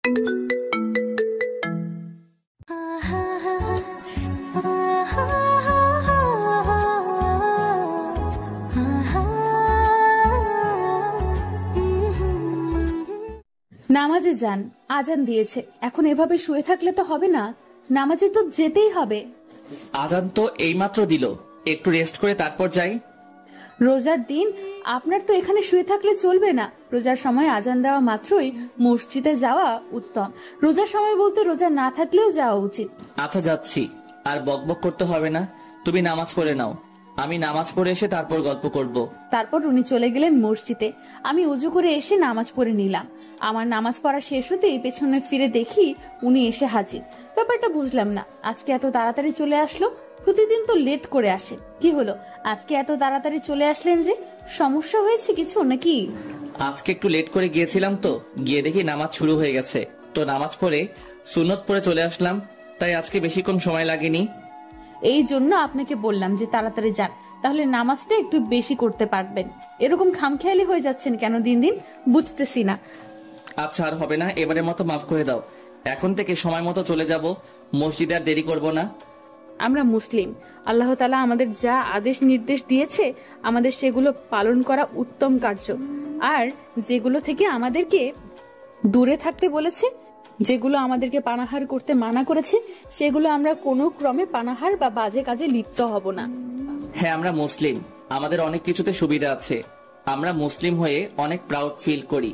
নামাজে যান, আজান দিয়েছে। এখন এভাবে শুয়ে থাকলে তো হবে না, নামাজে তো যেতেই হবে। আজান তো এইমাত্র দিল, একটু রেস্ট করে তারপর যাই। রোজার দিন আপনার তো এখানে শুয়ে থাকলে চলবে না। রোজার সময় আজান দেওয়া মাত্রই মসজিদে যাওয়া উত্তম। রোজার সময় বলতে রোজা না থাকলেও যাওয়া উচিত। আচ্ছা যাচ্ছি, আর বকবক করতে হবে না। তুমি নামাজ পড়ে নাও, আমি নামাজ পড়ে এসে তারপর গল্প করব। তারপর উনি চলে গেলেন মসজিদে। আমি উজু করে এসে নামাজ পড়ে নিলাম। আমার নামাজ পড়া শেষ হতেই পেছনে ফিরে দেখি উনি এসে হাজির। ব্যাপারটা বুঝলাম না, আজকে এত তাড়াতাড়ি চলে আসলো। প্রতিদিন তো লেট করে আসে, কি হলো আজকে এত তাড়াতাড়ি চলে আসলেন যে? সমস্যা হয়েছে কিছু নাকি? আজকে একটু লেট করে গিয়েছিলাম তো, গিয়ে দেখি নামাজ শুরু হয়ে গেছে, তো নামাজ পড়ে সুন্নত পড়ে চলে আসলাম, তাই আজকে বেশিক্ষণ সময় লাগেনি। এই জন্য আপনাকে বললাম যে তাড়াতাড়ি যান, তাহলে নামাজটা একটু বেশি করতে পারবেন। এরকম খামখেয়ালি হয়ে যাচ্ছেন কেন দিন দিন, বুঝতেছি না। আচ্ছা আর হবে না, এবারের মতো মাফ করে দাও। এখন থেকে সময় মতো চলে যাব, মসজিদে আর দেরি করব না। আমরা মুসলিম, আল্লাহ তাআলা আমাদের যা আদেশ নির্দেশ দিয়েছে আমাদের সেগুলো পালন করা উত্তম কার্য। আর যেগুলো থেকে আমাদেরকে দূরে থাকতে বলেছে, যেগুলো আমাদেরকে পানাহার করতে মানা করেছে, সেগুলো আমরা কোনো ক্রমে পানাহার বা বাজে কাজে লিপ্ত হব না। হ্যাঁ আমরা মুসলিম, আমাদের অনেক কিছুতে সুবিধা আছে। আমরা মুসলিম হয়ে অনেক প্রাউড ফিল করি,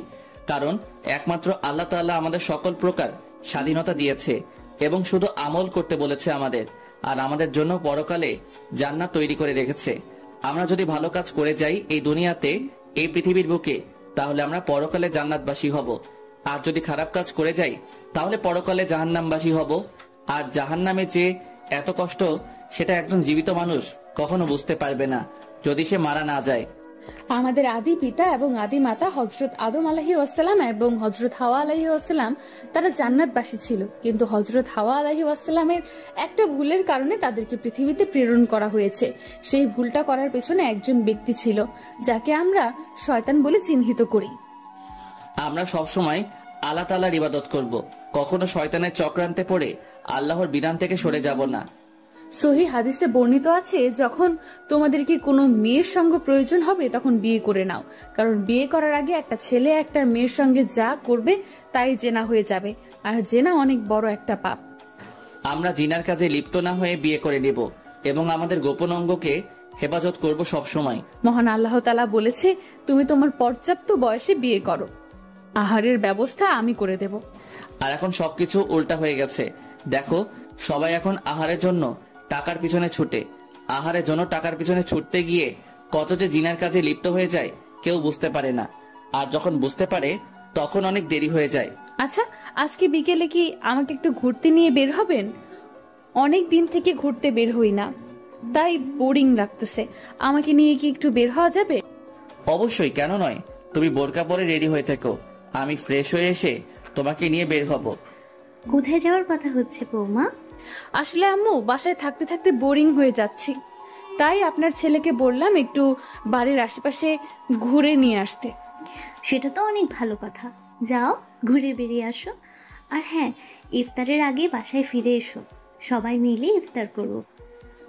কারণ একমাত্র আল্লাহ তাআলা আমাদের সকল প্রকার স্বাধীনতা দিয়েছে এবং শুধু আমল করতে বলেছে আমাদের, আর আমাদের জন্য পরকালে জান্নাত তৈরি করে রেখেছে। আমরা যদি ভালো কাজ করে যাই এই দুনিয়াতে, এই পৃথিবীর বুকে, তাহলে আমরা পরকালে জান্নাতবাসী হব। আর যদি খারাপ কাজ করে যাই তাহলে পরকালে জাহান্নামবাসী হব। আর জাহান্নামে যে এত কষ্ট, সেটা একজন জীবিত মানুষ কখনো বুঝতে পারবে না যদি সে মারা না যায়। আমাদের আদি পিতা এবং আদি মাতা হযরত আদম আলাইহিস সালাম এবং হযরত হাওয়া আলাইহিস সালাম তারা জান্নাতবাসী ছিল, কিন্তু হযরত হাওয়া আলাইহিস সালামের একটা ভুলের কারণে তাদেরকে পৃথিবীতে প্রেরণ করা হয়েছে। সেই ভুলটা করার পেছনে একজন ব্যক্তি ছিল যাকে আমরা শয়তান বলে চিহ্নিত করি। আমরা সব সময় আল্লাহ তাআলার ইবাদত করব, কখনো শয়তানের চক্রান্তে পড়ে আল্লাহর বিধান থেকে সরে যাব না। সহিহ হাদিসে বর্ণিত আছে, যখন তোমাদেরকে কোনো মেয়ের সঙ্গে প্রয়োজন হবে তখন বিয়ে করে নাও, কারণ বিয়ে করার আগে একটা ছেলে একটা মেয়ের সঙ্গে যা করবে তাই জেনা হয়ে যাবে, আর জেনা অনেক বড় একটা পাপ। আমরা জিনার কাজে লিপ্ত না হয়ে বিয়ে করে নেব এবং আমাদের গোপন অঙ্গকে হেফাজত করব সব সময়। মহান আল্লাহ তাআলা বলেছে, তুমি তোমার পর্যাপ্ত বয়সে বিয়ে করো, আহারের ব্যবস্থা আমি করে দেব। আর এখন সবকিছু উল্টা হয়ে গেছে, দেখো সবাই এখন আহারের জন্য টাকার পিছনে ছুটে। আহারের জন্য টাকার পিছনে ছুটতে গিয়ে কত যে জিনার কাজে লিপ্ত হয়ে যায় কেউ বুঝতে পারে না, আর যখন বুঝতে পারে তখন অনেক দেরি হয়ে যায়। আচ্ছা, আজকে বিকেলে কি আমাকে একটু ঘুরতে নিয়ে বের হবেন? অনেক দিন থেকে ঘুরতে বের হই না, তাই বোরিং লাগতেছে। আমাকে নিয়ে কি একটু বের হওয়া যাবে? অবশ্যই, কেন নয়। তুমি বোরকা পরে রেডি হয়ে থেকো, আমি ফ্রেশ হয়ে এসে তোমাকে নিয়ে বের হব। কোথায় যাওয়ার কথা হচ্ছে বৌমা? আসলে আম্মু, বাসায় থাকতে থাকতে বোরিং হয়ে যাচ্ছি, তাই আপনার ছেলেকে বললাম একটু বাড়ির আশেপাশে ঘুরে নিয়ে আসতে। সেটা তো অনেক ভালো কথা, যাও ঘুরে বেরিয়ে আসো। আর হ্যাঁ, ইফতারের আগে বাসায় ফিরে এসো, সবাই মিলে ইফতার করো,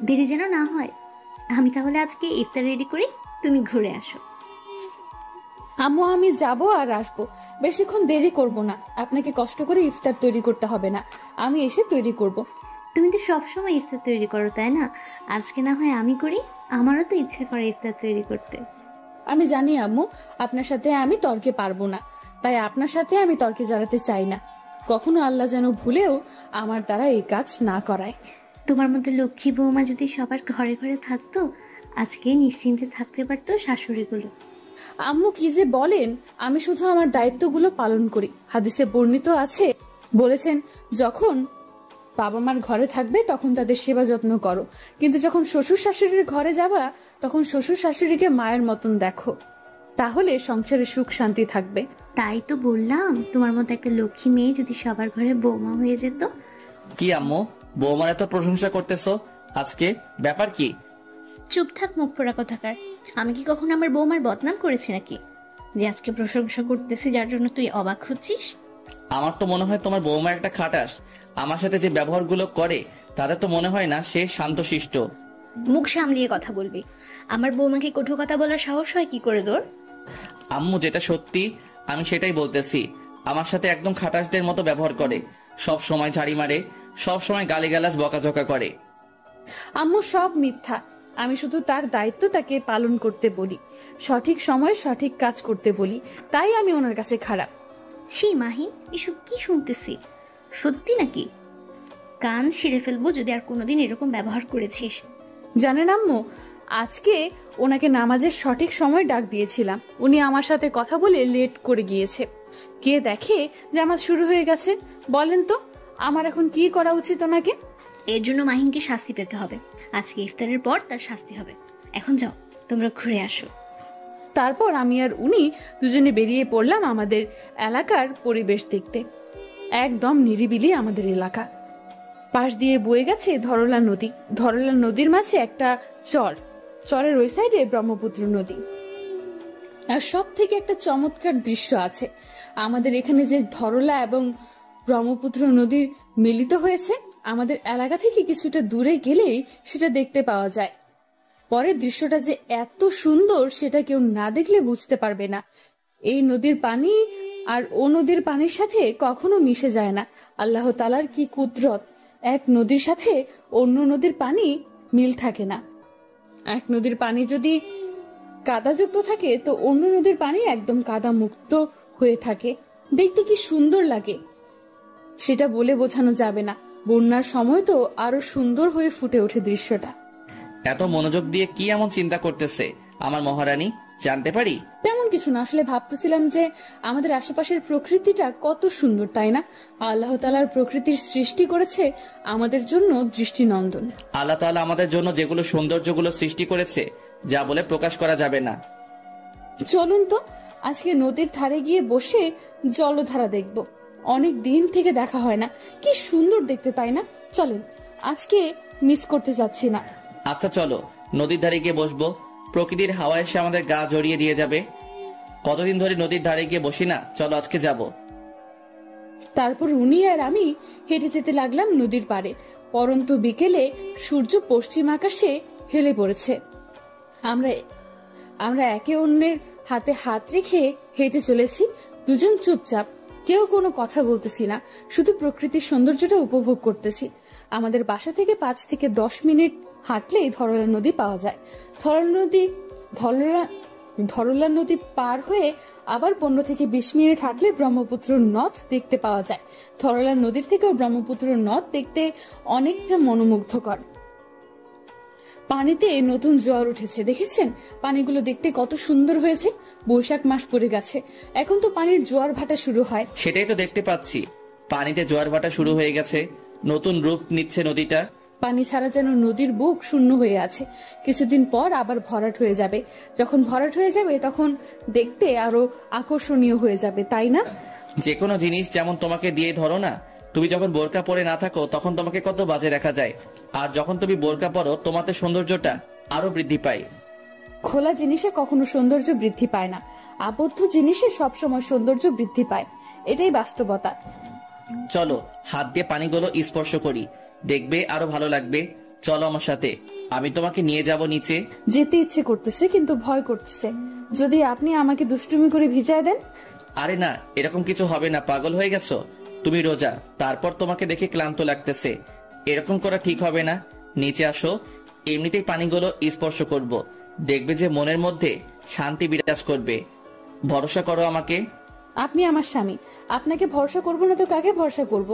দেরি যেন না হয়। আমি তাহলে আজকে ইফতার রেডি করি, তুমি ঘুরে আসো। আম্মু, আমি যাব আর আসবো, বেশিক্ষণ দেরি করব না। আপনাকে কষ্ট করে ইফতার তৈরি করতে হবে না, আমি এসে তৈরি করব। তুমি তো সবসময় ইফতার তৈরি করো, তাই না? আজকে না হয় আমি করি, আমারও তো ইচ্ছা করে ইফতার তৈরি করতে। আমি জানি আম্মু, আপনার সাথে আমি তর্কে পারবো না, তাই আপনার সাথে আমি তর্কে জড়াতে চাই না। কখনো আল্লাহ যেন ভুলেও আমার দ্বারা এই কাজ না করায়। তোমার মতো লক্ষ্মী বৌমা যদি সবার ঘরে ঘরে থাকতো, আজকে নিশ্চিন্তে থাকতে পারতো শাশুড়িগুলো। আম্মু কি যে বলেন, আমি শুধু আমার দায়িত্বগুলো পালন করি। হাদিসে বর্ণিত আছে, বলেছেন যখন বাবা মার ঘরে থাকবে তখন তাদের সেবা যত্ন করো, কিন্তু যখন শ্বশুর শাশুড়ির ঘরে যাবা তখন শ্বশুর শাশুড়িকে মায়ের মতন দেখো, তাহলে সংসারে সুখ শান্তি থাকবে। তাই তো বললাম, তোমার মতো একটা লক্ষ্মী মেয়ে যদি সবার ঘরে বৌমা হয়ে যেত। কি আম্মু, বৌমার এত প্রশংসা করতেছো আজকে, ব্যাপার কি? চুপ থাক, মুখ পোড়া কথাকার। আমি কি কখনো আমার বৌমার বদনাম করেছি নাকি, যে আজকে প্রশংসা করতেছি যার জন্য তুই অবাক হচ্ছিস? আমার তো মনে হয় তোমার বৌমা একটা খাটাস। আমার সাথে যে ব্যবহারগুলো করে তাতে তো মনে হয় না সে শান্তশিষ্ট। মুখ সামলিয়ে কথা বলবি। আমার বৌমাকে কটু কথা বলার সাহস হয় কি করে তোর? আম্মু, যেটা সত্যি আমি সেটাই বলতেছি। আমার সাথে একদম খাটাসদের মতো ব্যবহার করে, সব সময় ঝাড়ি মারে, সব সময় গালিগালাজ বকাঝকা করে। আম্মু, সব মিথ্যা। আমি শুধু তার দায়িত্ব তাকে পালন করতে বলি, সঠিক সময়ে সঠিক কাজ করতে বলি, তাই আমি ওনার কাছে খারাপ। ছি মাহি, এসব কি শুনতেছি? সত্যি নাকি? কান ছিঁড়ে ফেলবো যদি আর কোনোদিন এরকম ব্যবহার করেছিস। জানেন আম্মু, আজকে ওনাকে নামাজের সঠিক সময় ডাক দিয়েছিলাম, উনি আমার সাথে কথা বলে লেট করে গিয়েছে। কে দেখে জামাত শুরু হয়ে গেছে। বলেন তো আমার এখন কি করা উচিত ওনাকে? এর জন্য মাহিনকে শাস্তি পেতে হবে। আজকে ইফতারের পর তার শাস্তি হবে। এখন যাও, তোমরা ঘুরে আসো। তারপর আমি আর উনি দুজনে বেরিয়ে পড়লাম আমাদের এলাকার পরিবেশ দেখতে। একদম নিরিবিলি আমাদের এলাকা। পাশ দিয়ে বয়ে গেছে ধরলা নদী। ধরলা নদীর মাঝে একটা চরের ওই সাইডে ব্রহ্মপুত্র নদী। আর সব থেকে একটা চমৎকার দৃশ্য আছে, আমাদের এখানে যে ধরলা এবং ব্রহ্মপুত্র নদীর মিলিত হয়েছে, আমাদের এলাকা থেকে কিছুটা দূরে গেলেই সেটা দেখতে পাওয়া যায়। পরের দৃশ্যটা যে এত সুন্দর সেটা কেউ না দেখলে বুঝতে পারবে না। এই নদীর পানি আর ও নদীর পানির সাথে কখনো মিশে যায় না। আল্লাহ তাআলার কি কুদরত! এক নদীর সাথে অন্য নদীর পানি মিল থাকে না। এক নদীর পানি যদি কাদাযুক্ত থাকে তো অন্য নদীর পানি একদম কাদা মুক্ত হয়ে থাকে। দেখতে কি সুন্দর লাগে সেটা বলে বোঝানো যাবে না। বন্যার সময় তো আরো সুন্দর হয়ে ফুটে ওঠে দৃশ্যটা। এত মনোযোগ দিয়ে কি এমন চিন্তা করতেছে আমার মহারানী, জানতে পারি? তেমন কিছু না, আসলে ভাবতেছিলাম যে আমাদের আশেপাশের প্রকৃতিটা কত সুন্দর, তাই না? আল্লাহ তাআলার প্রকৃতির সৃষ্টি করেছে আমাদের জন্য দৃষ্টিনন্দন। আল্লাহ তাআলা আমাদের জন্য যেগুলো সৌন্দর্যগুলো সৃষ্টি করেছে যা বলে প্রকাশ করা যাবে না। চলুন তো আজকে নদীর ধারে গিয়ে বসে জলধারা দেখব। অনেক দিন থেকে দেখা হয় না, কি সুন্দর দেখতে, তাই না? চলেন, আজকে মিস করতে যাচ্ছি না। আচ্ছা চলো, নদীর ধারে গিয়ে বসবো। প্রকৃতির হাওয়া এসে আমাদের গা জড়িয়ে দিয়ে যাবে। কতদিন ধরে নদীর ধারে গিয়ে বসি না, চলো আজকে যাব। তারপর উনি আর আমি হেঁটে যেতে লাগলাম নদীর পাড়ে। পরন্ত বিকেলে সূর্য পশ্চিম আকাশে হেলে পড়েছে। আমরা একে অন্যের হাতে হাত রেখে হেঁটে চলেছি, দুজন চুপচাপ, কেউ কোনো কথা বলতেছি না, শুধু প্রকৃতির সৌন্দর্যটা উপভোগ করতেছি। আমাদের বাসা থেকে 5 থেকে 10 মিনিট হাঁটলেই ধরলা নদী পাওয়া যায়। ধরলা নদী পার হয়ে আবার 15 থেকে 20 মিনিট হাঁটলে ব্রহ্মপুত্র নদ দেখতে পাওয়া যায়। ধরলা নদীর থেকেও ব্রহ্মপুত্র নদ দেখতে অনেকটা মনোমুগ্ধকর। পানিতে নতুন জোয়ার উঠেছে, দেখেছেন? পানিগুলো দেখতে কত সুন্দর হয়েছে। বৈশাখ মাস পড়ে গেছে, এখন তো পানির জোয়ার ভাটা শুরু হয়। সেটাই তো দেখতে পাচ্ছি, পানিতে জোয়ার ভাটা শুরু হয়ে গেছে, নতুন রূপ নিচ্ছে নদীটা। পানি ছাড়া যেন নদীর বুক শূন্য হয়ে আছে। কিছুদিন পর আবার ভরাট হয়ে যাবে। যখন ভরাট হয়ে যাবে তখন দেখতে আরো আকর্ষণীয় হয়ে যাবে, তাই না? যে কোনো জিনিস যেমন তোমাকে দিয়ে ধরো না, তুমি যখন বোরকা পরে না থাকো তখন তোমাকে কত বাজে দেখা যায়, আর যখন তুমি বোরকা পরো তোমাতে সৌন্দর্যটা আরো বৃদ্ধি পায়। খোলা জিনিসে কখনো সৌন্দর্য বৃদ্ধি পায় না, আবদ্ধ জিনিসে সবসময় সৌন্দর্য বৃদ্ধি পায়, এটাই বাস্তবতা। চলো হাত দিয়ে পানিগুলো স্পর্শ করি, দেখবে আরো ভালো লাগবে। চলো আমার সাথে, আমি তোমাকে নিয়ে যাব নিচে। যেতে ইচ্ছে করতেছে কিন্তু ভয় করতেছে, যদি আপনি আমাকে দুষ্টুমি করে ভিজায় দেন। আরে না, এরকম কিছু হবে না, পাগল হয়ে গেছো? তুমি রোজা, তারপর তোমাকে দেখে ক্লান্ত লাগতেছে, এরকম করা ঠিক হবে না। নিচে আসো, এমনিতেই পানিগুলো স্পর্শ করব, দেখবে যে মনের মধ্যে শান্তি বিরাজ করবে। ভরসা করো আমাকে। আপনি আমার স্বামী, আপনাকে ভরসা করব না তো কাকে ভরসা করব?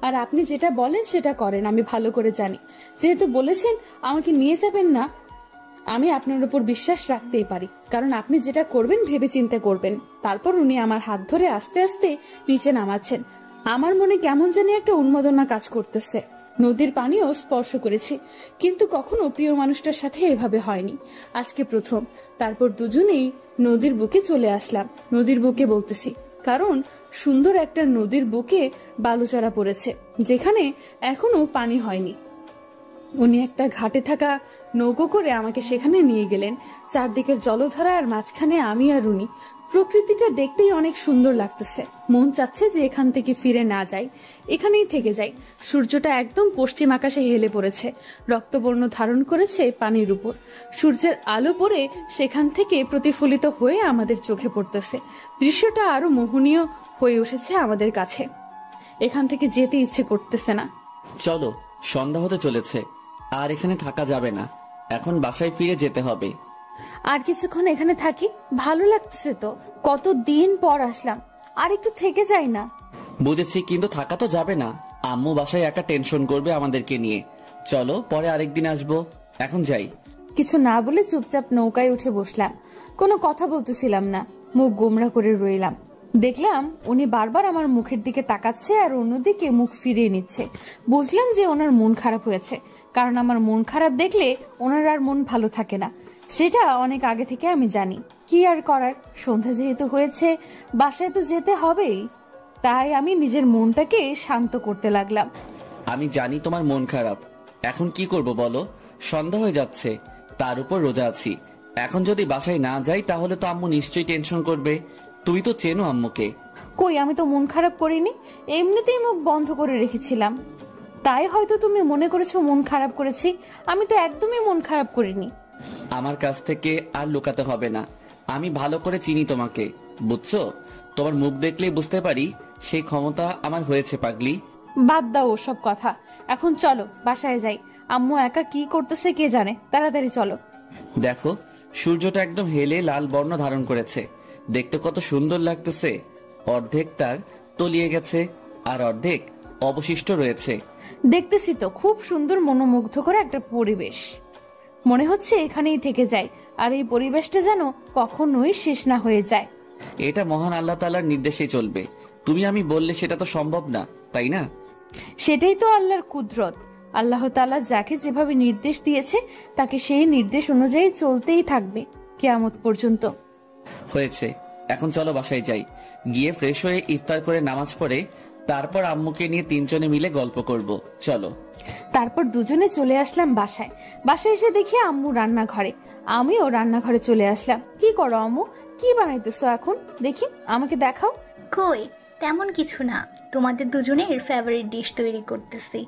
আর আপনি যেটা বলেন সেটা করেন, আমি ভালো করে জানি। যেহেতু বলেছেন আমাকে নিয়ে যাবেন না, আমি আপনার উপর বিশ্বাস রাখতেই পারি, কারণ আপনি যেটা করবেন ভেবে চিন্তে করবেন। তারপর উনি আমার হাত ধরে আস্তে আস্তে নিচে নামাচ্ছেন। আমার মনে কেমন জানি একটা উন্মাদনা কাজ করতেছে। নদীর পানিও স্পর্শ করেছি, কিন্তু কখনো প্রিয় মানুষটার সাথে এভাবে হয়নি, আজকে প্রথম। তারপর দুজনেই নদীর বুকে চলে আসলাম। নদীর বুকে বলতেছি কারণ সুন্দর একটা নদীর বুকে বালুচড়া পড়েছে, যেখানে এখনো পানি হয়নি। উনি একটা ঘাটে থাকা নৌকো করে আমাকে সেখানে নিয়ে গেলেন। চারদিকের জলধারা আর মাঝখানে আমি আর উনি। প্রকৃতিটা দেখতেই অনেক সুন্দর লাগতেছে। মন চাচ্ছে যে এখান থেকে ফিরে না যাই, এখানেই থেকে যাই। সূর্যটা একদম পশ্চিম আকাশে হেলে পড়েছে, রক্তবর্ণ ধারণ করেছে পানির উপর। সূর্যের আলো পড়ে সেখান থেকে প্রতিফলিত হয়ে আমাদের চোখে পড়তেছে। দৃশ্যটা আরো মোহনীয় হয়ে উঠেছে আমাদের কাছে। এখান থেকে যেতে ইচ্ছে করতেছে না। চলো, সন্ধ্যা হতে চলেছে, আর এখানে থাকা যাবে না, এখন বাসায় ফিরে যেতে হবে। আর কিছুক্ষণ এখানে থাকি, ভালো লাগতেছে তো, কতদিন পর আসলাম, আর একটু থেকে যাই না। বুঝেছি, কিন্তু থাকা তো যাবে না। আম্মু বাসায় একা টেনশন করবে আমাদেরকে নিয়ে। চলো, পরে আরেকদিন আসবো, এখন যাই। কিছু না বলে চুপচাপ নৌকায় উঠে বসলাম। কোনো কথা বলতেছিলাম না, মুখ গোমরা করে রইলাম। দেখলাম উনি বারবার আমার মুখের দিকে তাকাচ্ছে আর অন্যদিকে মুখ ফিরিয়ে নিচ্ছে। বুঝলাম যে ওনার মন খারাপ হয়েছে, কারণ আমার মন খারাপ দেখলে ওনার আর মন ভালো থাকে না। সেটা অনেক আগে থেকে আমি জানি। কি আর করার, সন্ধ্যা যেহেতু হয়েছে, বাসায় তো যেতে হবেই। তাই আমি নিজের মনটাকে শান্ত করতে লাগলাম। আমি জানি তোমার মন খারাপ, এখন কি করব বলো? সন্ধ্যা হয়ে যাচ্ছে, তার উপর রোজা আছি। এখন যদি বাসায় না যাই তাহলে তো আম্মু নিশ্চয়ই টেনশন করবে। তুমি তো চেনো আম্মুকে। কই, আমি তো মন খারাপ করিনি, এমনিতেই মুখ বন্ধ করে রেখেছিলাম। তাই হয়তো তুমি মনে করেছো মন খারাপ করেছি। আমি তো একদমই মন খারাপ করিনি। আমার কাছ থেকে আর লুকাতে হবে না, আমি ভালো করে চিনি তোমাকে, বুঝছো? তোমার মুখ দেখলেই বুঝতে পারি সেই ক্ষমতা আমার হয়েছে। পাগলি, বাদ দাও ওসব কথা, এখন চলো বাসায় যাই। আম্মু একা কি করতেছে কে জানে, তাড়াতাড়ি চলো। দেখো, সূর্যটা একদম হেলে লাল বর্ণ ধারণ করেছে, দেখতে কত সুন্দর লাগতেছে। অর্ধেক তার তলিয়ে গেছে আর অর্ধেক অবশিষ্ট রয়েছে। দেখতেছি তো, খুব সুন্দর মনোমুগ্ধকর একটা পরিবেশ। মনে হচ্ছে এখানেই থেকে যাই, আর এই পরিবেশটা যেন কখনোই শেষ না হয়ে যায়। এটা মহান আল্লাহ তাআলার নির্দেশেই চলবে। তুমি আমি বললে সেটা তো সম্ভব না, তাই না? সেটাই তো আল্লাহর কুদরত। আল্লাহ তাআলা যাকে যেভাবে নির্দেশ দিয়েছে তাকে সেই নির্দেশ অনুযায়ী চলতেই থাকবে কিয়ামত পর্যন্ত। হয়েছে, এখন চলো বাসায় যাই। গিয়ে ফ্রেশ হয়ে ইফতার করে নামাজ পড়ে তারপর আম্মুকে নিয়ে তিনজনে মিলে গল্প করব। চলো। তারপর দুজনে চলে আসলাম বাসায়। বাসায় এসে দেখি আম্মু রান্নাঘরে, আমিও রান্নাঘরে চলে আসলাম। কি করো আম্মু, কি বানাইতেছো এখন? দেখি, আমাকে দেখাও। কই, তেমন কিছু না, তোমাদের দুজনের ফেভারিট ডিশ তৈরি করতেছি।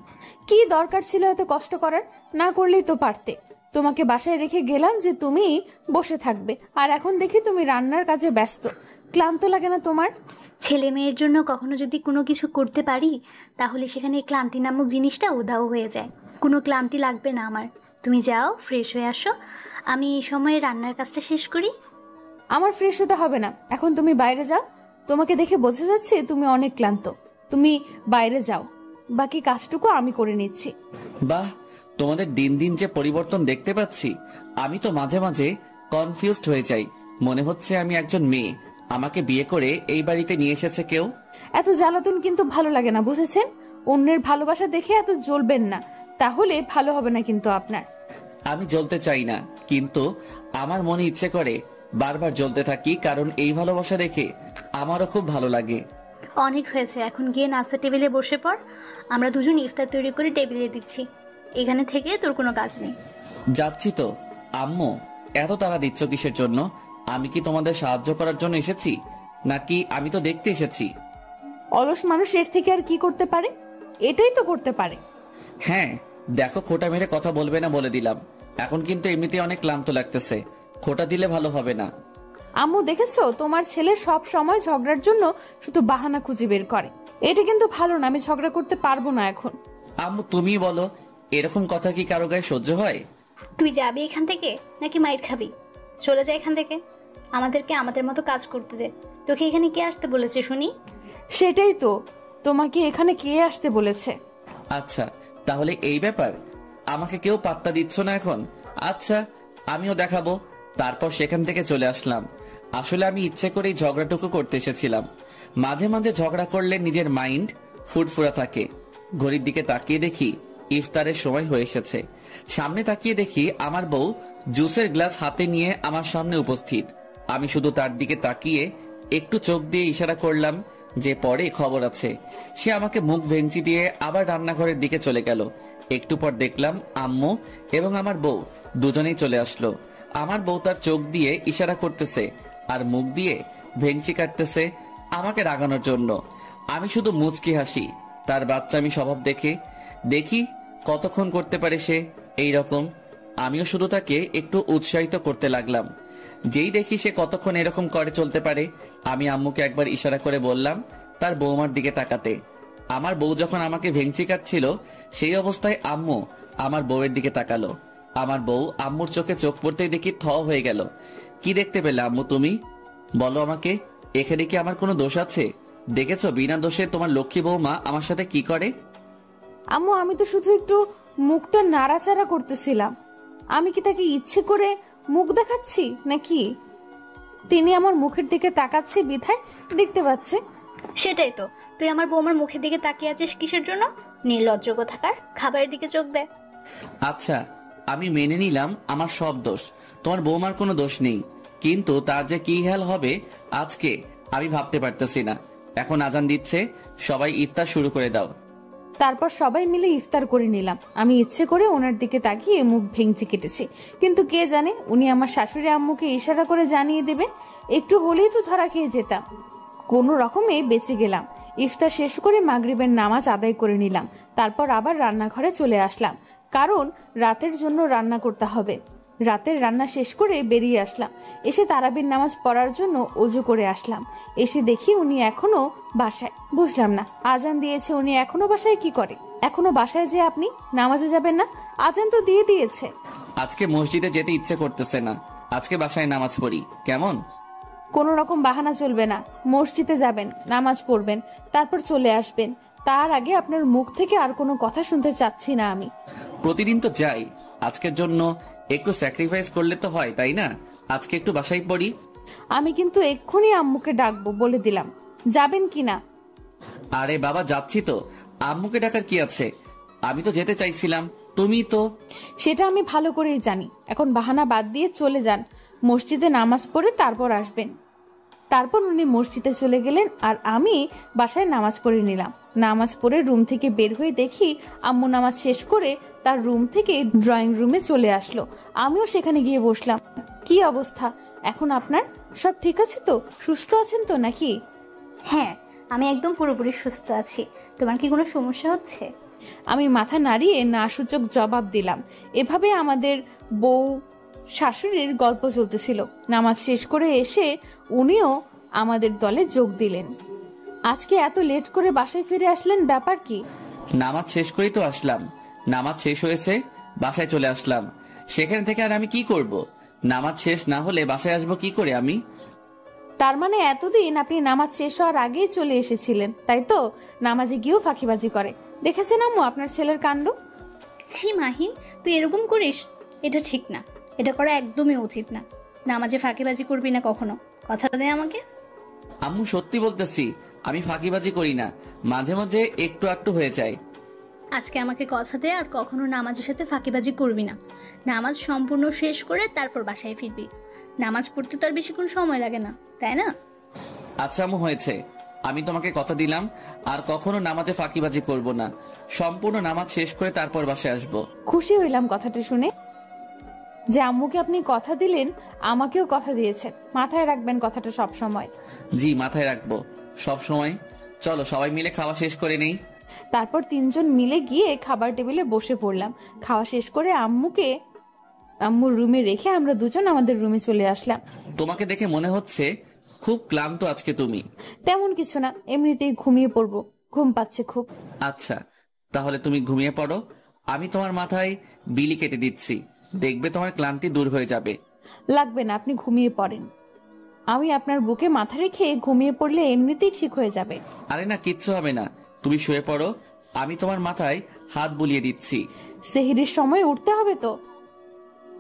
কি দরকার ছিল এত কষ্ট করার? না করলেই তো পারতে। তোমাকে বাসায় রেখে গেলাম যে তুমি বসে থাকবে, আর এখন দেখি তুমি রান্নার কাজে ব্যস্ত। ক্লান্ত লাগে না তোমার? ছেলে মেয়ের জন্য কখনো যদি কোনো কিছু করতে পারি তাহলে সেখানে ক্লান্তি নামক জিনিসটা উধাও হয়ে যায়। কোনো ক্লান্তি লাগবে না আমার। তুমি যাও, ফ্রেশ হয়ে আসো, আমি এই সময়ে রান্নার কাজটা শেষ করি। আমার ফ্রেশ হতে হবে না, এখন তুমি বাইরে যাও। তোমাকে দেখে বোঝা যাচ্ছে তুমি অনেক ক্লান্ত। তুমি বাইরে যাও, বাকি কাজটুকু আমি করে নিচ্ছি। বাহ, তোমাদের দিন দিন যে পরিবর্তন দেখতে পাচ্ছি। আমি তো মাঝে মাঝে কনফিউজড হয়ে যাই, মনে হচ্ছে আমি একজন মেয়ে, আমাকে বিয়ে করে এই বাড়িতে নিয়ে এসেছে কেউ। এত জ্বালাতন কিন্তু ভালো লাগে না, বুঝেছেন? অন্যের ভালোবাসা দেখে এত জ্বলবেন না, তাহলে ভালো হবে না কিন্তু আপনার। আমি জ্বলতে চাই না, কিন্তু আমার মনে ইচ্ছে করে বারবার জ্বলতে থাকি, কারণ এই ভালোবাসা দেখে আমারও খুব ভালো লাগে। অনেক হয়েছে, এখন গিয়ে নাস্তা টেবিলে বসে পড়। আমরা দুজন ইফতার তৈরি করে টেবিলে দিচ্ছি। এখানে থেকে তোর কোনো কাজ নেই। যাচ্ছি তো। আম্মু, এত তাড়া দিচ্ছ কিসের জন্য? আমি কি তোমাদের সাহায্য করার জন্য এসেছি, নাকি আমি তো দেখতে এসেছি? অলস মানুষ এর থেকে আর কি করতে পারে? এটাই তো করতে পারে। হ্যাঁ, দেখো, খোটা মেরে কথা বলবে না বলে দিলাম। এখন কিন্তু এমনিতে অনেক ক্লান্ত লাগতেছে, খোটা দিলে ভালো হবে না। আম্মু, দেখেছো তোমার ছেলে সব সময় ঝগড়ার জন্য শুধু বাহানা খুঁজে বের করে। এটা কিন্তু ভালো না, আমি ঝগড়া করতে পারবো না এখন। আম্মু, তুমি বলো, এরকম কথা কি কারো গায়ে সহ্য হয়? তুই যাবি এখান থেকে নাকি মাইর খাবি? চলে যা এখান থেকে, আমাদেরকে আমাদের মতো কাজ করতে দে। তোকে এখানে কে আসতে বলেছে শুনি? সেটাই তো, তোমাকে এখানে কে আসতে বলেছে? আচ্ছা, তাহলে এই ব্যাপার, আমাকে কেউ পাত্তা দিচ্ছ না এখন? আচ্ছা, আমিও দেখাবো। তারপর সেখান থেকে চলে আসলাম। আসলে আমি ইচ্ছে করেই ঝগড়াটুকু করতে এসেছিলাম। মাঝে মাঝে ঝগড়া করলে নিজের মাইন্ড ফুরফুরা থাকে। ঘড়ির দিকে তাকিয়ে দেখি ইফতারের সময় হয়ে এসেছে। সামনে তাকিয়ে দেখি আমার বউ জুসের গ্লাস হাতে নিয়ে আমার সামনে উপস্থিত। আমি শুধু তার দিকে তাকিয়ে একটু চোখ দিয়ে ইশারা করলাম যে পরে খবর আছে। সে আমাকে মুখ ভেঙচি দিয়ে আবার রান্নাঘরের দিকে চলে গেল। একটু পর দেখলাম আম্মু এবং আমার বউ দুজনেই চলে আসলো। আমার বউ তার চোখ দিয়ে ইশারা করতেছে আর মুখ দিয়ে ভেঙচি কাটতেছে আমাকে রাগানোর জন্য। আমি শুধু মুচকি হাসি। তার বাচ্চামি স্বভাব দেখি কতক্ষণ করতে পারে সে এই রকম। আমিও শুধু তাকে একটু উৎসাহিত করতে লাগলাম। যেই দেখি সে কতক্ষণ এরকম করে চলতে পারে, আমি আম্মুকে একবার ইশারা করে বললাম তার বৌমার দিকে তাকাতে। আমার বউ যখন আমাকে ভেঙচি কাটছিল সেই অবস্থায় আম্মু আমার বউয়ের দিকে তাকালো। আমার বউ আম্মুর চোখে চোখ পড়তেই দেখি থ হয়ে গেল। কি দেখতে পেলে আম্মু তুমি? বলো আমাকে, এখানে কি আমার কোনো দোষ আছে? দেখেছো বিনা দোষে তোমার লক্ষ্মী বৌমা আমার সাথে কি করে? আম্মু, আমি তো শুধু একটু মুখটা নাড়াচাড়া করতেছিলাম। আমি কি তাকে ইচ্ছে করে মুখ দেখাচ্ছি নাকি? তিনি আমার মুখের দিকে তাকাচ্ছে বিধায় দেখতে পাচ্ছে। সেটাই তো, তুই আমার বৌমার মুখের দিকে তাকিয়ে আছিস কিসের জন্য? নির্লজ্জ কোথাকার, খাবারের দিকে চোখ দে। আচ্ছা, আমি মেনে নিলাম আমার সব দোষ, তোমার বৌমার কোনো দোষ নেই, কিন্তু তার যে কি হাল হবে আজকে আমি ভাবতে পারতেছি না। এখন আজান দিচ্ছে, সবাই ইফতার শুরু করে দাও। তারপর সবাই মিলে ইফতার করে নিলাম। আমি ইচ্ছে করে ওনার দিকে তাকিয়ে মুখ ভেঙচি কেটেছি, কিন্তু কে জানে উনি আমার শাশুড়ি আম্মুকে ইশারা করে জানিয়ে দেবে। একটু হলেই তো ধরা খেয়ে যেতাম। কোনো রকমে বেঁচে গেলাম। ইফতার শেষ করে মাগরিবের নামাজ আদায় করে নিলাম। তারপর আবার রান্নাঘরে চলে আসলাম, কারণ রাতের জন্য রান্না করতে হবে। রাতের রান্না শেষ করে বেরিয়ে আসলাম। এসে তারাবির নামাজ পড়ার জন্য ওযু করে আসলাম। এসে দেখি উনি এখনো বাসায়। বুঝলাম না, আজান দিয়েছে, উনি এখনো বাসায় কি করে? এখনো বাসায় যে আপনি নামাজে যাবেন না? আজান তো দিয়ে দিয়েছে। আজকে মসজিদে যেতে ইচ্ছে করতেছে না, আজকে বাসায় নামাজ পড়ি কেমন? কোনো রকম বাহানা চলবে না। মসজিদে যাবেন, নামাজ পড়বেন, তারপর চলে আসবেন। তার আগে আপনার মুখ থেকে আর কোনো কথা শুনতে চাচ্ছি না আমি। প্রতিদিন তো যাই, আজকের জন্য একটু স্যাক্রিফাইস করলে তো হয়, তাই না? আজকে একটু বাসায় পড়ি। আমি কিন্তু এক্ষুনি আম্মুকে ডাকবো, বলে দিলাম। যাবেন কিনা? আরে বাবা, যাচ্ছি তো, আম্মুকে ডাকার কি আছে? আমি তো যেতে চাইছিলাম, তুমি তো। সেটা আমি ভালো করেই জানি। এখন বাহানা বাদ দিয়ে চলে যান, মসজিদে নামাজ পড়ে তারপর আসবেন। তারপর উনি মসজিদে চলে গেলেন আর আমি বাসায় নামাজ পড়ে নিলাম। নামাজ পড়ে রুম থেকে বের হয়ে দেখি আম্মু নামাজ শেষ করে তার রুম থেকে ড্রয়িং রুমে চলে আসলো। আমিও সেখানে গিয়ে বসলাম। কি অবস্থা এখন আপনার? সব ঠিক আছে তো? সুস্থ আছেন তো নাকি? হ্যাঁ, আমি একদম পুরোপুরি সুস্থ আছি। তোমার কি কোনো সমস্যা হচ্ছে? আমি মাথা নাড়িয়ে না সূচক জবাব দিলাম। এভাবে আমাদের বউ শাশুড়ির গল্প চলতেছিল। নামাজ শেষ করে এসে উনিও আমাদের দলে যোগ দিলেন। আজকে এত লেট করে বাসায় ফিরে আসলেন, ব্যাপার কি? নামাজ শেষ করেই তো আসলাম। নামাজ শেষ হয়েছে, বাসায় চলে আসলাম। সেখান থেকে আর আমি কি করব? নামাজ শেষ না হলে বাসায় আসবো কি করে আমি? তার মানে এতদিন আপনি নামাজ শেষ হওয়ার আগেই চলে এসেছিলেন, তাই তো? নামাজে গিয়েও ফাঁকিবাজি করে। দেখেছেন আম্মু আপনার ছেলের কাণ্ড? ছি মাহিন, তুই এরকম করিস? এটা ঠিক না, এটা করা একদমই উচিত না। নামাজে ফাঁকিবাজি করবি না কখনো, কথা দে আমাকে। আম্মু সত্যি বলতেছি, আমি ফাঁকিবাজি করি না, মাঝে মাঝে একটু একটু হয়ে যায়। আজকে আমাকে কথা দে আর কখনো নামাজের সাথে ফাঁকিবাজি করবি না। নামাজ সম্পূর্ণ শেষ করে তারপর বাসায় ফিরবি। নামাজ পড়তে তো আর বেশিক্ষণ সময় লাগে না, তাই না? আচ্ছা আম্মু, হয়েছে। আমি তোমাকে কথা দিলাম আর কখনো নামাজে ফাঁকিবাজি করব না। সম্পূর্ণ নামাজ শেষ করে তারপর বাসায় আসবো। খুশি হইলাম কথাটা শুনে, যে আম্মুকে আপনি কথা দিলেন, আমাকেও কথা দিয়েছেন। মাথায় রাখবেন কথাটা সব সময়। জি, মাথায় রাখবো সব সময়। চলো সবাই মিলে খাওয়া শেষ করে নেই। তারপর তিনজন মিলে গিয়ে খাবার টেবিলে বসে পড়লাম। খাওয়া শেষ করে আম্মুর রুমে রেখে আমরা দুজন আমাদের রুমে চলে আসলাম। তোমাকে দেখে মনে হচ্ছে খুব ক্লান্ত আজকে তুমি। তেমন কিছু না, এমনিতেই ঘুমিয়ে পড়বো, ঘুম পাচ্ছে খুব। আচ্ছা, তাহলে তুমি ঘুমিয়ে পড়ো। আমি তোমার মাথায় বিলি কেটে দিচ্ছি, দেখবে তোমার ক্লান্তি দূর হয়ে যাবে। লাগবে না, আপনি ঘুমিয়ে পড়েন। আমি আপনার বুকে মাথা রেখে ঘুমিয়ে পড়লে এমনিতেই ঠিক হয়ে যাবে। আরে না, কিচ্ছু হবে না, তুমি শুয়ে পড়ো, আমি তোমার মাথায় হাত বুলিয়ে দিচ্ছি। সেহরির সময় উঠতে হবে তো,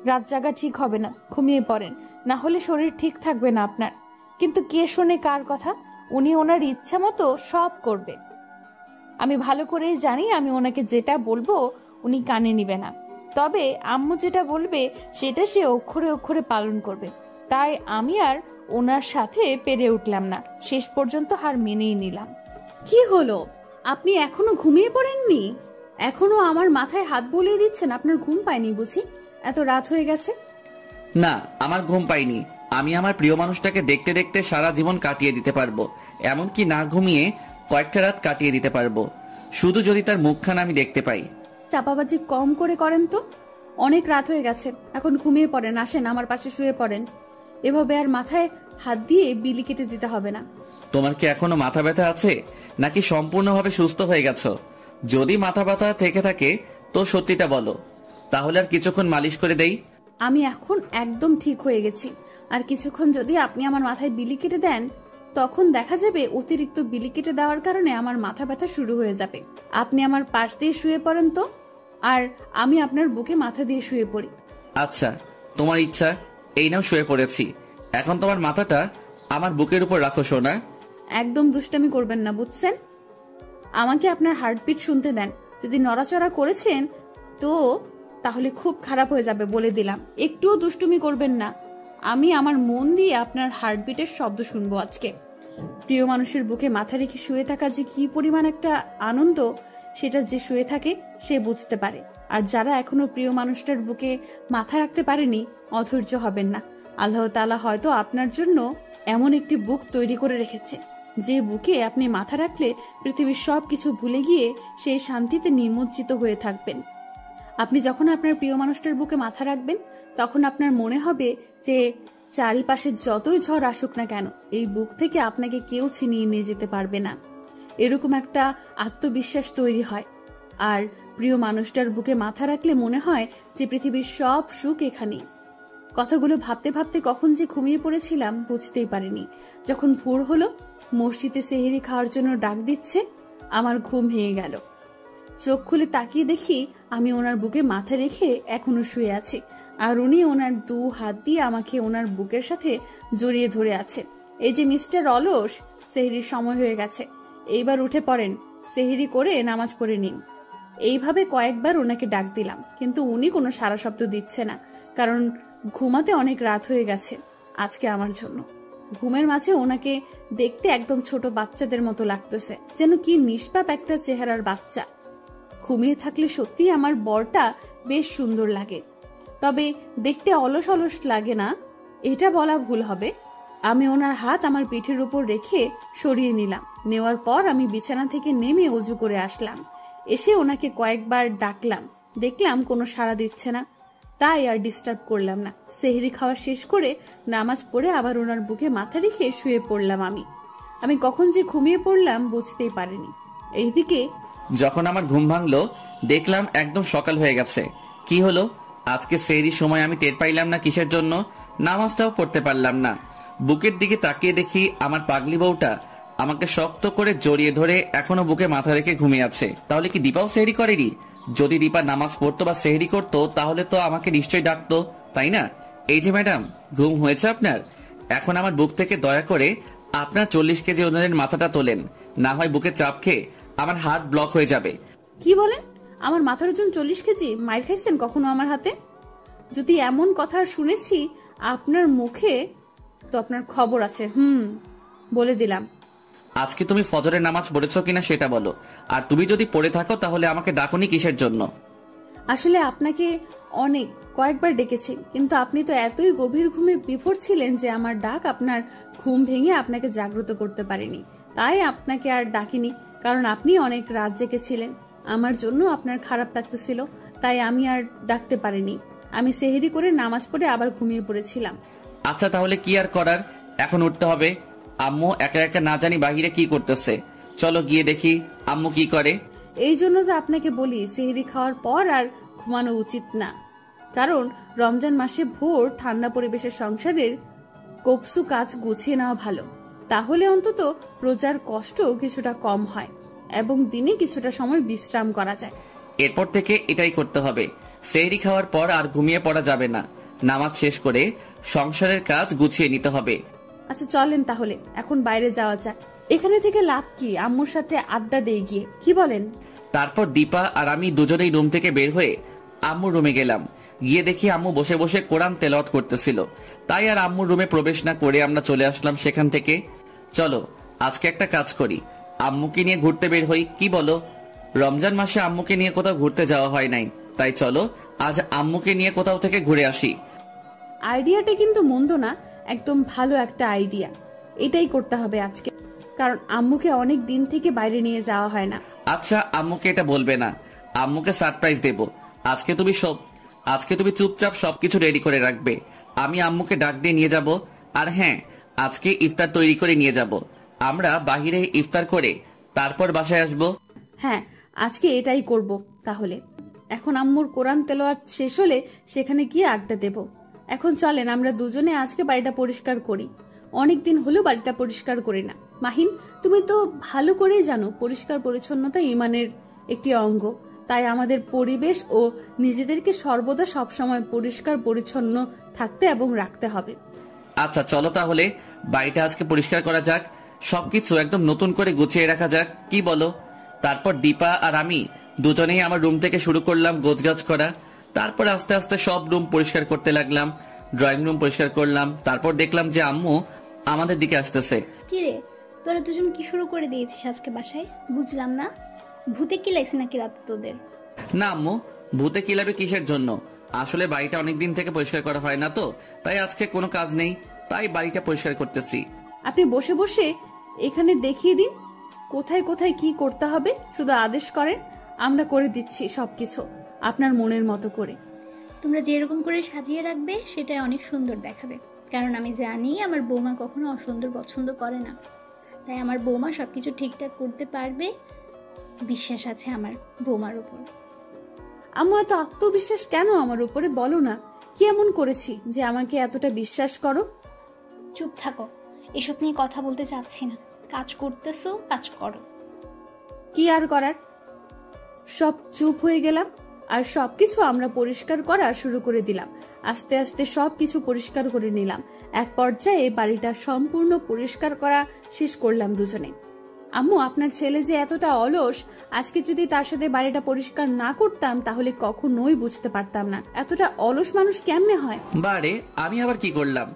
রাত জাগা ঠিক হবে না। ঘুমিয়ে পড়েন, না হলে শরীর ঠিক থাকবে না আপনার। কিন্তু কে শোনে কার কথা? উনি ওনার ইচ্ছা মতো সব করবে। আমি ভালো করেই জানি আমি ওনাকে যেটা বলবো উনি কানে নিবে না, তবে আম্মু যেটা বলবে সেটা সে অক্ষরে অক্ষরে পালন করবে। তাই আমি আর ওনার সাথে পেরে উঠলাম না, শেষ পর্যন্ত হার মেনেই নিলাম। কি হলো, আপনি এখনো ঘুমিয়ে পড়েননি? এখনো আমার মাথায় হাত বুলিয়ে দিচ্ছেন? আপনার ঘুম পায়নি বুঝি? এত রাত হয়ে গেছে। না, আমার ঘুম পাইনি, আমি আমার প্রিয় মানুষটাকে দেখতে দেখতে সারা জীবন কাটিয়ে দিতে পারবো, এমনকি না ঘুমিয়ে কয়েকটা রাত কাটিয়ে দিতে পারবো, শুধু যদি তার মুখখানা আমি দেখতে পাই। চাপাবাজি কম করে করেন তো, অনেক রাত হয়ে গেছে, এখন ঘুমিয়ে পড়েন, আসেন আমার পাশে শুয়ে পড়েন। এভাবে আর মাথায় হাত দিয়ে বিলি কেটে দিতে হবে না। তোমার কি এখনো মাথা ব্যথা আছে নাকি সম্পূর্ণভাবে সুস্থ হয়ে গেছো? যদি মাথা ব্যথা থেকে থাকে তো সত্যিটা বলো, তাহলে আর কিছুক্ষণ মালিশ করে দেই। আমি এখন একদম ঠিক হয়ে গেছি, আর কিছুক্ষণ যদি আপনি আমার মাথায় বিলি কেটে দেন তখন দেখা যাবে অতিরিক্ত বিলি কেটে দেওয়ার কারণে আমার মাথা ব্যথা শুরু হয়ে যাবে। আপনি আমার পাশ দিয়ে শুয়ে পড়েন তো, আর আমি আপনার বুকে মাথা দিয়ে শুয়ে পড়ি। আচ্ছা, তোমার ইচ্ছা, এই নাও শুয়ে পড়েছি। এখন তোমার মাথাটা আমার বুকের উপর রাখো সোনা। একদম দুষ্টামি করবেন না, বুঝছেন? আমাকে আপনার হার্টবিট শুনতে দেন। যদি নড়াচড়া করেছেন তো তাহলে খুব খারাপ হয়ে যাবে, বলে দিলাম। একটুও দুষ্টুমি করবেন না, আমি আমার মন দিয়ে আপনার হার্টবিটের শব্দ শুনবো আজকে। প্রিয় মানুষের বুকে মাথা রেখে শুয়ে থাকা যে কি পরিমাণ একটা আনন্দ, সেটা যে শুয়ে থাকে সে বুঝতে পারে। আর যারা এখনো প্রিয় মানুষটার বুকে মাথা রাখতে পারেনি, অধৈর্য হবেন না। আল্লাহ তাআলা হয়তো আপনার জন্য এমন একটি বুক তৈরি করে রেখেছে, যে বুকে আপনি মাথা রাখলে পৃথিবীর সবকিছু ভুলে গিয়ে সেই শান্তিতে নিমজ্জিত হয়ে থাকবেন। আপনি যখন আপনার প্রিয় মানুষটার বুকে মাথা রাখবেন তখন আপনার মনে হবে যে চারিপাশে যতই ঝড় আসুক না কেন, এই বুক থেকে আপনাকে কেউ ছিনিয়ে নিয়ে যেতে পারবে না। এরকম একটা আত্মবিশ্বাস তৈরি হয়। আর প্রিয় মানুষটার বুকে মাথা রাখলে মনে হয় যে পৃথিবীর সব সুখ এখানেই। কথাগুলো ভাবতে ভাবতে কখন যে ঘুমিয়ে পড়েছিলাম বুঝতেই পারিনি। যখন ভোর হলো, মসজিদে সেহরি খাওয়ার জন্য ডাক দিচ্ছে, আমার ঘুম ভেঙে গেল। চোখ খুলে তাকিয়ে দেখি আমি ওনার বুকে মাথা রেখে এখনো শুয়ে আছি, আর উনি ওনার 2 হাত দিয়ে আমাকে ওনার বুকের সাথে জড়িয়ে ধরে আছে। এই যে মিস্টার অলস, সেহরির সময় হয়ে গেছে, এইবার উঠে পড়েন, সেহরি করে নামাজ পড়ে নিন। এইভাবে কয়েকবার ওনাকে ডাক দিলাম, কিন্তু উনি কোনো সাড়া শব্দ দিচ্ছে না, কারণ ঘুমাতে অনেক রাত হয়ে গেছে আজকে আমার জন্য। ঘুমের মাঝে ওনাকে দেখতে একদম ছোট বাচ্চাদের মতো লাগতেছে, যেন কি নিষ্পাপ একটা চেহারার বাচ্চা। ঘুমিয়ে থাকলে সত্যি আমার বরটা বেশ সুন্দর লাগে, তবে দেখতে অলস অলস লাগে না, এটা বলা ভুল হবে। আমি ওনার হাত আমার পিঠের উপর রেখে সরিয়ে নিলাম। নেওয়ার পর আমি বিছানা থেকে নেমে অজু করে আসলাম। এসে ওনাকে কয়েকবার ডাকলাম, দেখলাম কোনো সাড়া দিচ্ছে না, তাই আর ডিস্টার্ব করলাম না। সেহরি খাওয়া শেষ করে নামাজ পড়ে আবার ওনার বুকে মাথা রেখে শুয়ে পড়লাম। আমি কখন যে ঘুমিয়ে পড়লাম বুঝতেই পারিনি। এইদিকে যখন আমার ঘুম ভাঙলো দেখলাম একদম সকাল হয়ে গেছে। কি হলো আজকে সেহরির সময় আমি টের পাইলাম না কিসের জন্য, নামাজটাও পড়তে পারলাম না। বুকের দিকে তাকিয়ে দেখি আমার পাগলি বউটা আমাকে শক্ত করে জড়িয়ে ধরে এখনো বুকে মাথা রেখে ঘুমিয়ে আছে। তাহলে কি দীপাও সেহরি করেনি? যদি দীপা নামাজ পড়তো বা সেহরি করতো তাহলে তো আমাকে নিশ্চয়ই ডাকতো, তাই না? এই যে ম্যাডাম, ঘুম হয়েছে আপনার? এখন আমার বুক থেকে দয়া করে আপনার 40 কেজি ওজনের মাথাটা তোলেন, না হয় বুকে চাপ খেয়ে আমার হাত ব্লক হয়ে যাবে। কি বলেন? আমার মাথার ওজন 40 কেজি? মাইর খাইছেন কখনো আমার হাতে? যদি এমন কথা শুনেছি আপনার মুখে তো আপনার খবর আছে। বলে দিলাম। আজকে তুমি ফজরের নামাজ পড়েছো কিনা সেটা বলো, আর তুমি যদি পড়ে থাকো তাহলে আমাকে ডাকোনি কিসের জন্য? আসলে আপনাকে কয়েকবার ডেকেছি, কিন্তু আপনি তো এতই গভীর ঘুমে বিভোর ছিলেন যে আমার ডাক আপনার ঘুম ভেঙে আপনাকে জাগ্রত করতে পারেনি। তাই আপনাকে আর ডাকিনি, কারণ আপনি অনেক রাত জেগেছিলেন। আমার জন্য আপনার খারাপ লাগতেছিল, তাই আমি আর ডাকতে পারিনি। আমি সেহরি করে নামাজ পড়ে আবার ঘুমিয়ে পড়েছিলাম। আচ্ছা, তাহলে কি আর করার, এখন উঠতে হবে। আম্মু একা একা না জানি বাহিরে কি করতেছে, চলো গিয়ে দেখি আম্মু কি করে। এই জন্য তো আপনাকে বলি সেহরি খাওয়ার পর আর ঘুমানো উচিত না, কারণ রমজান মাসে ভোর ঠান্ডা পরিবেশের সংসারের কপসু কাজ গুছিয়ে নেওয়া ভালো। তাহলে অন্তত রোজার কষ্ট কিছুটা কম হয় এবং দিনে কিছুটা সময় বিশ্রাম করা যায়। এরপর থেকে এটাই করতে হবে, সেহরি খাওয়ার পর আর ঘুমিয়ে পড়া যাবে না। নামাজ শেষ করে সংসারের কাজ গুছিয়ে নিতে হবে। আচ্ছা চলেন তাহলে এখন বাইরে যাওয়া যাক। এখানে থেকে লাভ কি, আম্মুর সাথে আড্ডা দিয়ে গিয়ে, কি বলেন? তারপর দীপা আর আমি দুজনেই রুম থেকে বের হয়ে আম্মুর রুমে গেলাম। গিয়ে দেখি আম্মু বসে বসে কোরআন তেলাওয়াত করতেছিল। তাই আর আম্মুর রুমে প্রবেশ না করে আমরা চলে আসলাম সেখান থেকে। চলো আজকে একটা কাজ করি, আম্মুকে নিয়ে ঘুরতে বের হই, কি বলো? রমজান মাসে আম্মুকে নিয়ে কোথাও ঘুরতে যাওয়া হয় নাই, তাই চলো আজ আম্মুকে নিয়ে কোথাও থেকে ঘুরে আসি। আইডিয়াটা কিন্তু মন্দ না, একদম ভালো একটা আইডিয়া। এটাই করতে হবে আজকে, কারণ আম্মুকে অনেক দিন থেকে বাইরে নিয়ে যাওয়া হয় না। আচ্ছা, আম্মুকে এটা বলবে না, আম্মুকে সারপ্রাইজ দেব। আজকে তুমি চুপচাপ সবকিছু রেডি করে রাখবে, আমি আম্মুকে ডাক দিয়ে নিয়ে যাব। আর হ্যাঁ, আজকে ইফতার তৈরি করে নিয়ে যাব, আমরা বাহিরে ইফতার করে তারপর বাসায় আসব। হ্যাঁ, আজকে এটাই করব। তাহলে এখন আম্মুর কোরআন তেলাওয়াত শেষ হলে সেখানে গিয়ে আড্ডা দেব। এখন চলেন আমরা দুজনে আজকে বাড়িটা পরিষ্কার করি, অনেকদিন হলো বাড়িটা পরিষ্কার করি না। মাহিন, তুমি তো ভালো করেই জানো পরিষ্কার পরিচ্ছন্নতা ঈমানের একটি অঙ্গ, তাই আমাদের পরিবেশ ও নিজেদেরকে সর্বদা সবসময় পরিষ্কার পরিচ্ছন্ন থাকতে এবং রাখতে হবে। আচ্ছা চলো তাহলে বাড়িটা আজকে পরিষ্কার করা যাক, সবকিছু একদম নতুন করে গুছিয়ে রাখা যাক, কি বলো? তারপর দীপা আর আমি দুজনেই আমার রুম থেকে শুরু করলাম গোছগাছ করা। তারপর আস্তে আস্তে সব রুম পরিষ্কার করতে লাগলাম, ড্রয়িং রুম পরিষ্কার করলাম। তারপর দেখলাম যে আম্মু আমাদের দিকে আসতেছে। কি রে, তোরা দুজন কি শুরু করে দিয়েছিস আজকে বাসায়? বুঝলাম না, ভূতে কি লাগছে নাকি রাতে তোদের? না আম্মু, ভূতে কিলাবে কিসের জন্য? আসলে বাড়িটা অনেকদিন থেকে পরিষ্কার করা হয় না তো, তাই আজকে কোনো কাজ নেই, তাই বাড়িটা পরিষ্কার করতেছি। আপনি বসে বসে এখানে দেখিয়ে দিন কোথায় কোথায় কি করতে হবে, শুধু আদেশ করেন, আমরা করে দিচ্ছি সবকিছু আপনার মনের মতো করে। তোমরা যেরকম করে সাজিয়ে রাখবে সেটাই অনেক সুন্দর দেখাবে, কারণ আমি জানি আমার বৌমা কখনো অসুন্দর পছন্দ করে না, তাই আমার বৌমা সবকিছু ঠিকঠাক করতে পারবে, বিশ্বাস আছে আমার বৌমার উপর। আম্মু এত আত্মবিশ্বাস কেন আমার উপরে, বলো না কি এমন করেছি যে আমাকে এতটা বিশ্বাস করো? চুপ থাকো, এসব নিয়ে কথা বলতে চাচ্ছি না, কাজ করতেছো কাজ করো। কি আর করার, সব চুপ হয়ে গেলাম আর সবকিছু আমরা পরিষ্কার করা শুরু করে দিলাম। আস্তে আস্তে সবকিছু পরিষ্কার করে নিলাম, এক পর্যায়ে বাড়িটা সম্পূর্ণ পরিষ্কার করা শেষ করলাম দুজনে। আম্মু, আপনার ছেলে যে এতটা অলস, আজকে যদি তার সাথে বাড়িটা পরিষ্কার না করতাম তাহলে কখনোই বুঝতে পারতাম না এতটা অলস মানুষ কেমনে হয়। বারে, আমি আবার কি করলাম?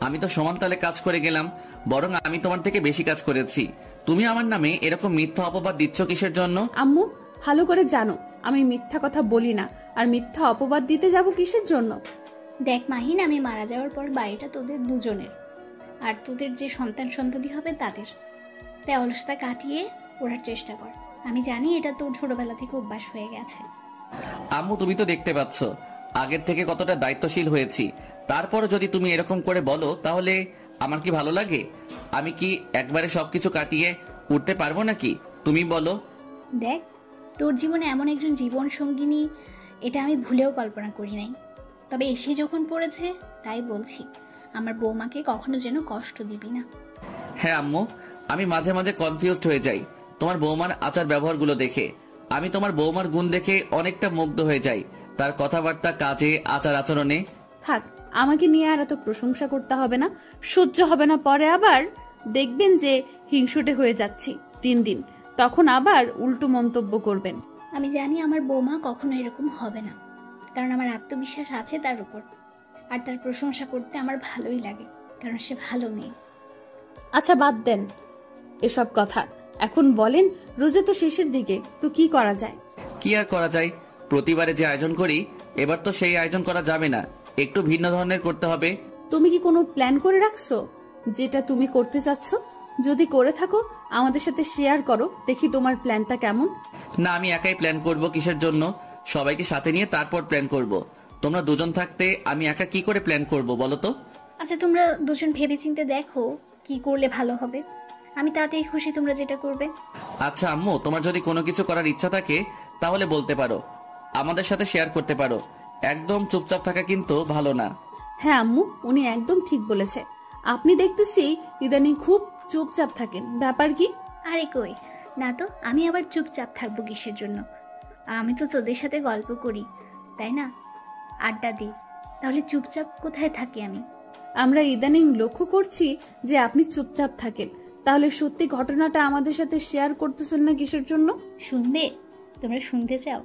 আমি তো সমান তালে কাজ করে গেলাম, বরং আমি তোমার থেকে বেশি কাজ করেছি। তুমি আমার নামে এরকম মিথ্যা অপবাদ দিচ্ছ কিসের জন্য? আম্মু, ভালো করে জানো আমি মিথ্যা কথা বলি না, আর মিথ্যা অপবাদ দিতে যাব কিসের জন্য? দেখ মাহিন, আমি মারা যাওয়ার পর বাড়িটা তোদের দুজনের, আর তোদের যে সন্তানদি হবে তাদের, তাই অলসতা কাটিয়ে ওঠার চেষ্টা কর। আমি জানি এটা তোর ছোটবেলা থেকে অভ্যাস হয়ে গেছে। আম্মু, তুমি তো দেখতে পাচ্ছ আগের থেকে কতটা দায়িত্বশীল হয়েছি, তারপর যদি তুমি এরকম করে বলো তাহলে আমার কি ভালো লাগে? আমি কি একবারে সবকিছু কাটিয়ে উঠতে পারবো নাকি? তুমি বলো। দেখ, তোর জীবনে এমন একজন জীবন সঙ্গিনী এটা আমি ভুলেও কল্পনা করি নাই, তবে এসে যখন পড়েছে তাই বলছি, আমার বৌমাকে কখনো যেন কষ্ট দিবি না। হ্যাঁ আম্মু, আমি মাঝে মাঝে কনফিউজড হয়ে যাই তোমার বৌমার আচার ব্যবহারগুলো দেখে। আমি তোমার বৌমার গুণ দেখে অনেকটা মুগ্ধ হয়ে যাই, তার কথাবার্তা, কাজে, আচার আচরণে। থাক, আমাকে নিয়ে আর এত প্রশংসা করতে হবে না, সহ্য হবে না। পরে আবার দেখবেন যে হিংসুটে হয়ে যাচ্ছি দিন দিন, তখন আবার উল্টো মন্তব্য করবেন। আমি জানি আমার বৌমা কখনো এরকম হবে না, কারণ আমার আত্মবিশ্বাস আছে তার উপর, আর তার প্রশংসা করতে আমার ভালোই লাগে, কারণ সে ভালো মেয়ে। আচ্ছা বাদ দেন এসব কথা, এখন বলেন রোজা তো শেষের দিকে, তো কি করা যায়? কি আর করা যায়, প্রতিবারে যে আয়োজন করি এবার তো সেই আয়োজন করা যাবে না, একটু ভিন্ন ধরনের করতে হবে। তুমি কি কোনো প্ল্যান করে রাখছো যেটা তুমি করতে চাচ্ছ? যদি করে থাকো আমাদের সাথে শেয়ার করো, দেখি তোমার প্ল্যানটা কেমন। না, আমি একাই প্ল্যান করব, কিসের জন্য? সবাইকে সাথে নিয়ে তারপর প্ল্যান করব। তোমরা দুজন থাকতে আমি একা কি করে প্ল্যান করব বলো তো? আচ্ছা, তোমরা দুজন ভেবেচিন্তে দেখো কি করলে ভালো হবে, আমি তাতেই খুশি তোমরা যেটা করবে। আচ্ছা আম্মু, তোমার যদি কোনো কিছু করার ইচ্ছা থাকে তাহলে বলতে পারো, আমাদের সাথে শেয়ার করতে পারো, একদম চুপচাপ থাকা কিন্তু ভালো না। হ্যাঁ আম্মু, উনি একদম ঠিক বলেছে, আপনি দেখতেছি ইদানিং খুব চুপচাপ থাকেন, ব্যাপার কি? আরে কই না তো, আমি আবার চুপচাপ থাকবো কিসের জন্য? আমি তো তোদের সাথে গল্প করি, তাই না, আড্ডা দিই, তাহলে চুপচাপ কোথায় থাকি আমি? আমরা ইদানিং লক্ষ্য করছি যে আপনি চুপচাপ থাকেন, তাহলে সত্যি ঘটনাটা আমাদের সাথে শেয়ার করতেছেন না কিসের জন্য? শুনবে? তোমরা শুনতে চাও?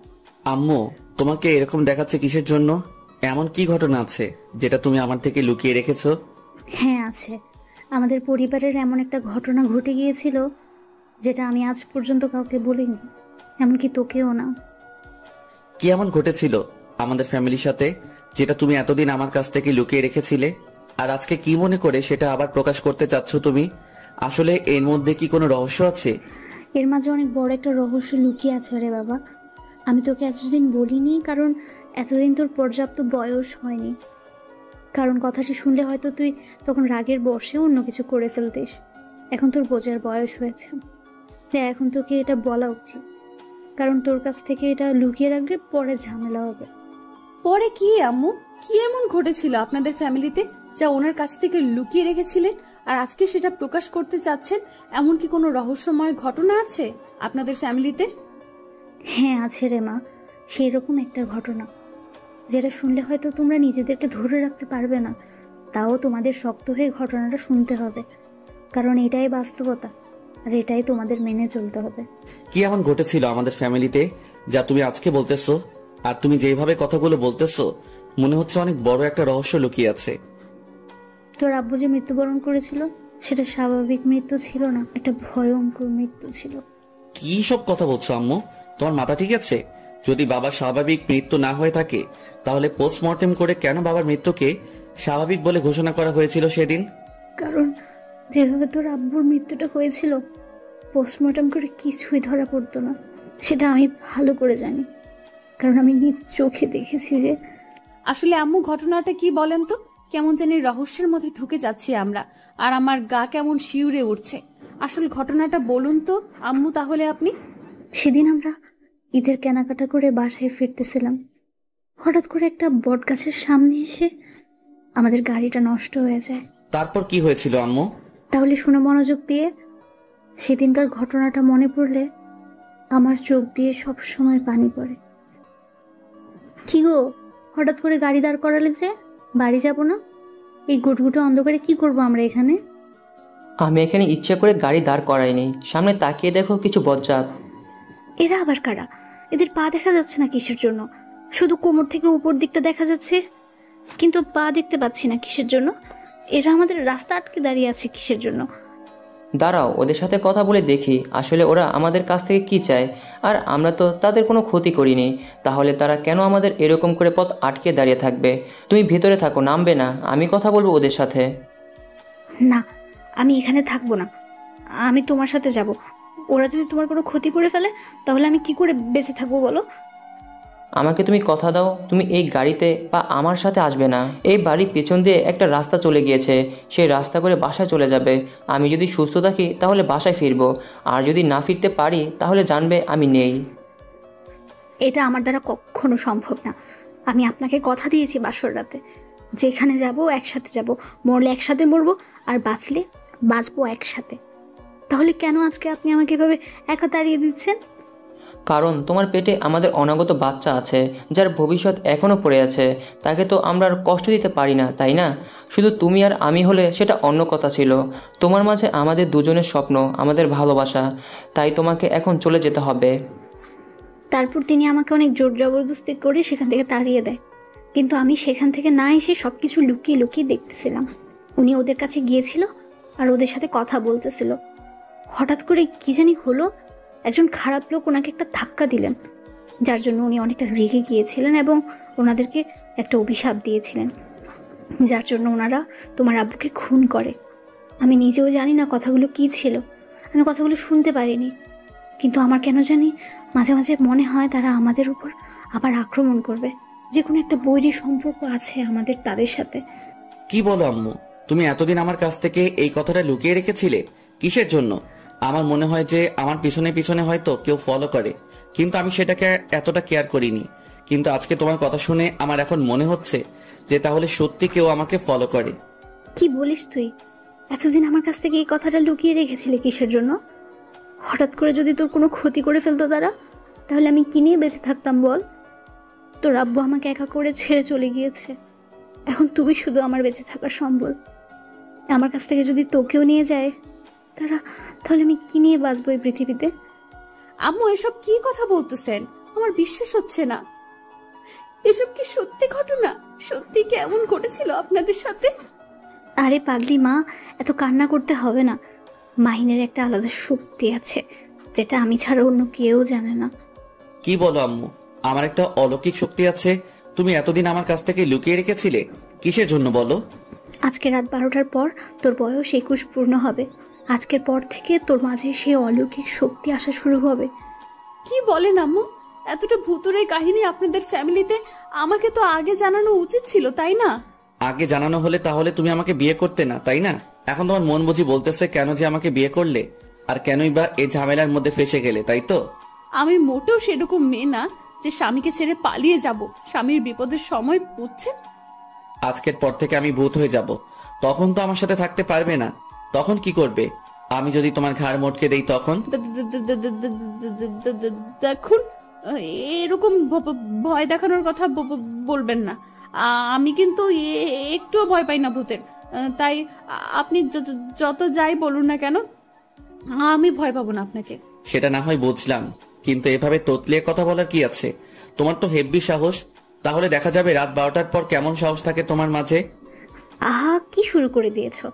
আম্মু, তোমাকে এরকম দেখাচ্ছে কিসের জন্য? এমন কি ঘটনা আছে যেটা তুমি আমার থেকে লুকিয়ে রেখেছো? হ্যাঁ আছে, আমাদের পরিবারের এমন একটা ঘটনা ঘটে গিয়েছিল যেটা আমি আজ পর্যন্ত কাউকে বলিনি, এমনকি তোকেও না। কি এমন ঘটেছিল আমাদের ফ্যামিলির সাথে যেটা তুমি এতদিন আমার কাছ থেকে লুকিয়ে রেখেছিলে? আর আজকে কি মনে করে সেটা আবার প্রকাশ করতে চাচ্ছ তুমি? আসলে এর মধ্যে কি কোনো রহস্য আছে? এর মাঝে অনেক বড় একটা রহস্য লুকিয়ে আছে রে বাবা। আমি তোকে এতদিন বলিনি কারণ এতদিন তোর পর্যাপ্ত বয়স হয়নি। কারণ কথাটি শুনলে হয়তো তুই তখন রাগের বশে অন্য কিছু করে ফেলতিস। এখন তোর বোঝার বয়স হয়েছে, তাই এখন তোকে এটা বলা উচিত। কারণ তোর কাছ থেকে এটা লুকিয়ে রাখলে পরে ঝামেলা হবে। পরে কি আম্মু, কি এমন ঘটেছিল আপনাদের ফ্যামিলিতে যা ওনার কাছ থেকে লুকিয়ে রেখেছিলেন আর আজকে সেটা প্রকাশ করতে চাচ্ছেন? এমন কি কোনো রহস্যময় ঘটনা আছে আপনাদের ফ্যামিলিতে? হ্যাঁ আছে রে মা, সেই রকম একটা ঘটনা যেটা শুনলে হয়তো তোমরা নিজেদেরকে ধরে রাখতে পারবে না। তাও তোমাদের শক্ত হয়ে ঘটনাটা শুনতে হবে, কারণ এটাই বাস্তবতা আর এটাই তোমাদের মেনে চলতে হবে। কি এমন ঘটেছিল আমাদের ফ্যামিলিতে যা তুমি আজকে বলতেছো? আর তুমি যেভাবে কথাগুলো বলতেছো মনে হচ্ছে অনেক বড় একটা রহস্য লুকিয়ে আছে। তোর আব্বু যে মৃত্যুবরণ করেছিল সেটা স্বাভাবিক মৃত্যু ছিল না, একটা ভয়ঙ্কর মৃত্যু ছিল। কি সব কথা বলছো আম্মু? তোমার মাথা ঠিক আছে? যদি বাবার স্বাভাবিক মৃত্যু না হয়ে থাকে তাহলে পোস্টমর্টেম করে কেন বাবার মৃত্যুকে স্বাভাবিক বলে ঘোষণা করা হয়েছিল সেদিন? কারণ যেভাবে তোর আব্বুর মৃত্যুটা হয়েছিল পোস্টমর্টম করে কিছুই ধরা পড়তো না, সেটা আমি ভালো করে জানি। কারণ আমি নিজ চোখে দেখেছি যে আসলে আম্মু ঘটনাটা কি বলেন তো? কেমন জানি রহস্যের মধ্যে ঢুকে যাচ্ছি আমরা, আর আমার গা কেমন শিউরে উঠছে। আসল ঘটনাটা বলুন তো আম্মু তাহলে আপনি। সেদিন আমরা ঈদের কেনাকাটা করে বাসায় ফিরতেছিলাম, হঠাৎ করে একটা বট গাছের সামনে এসে আমাদের গাড়িটা নষ্ট হয়ে যায়। তারপর কি হয়েছিল আম্মু? তাহলে শুনে মনোযোগ দিয়ে। সেদিনকার ঘটনাটা মনে পড়লে আমার চোখ দিয়ে সব সময় পানি পড়ে। কি গো, হঠাৎ করে গাড়ি দাঁড় করালে যে? বাড়ি যাব না? এই গুটগুটো অন্ধকারে কি করব আমরা এখানে? আমি এখানে ইচ্ছা করে গাড়ি দাঁড় করাইনি। সামনে তাকিয়ে দেখো কিছু বজ্জাত। এরা আবার কারা? এদের পা দেখা যাচ্ছে না কিসের জন্য? শুধু কোমর থেকে উপর দিকটা দেখা যাচ্ছে, কিন্তু পা দেখতে পাচ্ছি না কিসের জন্য? এরা আমাদের রাস্তা আটকে দাঁড়িয়ে আছে কিসের জন্য? দাঁড়াও, ওদের সাথে কথা বলে দেখি আসলে ওরা আমাদের কাছ থেকে কি চায়। আর আমরা তো তাদের কোনো ক্ষতি করিনি, তাহলে তারা কেন আমাদের এরকম করে পথ আটকে দাঁড়িয়ে থাকবে? তুমি ভিতরে থাকো, নামবে না, আমি কথা বলবো ওদের সাথে। না, আমি এখানে থাকবো না, আমি তোমার সাথে যাব। ওরা যদি তোমার কোনো ক্ষতি করে ফেলে তাহলে আমি কি করে বেঁচে থাকবো বলো? আমাকে তুমি কথা দাও, তুমি এই গাড়িতে বা আমার সাথে আসবে না। এই বাড়ির পেছন দিয়ে একটা রাস্তা চলে গিয়েছে, সেই রাস্তা করে বাসায় চলে যাবে। আমি যদি সুস্থ থাকি তাহলে বাসায় ফিরবো, আর যদি না ফিরতে পারি তাহলে জানবে আমি নেই। এটা আমার দ্বারা কখনো সম্ভব না। আমি আপনাকে কথা দিয়েছি বাসর রাতে যেখানে যাব একসাথে যাব, মরলে একসাথে মরবো, আর বাঁচলে বাঁচবো একসাথে। তাহলে কেন আজকে আপনি আমাকে এভাবে একা তাড়িয়ে দিচ্ছেন? কারণ তোমার পেটে আমাদের অনাগত বাচ্চা আছে, যার ভবিষ্যৎ এখনও পড়ে আছে। তাকে তো আমরা আর কষ্ট দিতে পারি না, তাই না? শুধু তুমি আর আমি হলে সেটা অন্য কথা ছিল। তোমার মাঝে আমাদের দুজনের স্বপ্ন, আমাদের ভালোবাসা, তাই তোমাকে এখন চলে যেতে হবে। তারপর তিনি আমাকে অনেক জোর জবরদস্তি করে সেখান থেকে তাড়িয়ে দেয়, কিন্তু আমি সেখান থেকে না এসে সবকিছু লুকিয়ে লুকিয়ে দেখতেছিলাম। উনি ওদের কাছে গিয়েছিল আর ওদের সাথে কথা বলতেছিল। হঠাৎ করে কি জানি হলো, একজন খারাপ লোক ওনাকে একটা ধাক্কা দিলেন, যার জন্য উনি অনেকটা রেগে গিয়েছিলেন এবং ওনাদেরকে একটা অভিশাপ দিয়েছিলেন, যার জন্য ওনারা তোমার আব্বুকে খুন করে। আমি নিজেও জানি না কথাগুলো কি ছিল, আমি কথাগুলো শুনতে পারিনি, কিন্তু আমার কেন জানি মাঝে মাঝে মনে হয় তারা আমাদের উপর আবার আক্রমণ করবে। যে কোনো একটা বৈরী সম্পর্ক আছে আমাদের তাদের সাথে। কি বলো আম্মু? তুমি এতদিন আমার কাছ থেকে এই কথাটা লুকিয়ে রেখেছিলে কিসের জন্য? আমার মনে হয় যে আমার পিছনে পিছনে হয়তো কেউ ফলো করে, কিন্তু আমি সেটাকে এতটা কেয়ার করিনি। কিন্তু আজকে তোমার কথা শুনে আমার এখন মনে হচ্ছে যে তাহলে সত্যি কেউ আমাকে ফলো করে। কি বলিস তুই? এতদিন আমার কাছ থেকে এই কথাটা লুকিয়ে রেখেছিলে কিসের জন্য? হঠাৎ করে যদি তোর কোনো ক্ষতি করে ফেলতো তারা, তাহলে আমি কি নিয়ে বেঁচে থাকতাম বল? তোর আব্বু আমাকে একা করে ছেড়ে চলে গিয়েছে, এখন তুই শুধু আমার বেঁচে থাকার সম্বল। আমার কাছ থেকে যদি তোকেও নিয়ে যায় তারা, তাহলে আমি কি নিয়ে বাঁচবো এই পৃথিবীতে? আম্মু এসব কি কথা বলতেছেন? আমার বিশ্বাস হচ্ছে না। এসব কি সত্যি ঘটনা? সত্যি কেমন ঘটেছিল আপনাদের সাথে? আরে পাগলি মা, এত কান্না করতে হবে না। মাহিনের একটা আলাদা শক্তি আছে যেটা আমি ছাড়া অন্য কেউ জানে না। কি বলো আম্মু? আমার একটা অলৌকিক শক্তি আছে? তুমি এতদিন আমার কাছ থেকে লুকিয়ে রেখেছিলে কিসের জন্য বলো? আজকে রাত 12টার পর তোর বয়স 21 পূর্ণ হবে। আজকের পর থেকে তোর মাঝে সেই অলৌকিক শক্তি আসা শুরু হবে। কি বলেন আম্মু? এতটা ভুতুরে কাহিনী আপনাদের ফ্যামিলিতে আমাকে তো আগে জানানো উচিত ছিল, তাই না? আগে জানানো হলে তাহলে তুমি আমাকে বিয়ে করতে না, তাই না? এখন তোমার মন বুঝি বলতেছে কেন যে আমাকে বিয়ে করলে, আর কেনই বা এই ঝামেলার মধ্যে ফেসে গেলে, তাই তো? আমি মোটেও সেরকম মেয়ে না যে স্বামীকে ছেড়ে পালিয়ে যাব স্বামীর বিপদের সময়, বুঝছেন? আজকের পর থেকে আমি ভূত হয়ে যাব, তখন তো আমার সাথে থাকতে পারবে না। তখন কি করবে? আমি যদি তোমার ঘাড় মটকে দেই তখন? দেখুন, এরকম ভয় দেখানোর কথা বলবেন না। আমি কিন্তু একটুও ভয় পাই না ভূতের, তাই আপনি যত যাই বলুন না কেন, আমি ভয় পাবো না আপনাকে। সেটা না হয় বুঝলাম, কিন্তু এভাবে তোতলিয়ে কথা বলার কি আছে? তোমার তো হেব্বি সাহস। তাহলে দেখা যাবে রাত 12টার পর কেমন সাহস থাকে তোমার মাঝে। আহা, কি শুরু করে দিয়েছো?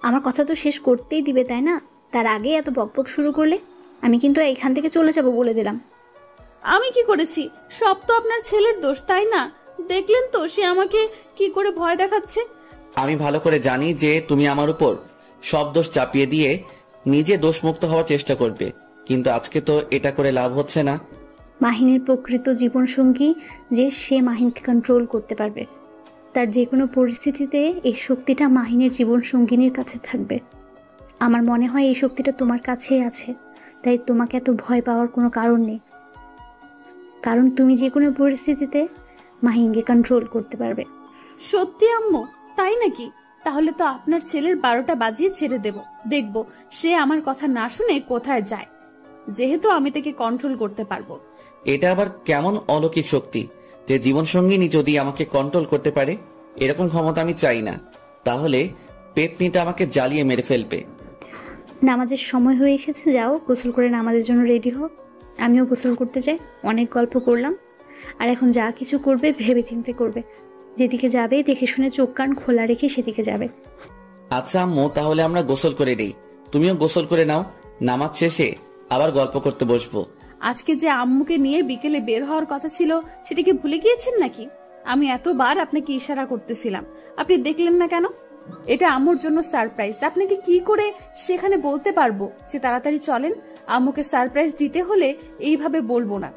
আমার কথা তো শেষ করতেই দিবে, তাই না? তার আগে এত বকবক শুরু করলে আমি কিন্তু এখান থেকে চলে যাব বলে দিলাম। আমি কি করেছি? সব তো আপনার ছেলের দোষ, তাই না? দেখলেন তো সে আমাকে কি করে ভয় দেখাচ্ছে। আমি ভালো করে জানি যে তুমি আমার উপর সব দোষ চাপিয়ে দিয়ে নিজে দোষমুক্ত হওয়ার চেষ্টা করবে, কিন্তু আজকে তো এটা করে লাভ হচ্ছে না। মাহিনের প্রকৃত জীবনসঙ্গী যে সে মাহিনকে কন্ট্রোল করতে পারবে। তার যে কোনো পরিস্থিতিতে এই শক্তিটা মাহিনের জীবনসঙ্গিনীর কাছে থাকবে। আমার মনে হয় এই শক্তিটা তোমার কাছেই আছে, তাই তোমাকে এত ভয় পাওয়ার কোনো কারণ নেই, কারণ তুমি যে কোনো পরিস্থিতিতে মাহিনকে কন্ট্রোল করতে পারবে। সত্যি আম্মু? তাই নাকি? তাহলে তো আপনার ছেলের 12টা বাজিয়ে ছেড়ে দেব, দেখব সে আমার কথা না শুনে কোথায় যায়, যেহেতু আমি তাকে কন্ট্রোল করতে পারবো। এটা আবার কেমন অলৌকিক শক্তি যে জীবনসঙ্গিনী যদি আমাকে কন্ট্রোল করতে পারে? এরকম ক্ষমতা আমি চাই না। তাহলে পেতনিটা আমাকে জ্বালিয়ে মেরে ফেলবে। নামাজের সময় হয়ে এসেছে, যাও গোসল করে নামাজের জন্য রেডি হও। আমিও গোসল করতে চাই, অনেক গল্প করলাম। আর এখন যা কিছু করবে ভেবে চিন্তে করবে, যেদিকে যাবে দেখে শুনে চোখ কান খোলা রেখে সেদিকে যাবে। আচ্ছা আম্মু, তাহলে আমরা গোসল করে নেই, তুমিও গোসল করে নাও। নামাজ শেষে আবার গল্প করতে বসবো। আজকে যে আম্মুকে নিয়ে বিকেলে বের হওয়ার কথা ছিল সেটাকে ভুলে গিয়েছেন নাকি? আমি এতবার আপনাকে ইশারা করতেছিলাম, আপনি দেখলেন না কেন? এটা আম্মুর জন্য সারপ্রাইজ। আপনাকে কি করে সেখানে বলতে পারবো যে তাড়াতাড়ি চলেন? আম্মুকে সারপ্রাইজ দিতে হলে এইভাবে বলবো না।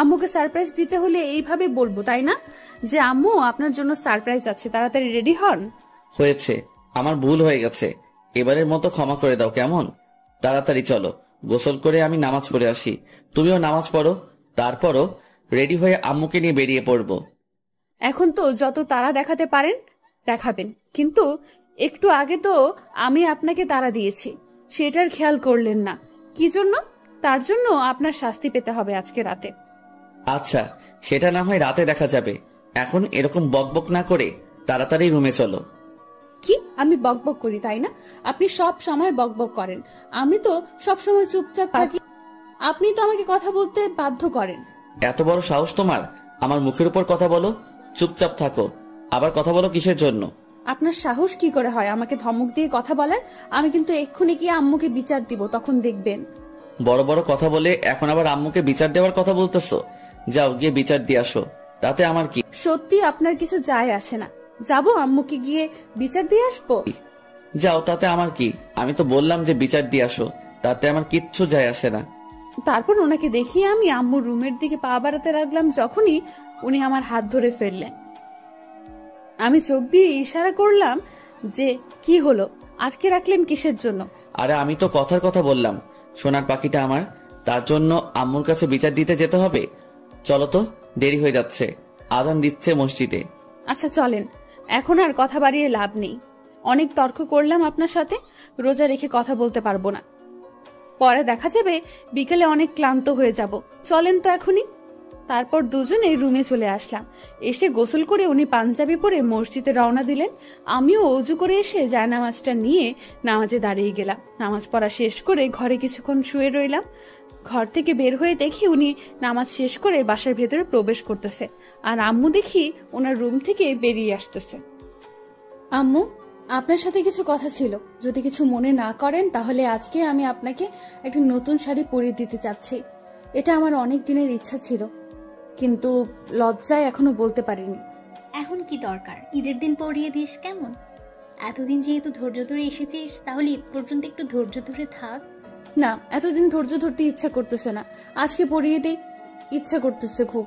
আম্মুকে সারপ্রাইজ দিতে হলে এইভাবে বলবো, তাই না? যে আম্মু আপনার জন্য সারপ্রাইজ আছে, তাড়াতাড়ি রেডি হন। হয়েছে, আমার ভুল হয়ে গেছে, এবারের মতো ক্ষমা করে দাও কেমন? তাড়াতাড়ি চলো, গোসল করে আমি নামাজ পড়ে আসি, তুমিও নামাজ পড়ো, তারপরও রেডি হয়ে আম্মুকে নিয়ে বেরিয়ে পড়বো। এখন তো যত তাড়া দেখাতে পারেন দেখাবেন, কিন্তু একটু আগে তো আমি আপনাকে তাড়া দিয়েছি, সেটার খেয়াল করলেন না। কি জন্য? তার জন্য আপনার শাস্তি পেতে হবে আজকে রাতে। আচ্ছা, সেটা না হয় রাতে দেখা যাবে, এখন এরকম বকবক না করে তাড়াতাড়ি রুমে চলো। কি আমি বকবক করি, তাই না? আপনি সব সময় বকবক করেন, আমি তো সব সময় চুপচাপ থাকি। আপনি তো আমাকে কথা বলতে বাধ্য করেন। এত বড় সাহস তোমার আমার মুখের উপর কথা বলো? চুপচাপ থাকো, আবার কথা বলো কিসের জন্য? আপনার সাহস কি করে হয় আমাকে ধমক দিয়ে কথা বলার? আমি কিন্তু এক্ষুনি গিয়ে আম্মুকে বিচার দিব, তখন দেখবেন। বড় বড় কথা বলে এখন আবার আম্মুকে বিচার দেওয়ার কথা বলতেছো? যাও গিয়ে বিচার দিয়ে আসো, তাতে আমার কি? সত্যি আপনার কিছু যায় আসে না, যাবো আম্মুকে গিয়ে বিচার দিয়ে আসবো। যাও, তাতে আমার কি? আমি তো বললাম যে বিচার দিয়ে আসো, তাতে আমার কিচ্ছু যায় আসে না। তারপর ওনাকে দেখিয়ে আমি আম্মুর রুমের দিকে পা বাড়াতে লাগলাম, যখনই উনি আমার হাত ধরে ফেললেন। আমি চোখ দিয়ে ইশারা করলাম যে কি হলো, আটকে রাখলেন কিসের জন্য? আরে আমি তো কথার কথা বললাম, সোনার পাখিটা আমার, তার জন্য আম্মুর কাছে বিচার দিতে যেতে হবে। চলো তো, দেরি হয়ে যাচ্ছে, আজান দিচ্ছে মসজিদে। আচ্ছা চলেন, এখন আর কথা বাড়িয়ে লাভ নেই। অনেক তর্ক করলাম আপনার সাথে, রোজা রেখে কথা বলতে পারবো না, পরে দেখা যাবে বিকেলে অনেক ক্লান্ত হয়ে যাব। চলেন তো এখনই। তারপর দুজনে রুমে চলে আসলাম। এসে গোসল করে উনি পাঞ্জাবি পরে মসজিদে রওনা দিলেন। আমিও অজু করে এসে জায়নামাজটা নিয়ে নামাজে দাঁড়িয়ে গেলাম। নামাজ পড়া শেষ করে ঘরে কিছুক্ষণ শুয়ে রইলাম। ঘর থেকে বের হয়ে দেখি উনি নামাজ শেষ করে বাসার ভেতরে প্রবেশ করতেছে, আর আম্মু দেখি ওনার রুম থেকে বেরিয়ে আসতেছে। আম্মু, আপনার সাথে কিছু কথা ছিল, যদি কিছু মনে না করেন তাহলে আজকে আমি আপনাকে একটা নতুন শাড়ি পরিয়ে দিতে চাচ্ছি। এটা আমার অনেক দিনের ইচ্ছা ছিল, কিন্তু লজ্জায় এখনো বলতে পারিনি। এখন কি দরকার? ঈদের দিন পরিয়ে দিস কেমন? এতদিন যেহেতু ধৈর্য ধরে এসেছিস, তাহলে ঈদ পর্যন্ত একটু ধৈর্য ধরে থাক। না, এতদিন ধৈর্য ধরতে ইচ্ছা করতেছে না, আজকে পরিয়ে দিই। ইচ্ছা করতেছে খুব।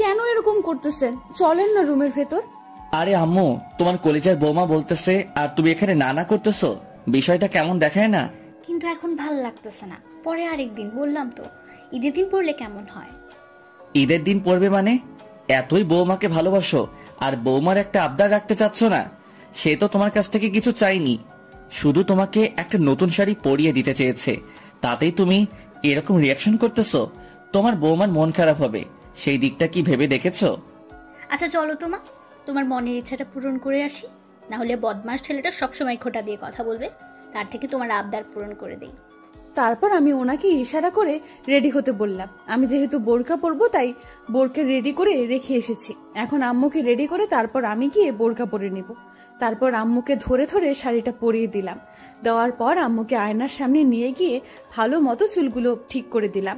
কেন এরকম করতেছেন? চলেন না রুমের ভেতর। আরে আম্মু, তোমার কলিজার বৌমা বলতেছে আর তুমি এখানে নানা করতেছো, বিষয়টা কেমন দেখায় না? কিন্তু এখন ভাল লাগতেছে না, পরে আরেকদিন, বললাম তো। ঈদের দিন পড়লে কেমন হয়? ঈদের দিন পড়বে মানে? এতই বৌমাকে ভালোবাসো আর বৌমার একটা আবদার রাখতে চাচ্ছ না? সে তো তোমার কাছ থেকে কিছু চাইনি, শুধু তোমাকে একটা নতুন শাড়ি পরিয়ে দিতে চেয়েছে, তাতেই তুমি এরকম রিয়াকশন করতেছো? তোমার বৌমার মন খারাপ হবে, সেই দিকটা কি ভেবে দেখেছো? আচ্ছা চলো তোমার মনের ইচ্ছাটা পূরণ করে আসি, না হলে বদমাস ছেলেটা সবসময় খোঁটা দিয়ে কথা বলবে, তার থেকে তোমার আবদার পূরণ করে দেই। তারপর আমি ওনাকে ইশারা করে রেডি হতে বললাম। আমি যেহেতু বোরকা পরবো তাই বোরকা রেডি করে রেখে এসেছি। এখন আম্মুকে রেডি করে তারপর আমি গিয়ে বোরকা পরে নিব। তারপর আম্মুকে ধরে ধরে শাড়িটা পরিয়ে দিলাম। দেওয়ার পর আম্মুকে আয়নার সামনে নিয়ে গিয়ে ভালো মতো চুলগুলো ঠিক করে দিলাম।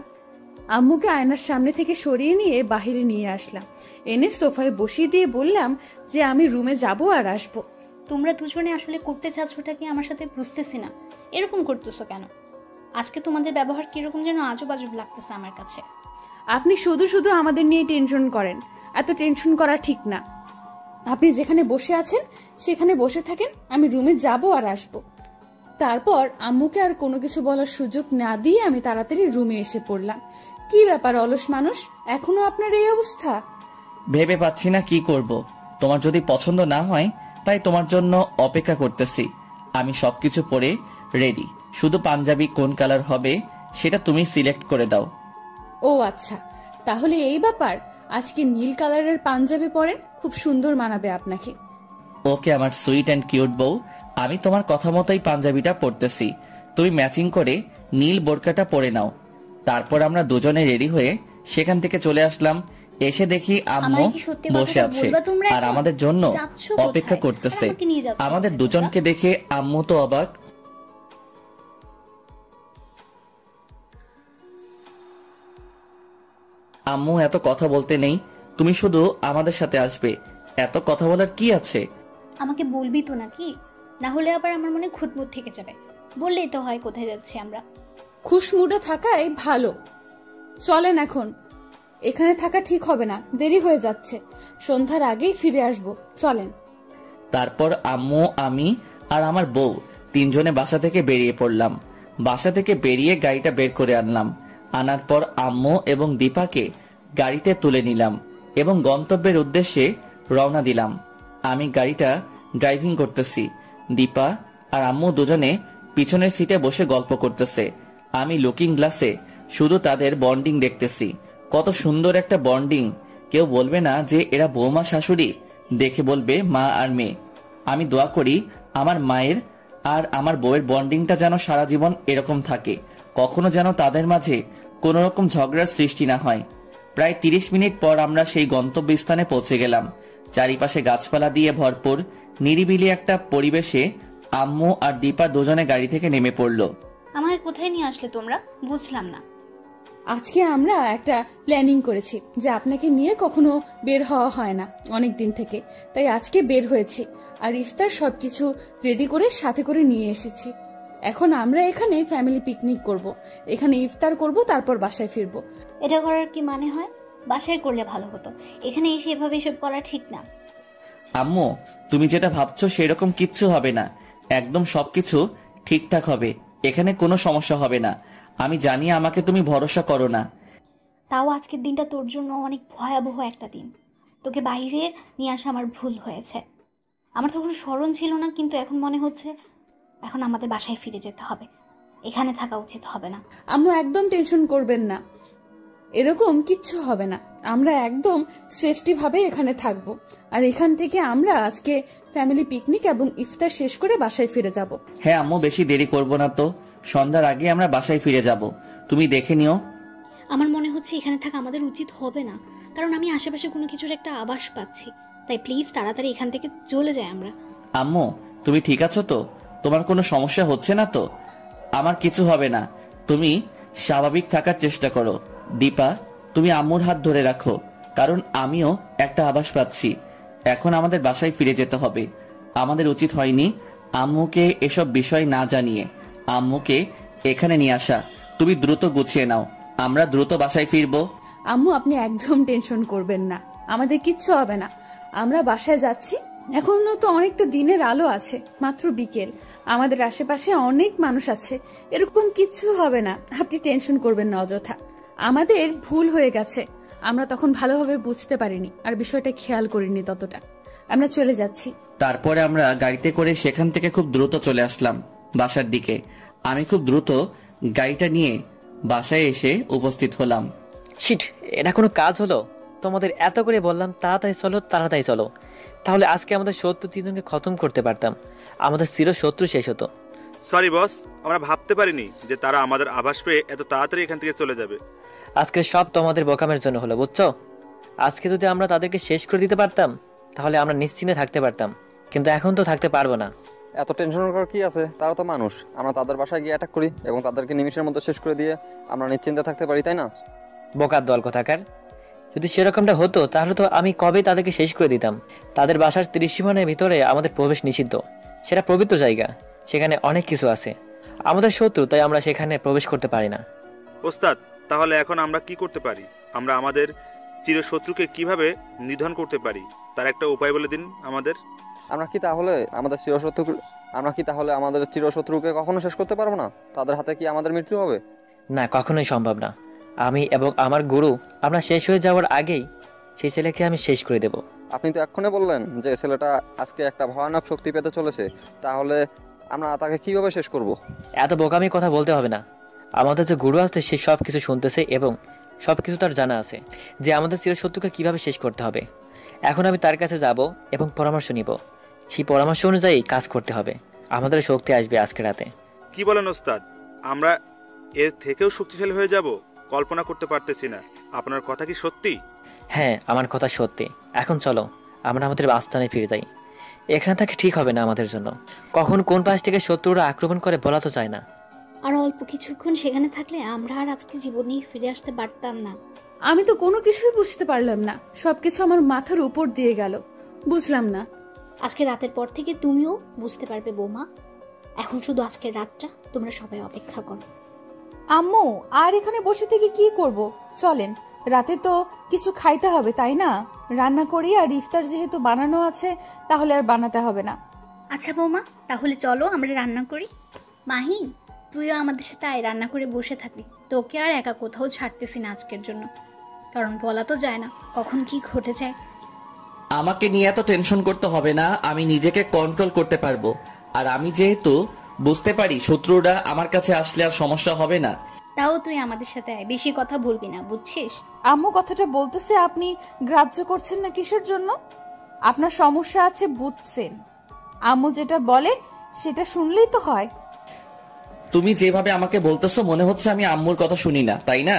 আম্মুকে আয়নার সামনে থেকে সরিয়ে নিয়ে বাহিরে নিয়ে আসলাম, এনে সোফায় বসিয়ে দিয়ে বললাম যে আমি রুমে যাব আর আসবো। তোমরা দুজনে আসলে করতে চাচ্ছটা কি আমার সাথে বুঝতেছি না, এরকম করতেছো কেন? আজকে তোমাদের ব্যবহার কিরকম যেন আজব আজব লাগতেছে আমার কাছে। আপনি শুধু শুধু আমাদের নিয়ে টেনশন করেন, এত টেনশন করা ঠিক না। আপনি যেখানে বসে আছেন সেখানে বসে থাকেন, আমি রুমে যাব আর আসবো। তারপর আম্মুকে আর কোনো কিছু বলার সুযোগ না দিয়ে আমি তাড়াতাড়ি রুমে এসে পড়লাম। কি ব্যাপার অলস মানুষ, এখনো আপনার এই অবস্থা? ভেবে পাচ্ছি না কি করব। তোমার যদি পছন্দ না হয় তাই তোমার জন্য অপেক্ষা করতেছি। আমি সবকিছু পরে রেডি, শুধু পাঞ্জাবি কোন কালার হবে সেটা তুমি সিলেক্ট করে দাও। ও আচ্ছা, তাহলে এই ব্যাপার। আজকে নীল কালারের পাঞ্জাবি পরেন, খুব সুন্দর মানাবে আপনাকে। ওকে আমার সুইট অ্যান্ড কিউট বউ, আমি তোমার কথা মতোই পাঞ্জাবিটা পরতেছি, তুমি ম্যাচিং করে নীল বোরকাটা পরে নাও। তারপর আমরা দুজনে রেডি হয়ে সেখান থেকে চলে আসলাম। এসে দেখি আম্মু আমায় কি সত্যি বসে কথাটা আছে বলবা তোমরা আর এখন? আমাদের জন্য যাচ্ছ কোথায়? অপেক্ষা করতেছে। আর আমাকে নিয়ে যাচ্ছ আমাদের কোথায় দুজনকে তোমরা? দেখে আম্মু তো অবাক। আম্মু এত কথা বলতে নেই, তুমি শুধু আমাদের সাথে আসবে, এত কথা বলার কি আছে? আমাকে বলবি তো নাকি? না হলে আবার আমার মনে খুঁতমুত থেকে যাবে। বললেই তো হয় কোথায় যাচ্ছি আমরা। খুশমুডে থাকাই ভালো। চলেন এখন, এখানে থাকা ঠিক হবে না, দেরি হয়ে যাচ্ছে। সন্ধ্যার আগেই ফিরে আসবো, চলেন। তারপর আম্মু, আমি আর আমার বউ তিনজনে বাসা থেকে বেরিয়ে পড়লাম। বাসা থেকে বেরিয়ে গাড়িটা বের করে আনলাম। আনার পর আম্মু এবং দীপাকে গাড়িতে তুলে নিলাম এবং গন্তব্যের উদ্দেশ্যে রওনা দিলাম। আমি গাড়িটা ড্রাইভিং করতেছি, দীপা আর আম্মু দুজনে পিছনের সিটে বসে গল্প করতেছে। আমি লুকিং গ্লাসে শুধু তাদের বন্ডিং দেখতেছি। কত সুন্দর একটা বন্ডিং, কেউ বলবে না যে এরা বৌমা শাশুড়ি, দেখে বলবে মা আর মেয়ে। আমি দোয়া করি আমার মায়ের আর আমার বউয়ের বন্ডিংটা যেন সারা জীবন এরকম থাকে, কখনো যেন তাদের মাঝে কোনো রকম ঝগড়ার সৃষ্টি না হয়। প্রায় 30 মিনিট পর আমরা সেই গন্তব্যস্থানে পৌঁছে গেলাম। চারিপাশে গাছপালা দিয়ে ভরপুর নিরিবিলি একটা পরিবেশে আম্মু আর দীপা দুজনে গাড়ি থেকে নেমে পড়লো। আমাকে কোথায় নিয়ে আসলে তোমরা? বুঝলাম না। আজকে আমরা একটা প্ল্যানিং করেছি যে আপনাকে নিয়ে কখনো বের হওয়া হয় না অনেক দিন থেকে, তাই আজকে বের হয়েছি আর ইফতার সবকিছু রেডি করে সাথে করে নিয়ে এসেছি। এখন আমরা এখানে ফ্যামিলি পিকনিক করব, এখানে ইফতার করব, তারপর বাসায় ফিরবো। এটা করার কি মানে হয়? বাসায় করলে ভালো হতো, এখানে এসে এভাবে এসব করা ঠিক না। আম্মু, তুমি যেটা ভাবছো সেরকম কিচ্ছু হবে না, একদম সবকিছু ঠিকঠাক হবে, এখানে কোনো সমস্যা হবে না। আমি জানি আমাকে তুমি ভরসা করো না। তাও আজকের দিনটা তোর জন্য অনেক ভয়াবহ একটা দিন। তোকে বাইরে নিয়ে আসা আমার ভুল হয়েছে। আমার তো কোনো স্মরণ ছিল না, কিন্তু এখন মনে হচ্ছে এখন আমাদের বাসায় ফিরে যেতে হবে, এখানে থাকা উচিত হবে না। আম্মু একদম টেনশন করবেন না, এরকম কিচ্ছু হবে না। আমরা একদম সেফটি ভাবে এখানে থাকবো আর এখান থেকে আমরা আজকে ফ্যামিলি পিকনিক এবং ইফতার শেষ করে বাসায় ফিরে যাব। হ্যাঁ আম্মু, বেশি দেরি করব না তো, সন্ধ্যার আগে আমরা বাসায় ফিরে যাব, তুমি দেখে নিও। আমার মনে হচ্ছে এখানে থাকা আমাদের উচিত হবে না, কারণ আমি আশেপাশে কোনো কিছুর একটা আভাস পাচ্ছি। তাই প্লিজ তাড়াতাড়ি এখান থেকে চলে যাই আমরা। আম্মু, তুমি ঠিক আছো তো? তোমার কোনো সমস্যা হচ্ছে না তো? আমার কিছু হবে না, তুমি স্বাভাবিক থাকার চেষ্টা করো। দীপা, তুমি আম্মুর হাত ধরে রাখো, কারণ আমিও একটা আভাস পাচ্ছি এখন আমাদের বাসায় ফিরে যেতে হবে। আমাদের উচিত হয়নি আম্মুকে এসব বিষয় না জানিয়ে আম্মুকে এখানে নিয়ে আসা। তুমি দ্রুত গুছিয়ে নাও, আমরা দ্রুত বাসায় ফিরবো। আম্মু আপনি একদম টেনশন করবেন না, আমাদের কিচ্ছু হবে না। আমরা বাসায় যাচ্ছি, এখনো তো অনেকটা দিনের আলো আছে, মাত্র বিকেল, আমাদের আশেপাশে অনেক মানুষ আছে, এরকম কিচ্ছু হবে না, আপনি টেনশন করবেন না অযথা। আমাদের ভুল হয়ে গেছে, আমরা তখন ভালোভাবে বুঝতে পারিনি আর বিষয়টা খেয়াল করিনি ততটা। আমরা চলে যাচ্ছি। তারপরে আমরা গাড়িতে করে সেখান থেকে খুব দ্রুত চলে আসলাম বাসার দিকে। আমি খুব দ্রুত গাড়িটা নিয়ে বাসায় এসে উপস্থিত হলাম। শিট, এটা কোনো কাজ হলো? তোমাদের এত করে বললাম তাড়াতাড়ি চলো তাড়াতাড়ি চলো, তাহলে আজকে আমাদের শত্রু তিনজনকে খতম করতে পারতাম, আমাদের চির শত্রু শেষ হতো। সরি বস, আমরা ভাবতে পারিনি যে তারা আমাদের আভাস পেয়ে এত তাড়াতাড়ি এখান থেকে চলে যাবে। আজকে সব তোমাদের বোকামের জন্য হলো, বুঝছো? আজকে যদি আমরা তাদেরকে শেষ করে দিতে পারতাম তাহলে আমরা নিশ্চিন্তে থাকতে পারতাম, কিন্তু এখন তো থাকতে পারবো না। এত টেনশন করার কি আছে? তারা তো মানুষ, আমরা তাদের বাসায় গিয়ে অ্যাটাক করি এবং তাদেরকে নিমিষের মধ্যে শেষ করে দিয়ে আমরা নিশ্চিন্তে থাকতে পারি, তাই না? বোকার দল কোথাকার! যদি সেরকমটা হতো তাহলে তো আমি কবেই তাদেরকে শেষ করে দিতাম। তাদের বাসার ত্রিসীমানের ভিতরে আমাদের প্রবেশ নিষিদ্ধ, সেটা পবিত্র জায়গা, সেখানে অনেক কিছু আছে, আমাদের শত্রু, তাই আমরা সেখানে প্রবেশ করতে পারি না। ওস্তাদ, তাহলে এখন আমরা কি করতে পারি? আমরা আমাদের চিরশত্রুকে কিভাবে নিধন করতে পারি তার একটা উপায় বলে দিন আমাদের। আমরা কি তাহলে আমাদের চিরশত্রুকে কখনো শেষ করতে পারবো না? তাদের হাতে কি আমাদের মৃত্যু হবে? না, কখনোই সম্ভব না। আমি এবং আমার গুরু আমরা শেষ হয়ে যাওয়ার আগেই সেই ছেলেকে আমি শেষ করে দেব। আপনি তো এক্ষুনি বললেন যে ছেলেটা আজকে একটা ভয়ানক শক্তি পেতে চলেছে, তাহলে আমরা তাকে কিভাবে শেষ করব? এত বোকামি কথা বলতে হবে না। আমাদের যে গুরু আছে সে সব কিছু শুনতেছে এবং সব কিছু তার জানা আছে যে আমাদের চিরশত্রুকে কিভাবে শেষ করতে হবে। এখন আমি তার কাছে যাব এবং পরামর্শ নিব, সেই পরামর্শ অনুযায়ী কাজ করতে হবে, আমাদের শক্তি আসবে আজকে রাতে। কি বলেন ওস্তাদ? আমরা এর থেকেও শক্তিশালী হয়ে যাব? কল্পনা করতে পারতেছি না, আপনার কথা কি সত্যি? হ্যাঁ, আমার কথা সত্যি। এখন চলো আমরা আমাদের আস্তানে ফিরে যাই, এখানে থাকা ঠিক হবে না আমাদের জন্য। কখন কোন পাশ থেকে শত্রুরা আক্রমণ করে বলা তো যায় না। আর অল্প কিছুক্ষণ সেখানে থাকলে আমরা আর আজকে জীবনে ফিরে আসতে পারতাম না। আমি তো কোনো কিছুই বুঝতে পারলাম না, সবকিছু আমার মাথার উপর দিয়ে গেল, বুঝলাম না। আজকে রাতের পর থেকে তুমিও বুঝতে পারবে বৌমা। এখন শুধু আজকের রাতটা তোমরা সবাই অপেক্ষা করো। আম্মু, আর এখানে বসে থেকে কি করব? চলেন, রাতে তো কিছু খাইতে হবে, তাই না? রান্না করি, আর ইফতার যেহেতু বানানো আছে তাহলে আর বানাতে হবে না। আচ্ছা বৌমা, তাহলে চলো আমরা রান্না করি। মাহি, তুইও আমাদের সাথে আয়, রান্না করে বসে থাকবি। তোকে আর একা কোথাও ছাড়তেছি না আজকের জন্য, কারণ বলা তো যায় না কখন কি ঘটে যায়। আমাকে নিয়ে এত টেনশন করতে হবে না, আমি নিজেকে কন্ট্রোল করতে পারবো। আর আমি যেহেতু বুঝতে পারি শত্রুরা আমার কাছে আসলে আর সমস্যা হবে না। তাও তুই আমাদের সাথে আয়, বেশি কথা বলবি না, বুঝছিস? আম্মু কথাটা বলতেছে, আপনি গ্রাহ্য করছেন না কিসের জন্য? আপনার সমস্যা আছে বুঝছেন, আম্মু যেটা বলে সেটা শুনলেই তো হয়। তুমি যেভাবে আমাকে বলতেছো মনে হচ্ছে আমি আম্মুর কথা শুনি না, তাই না?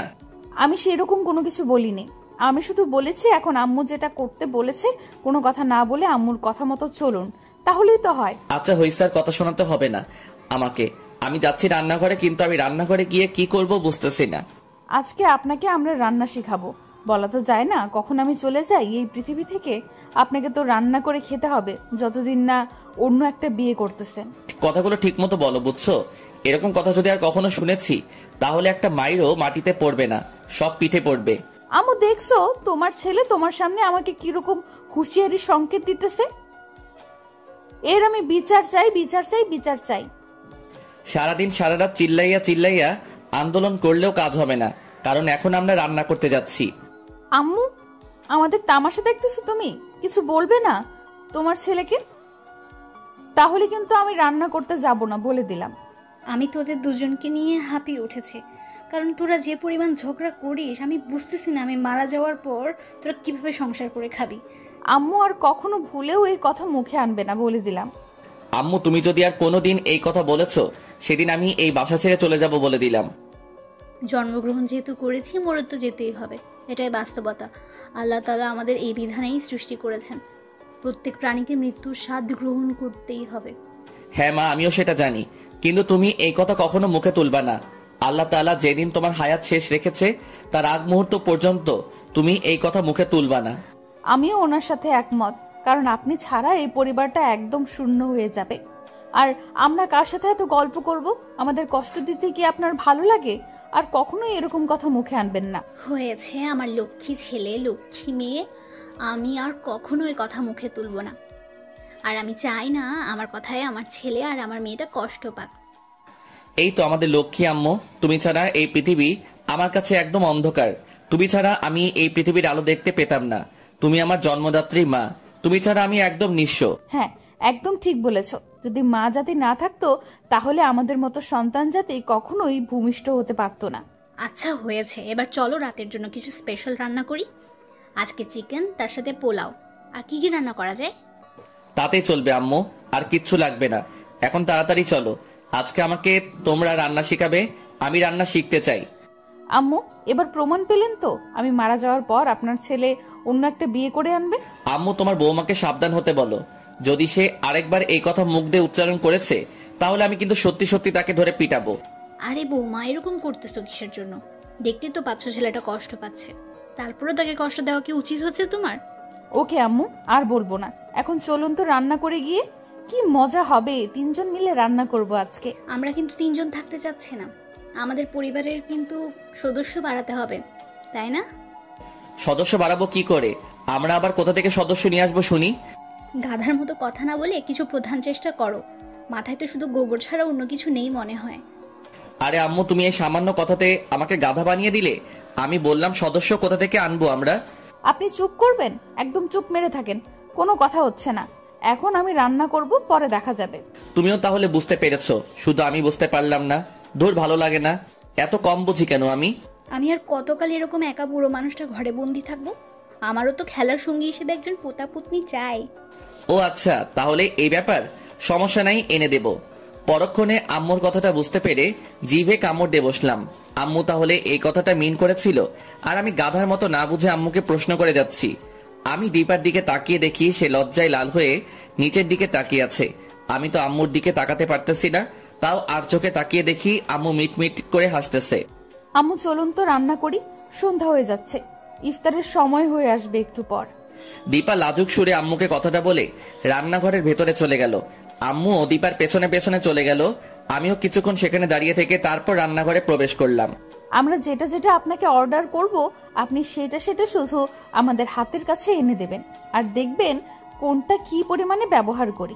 আমি সেরকম কোনো কিছু বলিনি, আমি শুধু বলেছি এখন আম্মু যেটা করতে বলেছে কোনো কথা না বলে আম্মুর কথা মতো চলুন, তাহলেই তো হয়। আচ্ছা হইছে, আর কথা শোনাতে হবে না আমাকে। আমি যাচ্ছি রান্নাঘরে, কিন্তু আমি রান্নাঘরে গিয়ে কি করব বুঝতেছি না। আজকে আপনাকে আমরা রান্না শিখাবো, বলা তো যায় না কখন আমি চলে যাই এই পৃথিবী থেকে। আপনাকে তো রান্না করে খেতে হবে যতদিন না অন্য একটা বিয়ে করতেছেন। কথাগুলো ঠিক মতো বলো, বুঝছো? এরকম কথা যদি আর কখনো শুনেছি তাহলে একটা মাইরও মাটিতে পড়বে না, সব পিঠে পড়বে। আম্মু দেখছো তোমার ছেলে তোমার সামনে আমাকে কিরকম হুঁশিয়ারি সংকেত দিতেছে। এর আমি বিচার চাই, বিচার চাই, বিচার চাই। সারাদিন সারারাত চিল্লাইয়া চিল্লাইয়া আন্দোলন করলেও কাজ হবে না, কারণ এখন আমরা রান্না করতে যাচ্ছি। আম্মু, আমাদের তামাশা দেখতেছো তুমি? কিছু বলবে না তোমার ছেলেকে? তাহলে কিন্তু আমি রান্না করতে যাব না, বলে দিলাম। আমি তোদের দুজনকে নিয়ে হাঁপিয়ে উঠেছি, কারণ তোরা যে পরিমাণ ঝগড়া করিস আমি বুঝতেছি না আমি মারা যাওয়ার পর তোরা কিভাবে সংসার করে খাবি। আম্মু আর কখনো ভুলেও এই কথা মুখে আনবে না, বলে দিলাম। আম্মু, তুমি যদি আর কোনোদিন এই কথা বলেছো সেদিন আমি এই বাসা ছেড়ে চলে যাব, বলে দিলাম। জন্মগ্রহণ যেহেতু করেছি মরে তো যেতেই হবে, এটাই বাস্তবতা। আল্লাহ তাআলা আমাদের এই বিধানেই সৃষ্টি করেছেন, প্রত্যেক প্রাণীকে মৃত্যুর স্বাদ গ্রহণ করতেই হবে। হ্যাঁ মা, আমিও সেটা জানি, কিন্তু তুমি এই কথা কখনো মুখে তুলবা না। আল্লাহ তাআলা যেদিন তোমার হায়াত শেষ রেখেছে তার আগ মুহূর্ত পর্যন্ত তুমি এই কথা মুখে তুলবা না। আমিও ওনার সাথে একমত, কারণ আপনি ছাড়া এই পরিবারটা একদম শূন্য হয়ে যাবে। আর আমরা কার সাথে এত গল্প করব? আমাদের কষ্ট দিতে কি আপনার ভালো লাগে? আর কখনোই এরকম কথা মুখে আনবেন না। হয়েছে আমার লক্ষ্মী ছেলে, লক্ষ্মী মেয়ে, আমি আর কখনো এই কথা মুখে তুলবো না। আর আমি চাই না আমার কথায় আমার ছেলে আর আমার মেয়েটা কষ্ট পাক। এই তো আমাদের লক্ষ্মী আম্মু, তুমি ছাড়া এই পৃথিবী আমার কাছে একদম অন্ধকার। তুমি ছাড়া আমি এই পৃথিবীর আলো দেখতে পেতাম না। তুমি আমার জন্মদাত্রী মা, তুমি ছাড়া আমি একদম নিঃস্ব। হ্যাঁ, একদম ঠিক বলেছ। যদি মা জাতি না থাকতো তাহলে আমাদের মতো সন্তান জাতি কখনোই ভূমিষ্ঠ হতে পারতো না। আচ্ছা হয়েছে, এবার চলো রাতের জন্য কিছু স্পেশাল রান্না করি। আজকে চিকেন, তার সাথে পোলাও। আর কি কি রান্না করা যায়? তাতে চলবে আম্মু, আর কিচ্ছু লাগবে না। এখন তাড়াতাড়ি চলো, আজকে আমাকে তোমরা রান্না শিখাবে, আমি রান্না শিখতে চাই। আম্মু, এবার প্রমাণ পেলেন তো আমি মারা যাওয়ার পর আপনার ছেলে অন্য একটা বিয়ে করে আনবে? আম্মু, তোমার বৌমাকে সাবধান হতে বলো। যদি সে আরেকবার এই কথা মুখ দিয়ে উচ্চারণ করেছে তাহলে আমি কিন্তু সত্যি সত্যি তাকে ধরে পিটাবো। আরে বৌমা, এরকম করতেছো কিসের জন্য? দেখতেই তো পাচ্ছ ছেলেটা কষ্ট পাচ্ছে, তারপরে তাকে কষ্ট দেওয়া কি উচিত হচ্ছে তোমার? ওকে আম্মু, আর বলবো না। এখন চলুন তো রান্না করে গিয়ে। কি মজা হবে, 3 জন মিলে রান্না করব আজকে। আমরা কিন্তু 3 জন থাকতে চাচ্ছি না, আমাদের পরিবারের কিন্তু সদস্য বাড়াতে হবে, তাই না? সদস্য বাড়াবো কি করে? আমরা আবার কোথা থেকে সদস্য নিয়ে আসবো শুনি? গাধার মতো কথা না বলে কিছু প্রধান চেষ্টা করো। মাথায় তো শুধু গোবর ছাড়া অন্য কিছু নেই মনে হয়। আরে আম্মু, তুমি এই সামান্য কথাতে আমাকে গাধা বানিয়ে দিলে। আমি বললাম সদস্য কোথা থেকে আনবো আমরা। আপনি চুপ করবেন? একদম চুপ মেরে থাকেন, কোনো কথা হচ্ছে না। এখন আমি রান্না করব, পরে দেখা যাবে। তুমিও তাহলে বুঝতে পেরেছো, শুধু আমি বুঝতে পারলাম না। দূর, ভালো লাগে না। এত কম বুঝি কেন আমি? আমি আর কতকাল এরকম একা বুড়ো মানুষটা ঘরে বন্দি থাকবো? আমারও তো খেলার সঙ্গী হিসেবে একজন পোতা পুতনি চাই। ও আচ্ছা, তাহলে এই ব্যাপার। সমস্যা নাই, এনে দেব। পরক্ষণে আম্মুর কথাটা বুঝতে পেরে জিভে কামড় দিয়ে বসলাম। আম্মু তাহলে এই কথাটা মিন করেছিল, আর আমি গাধার মতো না বুঝে আম্মুকে প্রশ্ন করে যাচ্ছি। আমি দীপার দিকে তাকিয়ে দেখি সে লজ্জায় লাল হয়ে নিচের দিকে তাকিয়ে আছে। আমি তো আম্মুর দিকে তাকাতে পারতেছি না, তাও আর চোখে তাকিয়ে দেখি আম্মু মিটমিট করে হাসতেছে। আম্মু চলুন তো রান্না করি, সন্ধ্যা হয়ে যাচ্ছে, ইফতারের সময় হয়ে আসবে একটু পর। দীপা লাজুক সুরে আম্মুকে কথাটা বলে রান্নাঘরের ভেতরে চলে গেল। আম্মু ও দীপার পেছনে পেছনে চলে গেল। আমিও কিছুক্ষণ সেখানে দাঁড়িয়ে থেকে তারপর রান্নাঘরে প্রবেশ করলাম। আমরা যেটা যেটা আপনাকে অর্ডার করব আপনি সেটা সেটা শুধু আমাদের হাতের কাছে এনে দেবেন, আর দেখবেন কোনটা কি পরিমাণে ব্যবহার করি।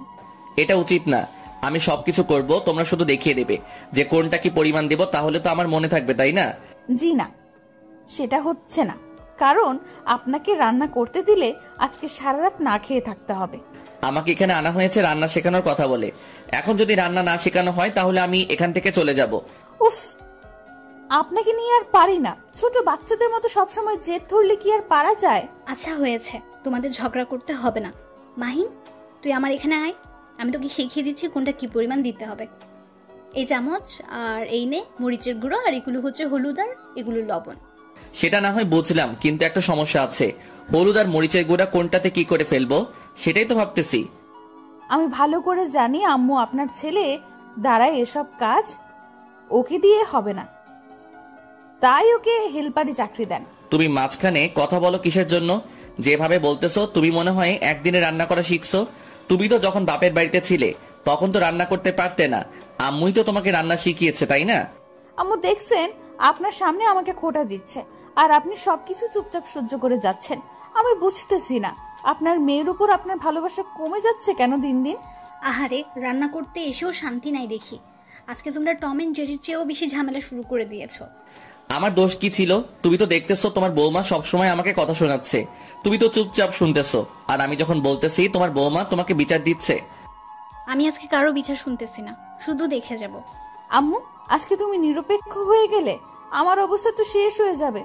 এটা উচিত না। আমি সবকিছু করব, তোমরা শুধু দেখিয়ে দেবে যে কোনটা কি পরিমাণ দেব, তাহলে তো আমার মনে থাকবে, তাই না? জি না, সেটা হচ্ছে না, কারণ আপনাকে রান্না করতে দিলে আজকে সারা রাত না খেয়ে থাকতে হবে। আমাকে এখানে আনা হয়েছে রান্না শেখানোর কথা বলে। এখন যদি রান্না না শেখানো হয় তাহলে আমি এখান থেকে চলে যাব। উফ, আপনাকে নিয়ে আর পারি না। ছোট বাচ্চাদের মতো সবসময় জেদ ধরলে কি আর পারা যায়? আচ্ছা হয়েছে, তোমাদের ঝগড়া করতে হবে না। মাহি, তুই আমার এখানে আয়, আমি তোকে শিখিয়ে দিচ্ছি কোনটা কি পরিমাণ দিতে হবে। এই চামচ, আর এই নে মরিচের গুঁড়ো, আর এগুলো হচ্ছে হলুদ, আর এগুলো লবণ। সেটা না হয় বুঝলাম, কিন্তু একটা সমস্যা আছে। হলুদ আর মরিচের গুঁড়া কোনটাতে কি করে ফেলবো সেটাই তো ভাবতেছি। আমি ভালো করে জানি আম্মু আপনার ছেলে দ্বারাই এসব কাজ, ওকে দিয়ে হবে না, তাই ওকে হেল্পারি চাকরি দেন। তুমি মাঝখানে কথা বলো কিসের জন্য? যেভাবে বলতেছো তুমি মনে হয় একদিনে রান্না করা শিখছো। তুমি তো যখন বাপের বাড়িতে ছিলে তখন তো রান্না করতে পারতে না। আম্মুই তো তোমাকে রান্না শিখিয়েছে, তাই না? আম্মু দেখছেন আপনার সামনে আমাকে খোঁটা দিচ্ছে, আর আপনি সবকিছু চুপচাপ সহ্য করে যাচ্ছেন। আমি বুঝতেছি না আপনার মেয়ের উপর আপনার ভালোবাসা কমে যাচ্ছে কেন দিন দিন। আহারে, রান্না করতে এসেও শান্তি নাই দেখি। আজকে তোমরা টম এন্ড জেরির চেয়েও বেশি ঝামেলা শুরু করে দিয়েছো। আমার দোষ কি ছিল? তুমি তো দেখতেছো তোমার বৌমা সবসময় আমাকে কথা শোনাচ্ছে, তুমি তো চুপচাপ শুনতেছো। আর আমি যখন বলতেছি তোমার বৌমা তোমাকে বিচার দিচ্ছে। আমি আজকে কারো বিচার শুনতেছি না, শুধু দেখে যাব। আম্মু, আজকে তুমি নিরপেক্ষ হয়ে গেলে আমার অবস্থা তো শেষ হয়ে যাবে।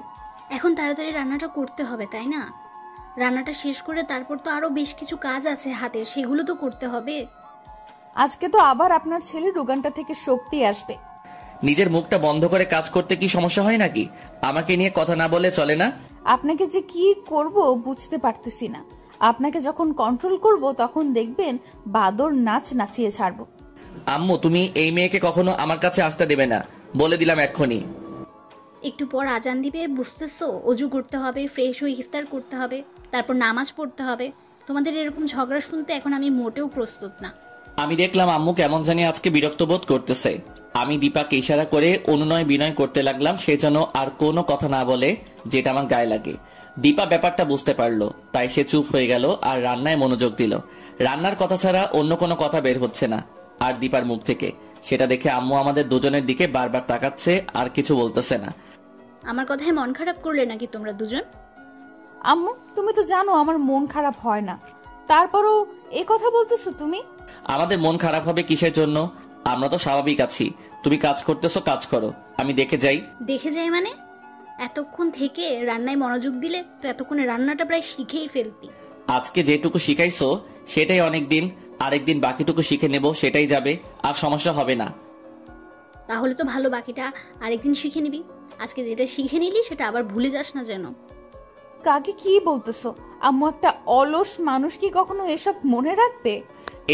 এখন তাড়াতাড়ি রান্নাটা করতে হবে, তাই না? রান্নাটা শেষ করে তারপর তো আরো বেশ কিছু কাজ আছে হাতের, সেগুলো তো করতে হবে। আজকে তো আবার আপনার ছেলে রোগানটা থেকে শক্তি আসবে। নিজের মুখটা বন্ধ করে কাজ করতে কি সমস্যা হয় নাকি? আমাকে নিয়ে কথা না বলে চলে না? আপনাকে যে কি করব বুঝতে পারতেছি না। আপনাকে যখন কন্ট্রোল করব তখন দেখবেন বাদর নাচ নাচিয়ে ছাড়বো। আম্মু, তুমি এই মেয়েকে কখনো আমার কাছে আসতে দেবে না, বলে দিলাম এক্ষুনি। একটু পর আজান দিবে, বুঝতেছো? অজু করতে হবে, ফ্রেশ হয়ে ইফতার করতে হবে, তারপর নামাজ পড়তে হবে। তোমাদের এরকম ঝগড়া শুনতে এখন আমি মোটেও প্রস্তুত না। আমি দেখলাম আম্মু কেমন জানি আজকে বিরক্ত বোধ করতেছে। আমি দীপাকে ইশারা করে অনুনয় বিনয় করতে লাগলাম সে যেন আর কোনো কথা না বলে যেটা আমার গায়ে লাগে। দীপা ব্যাপারটা বুঝতে পারলো, তাই সে চুপ হয়ে গেল আর রান্নায় মনোযোগ দিল। রান্নার কথা ছাড়া অন্য কোনো কথা বের হচ্ছে না আর দীপার মুখ থেকে। সেটা দেখে আম্মু আমাদের দুজনের দিকে বারবার তাকাচ্ছে আর কিছু বলতেছে না। আমার কথায় মন খারাপ করলে নাকি তোমরা দুজন? আম্মু, তুমি তো জানো আমার মন খারাপ হয় না, তারপরও এ কথা বলতেছো তুমি? আমাদের মন খারাপ হবে কিসের জন্য? আমরা তো স্বাভাবিক আছি। তুমি কাজ করতেছো, কাজ করো, আমি দেখে যাই। দেখে যাই মানে? এতক্ষণ থেকে রান্নায় মনোযোগ দিলে তো এতক্ষণে রান্নাটা প্রায় শিখেই ফেলতি। আজকে যেটুকু শিখাইছো সেটাই অনেকদিন, আরেকদিন বাকিটুকু শিখে নেব, সেটাই যাবে, আর সমস্যা হবে না। তাহলে তো ভালো, বাকিটা আরেকদিন শিখে নিবি। আজকে যেটা শিখে নিলি সেটা আবার ভুলে যাস না যেন। কাকে কি বলতেছো আম্মু? একটা অলস মানুষ কি কখনো এসব মনে রাখবে?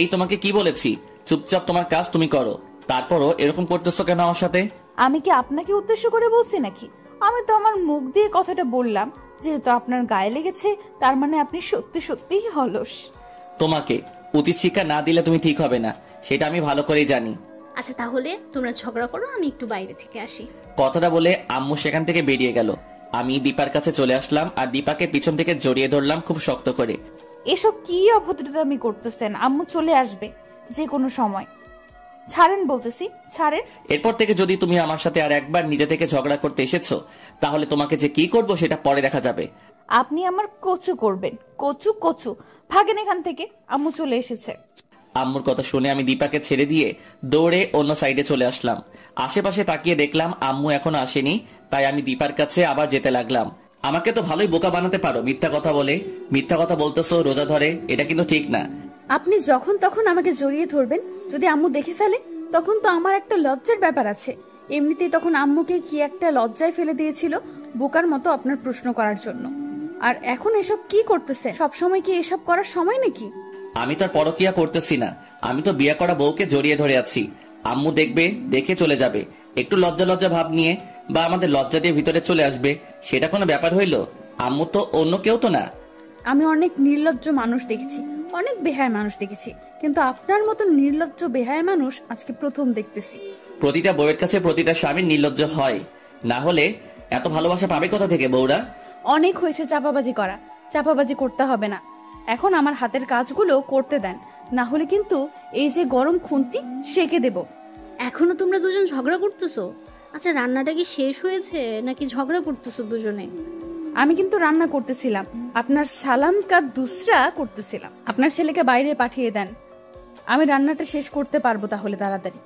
এই তোমাকে কি বলেছি, চুপচাপ তোমার কাজ তুমি করো। তারপরও এরকম করতেছো কেন আমার সাথে? আমি কি আপনাকে উদ্দেশ্য করে বলছি নাকি? আমি তো আমার মুখ দিয়ে কথাটা বললাম। যেহেতু আপনার গায়ে লেগেছে তার মানে আপনি সত্যি সত্যিই অলস। তোমাকে উচিত শিক্ষা না দিলে তুমি ঠিক হবে না, সেটা আমি ভালো করেই জানি। আচ্ছা তাহলে তোমরা ঝগড়া করো, আমি একটু বাইরে থেকে আসি। কথাটা বলে আম্মু সেখান থেকে বেরিয়ে গেল। আমি দীপার কাছে চলে আসলাম আর দীপাকে পিছন থেকে জড়িয়ে ধরলাম খুব শক্ত করে। এসব কি অভদ্রতামি করতেছেন? আম্মু চলে আসবে যে কোনো সময়। ছাড়েন বলতেছি, ছাড়েন। এরপর থেকে যদি তুমি আমার সাথে আর একবার নিজে থেকে ঝগড়া করতে এসেছো তাহলে তোমাকে যে কি করব সেটা পরে দেখা যাবে। আপনি আমার কচু করবেন, কচু কচু। ভাগেন এখান থেকে, আম্মু চলে এসেছে। আম্মুর কথা শুনে আমি দীপাকে ছেড়ে দিয়ে দৌড়ে অন্য সাইডে চলে আসলাম। আশেপাশে তাকিয়ে দেখলাম আম্মু এখনো আসেনি, তাই আমি দীপার কাছে আবার যেতে লাগলাম। আমাকে তো ভালোই বোকা বানাতে পারো মিথ্যা কথা বলে। মিথ্যা কথা বলতেছো রোজা ধরে, এটা কিন্তু ঠিক না। আপনি যখন তখন আমাকে জড়িয়ে ধরবেন, যদি আম্মু দেখে ফেলে তখন তো আমার একটা লজ্জার ব্যাপার আছে। এমনিতেই তখন আম্মুকে কি একটা লজ্জায় ফেলে দিয়েছিল বোকার মতো আপনার প্রশ্ন করার জন্য। আর এখন এসব কি করতেছে? সবসময় কি এসব করার সময় নাকি? আমি তো আর পরকিয়া করতেছি না, আমি তো বিয়ে করা বউকে জড়িয়ে ধরে আছি। আম্মু দেখবে, দেখে চলে যাবে। একটু লজ্জা লজ্জা ভাব নিয়ে বা আমাদের লজ্জা দিয়ে ভিতরে চলে আসবে, সেটা কোনো ব্যাপার হইলো? আম্মু তো অন্য কেউ তো না। আমি অনেক নির্লজ্জ মানুষ দেখেছি, অনেক বেহায় মানুষ দেখেছি, কিন্তু আপনার মতো নির্লজ্জ বেহায় মানুষ আজকে প্রথম দেখতেছি। প্রতিটা বউয়ের কাছে প্রতিটা স্বামীর নির্লজ্জ হয়, না হলে এত ভালোবাসা পাবে কোথা থেকে বউরা? অনেক হয়েছে চাপাবাজি করা, চাপাবাজি করতে হবে না। এখন আমার হাতের কাজগুলো করতে দেন, না হলে কিন্তু এই যে গরম খুন্তি সেকে দেব। এখনো তোমরা দুজন ঝগড়া করতেছো? আচ্ছা রান্নাটা কি শেষ হয়েছে নাকি ঝগড়া করতেছো দুজনে? আমি কিন্তু রান্না করতেছিলাম, আপনার সালাম কা দুসরা করতেছিলাম। আপনার ছেলেকে বাইরে পাঠিয়ে দেন, আমি রান্নাটা শেষ করতে পারবো তাহলে তাড়াতাড়ি।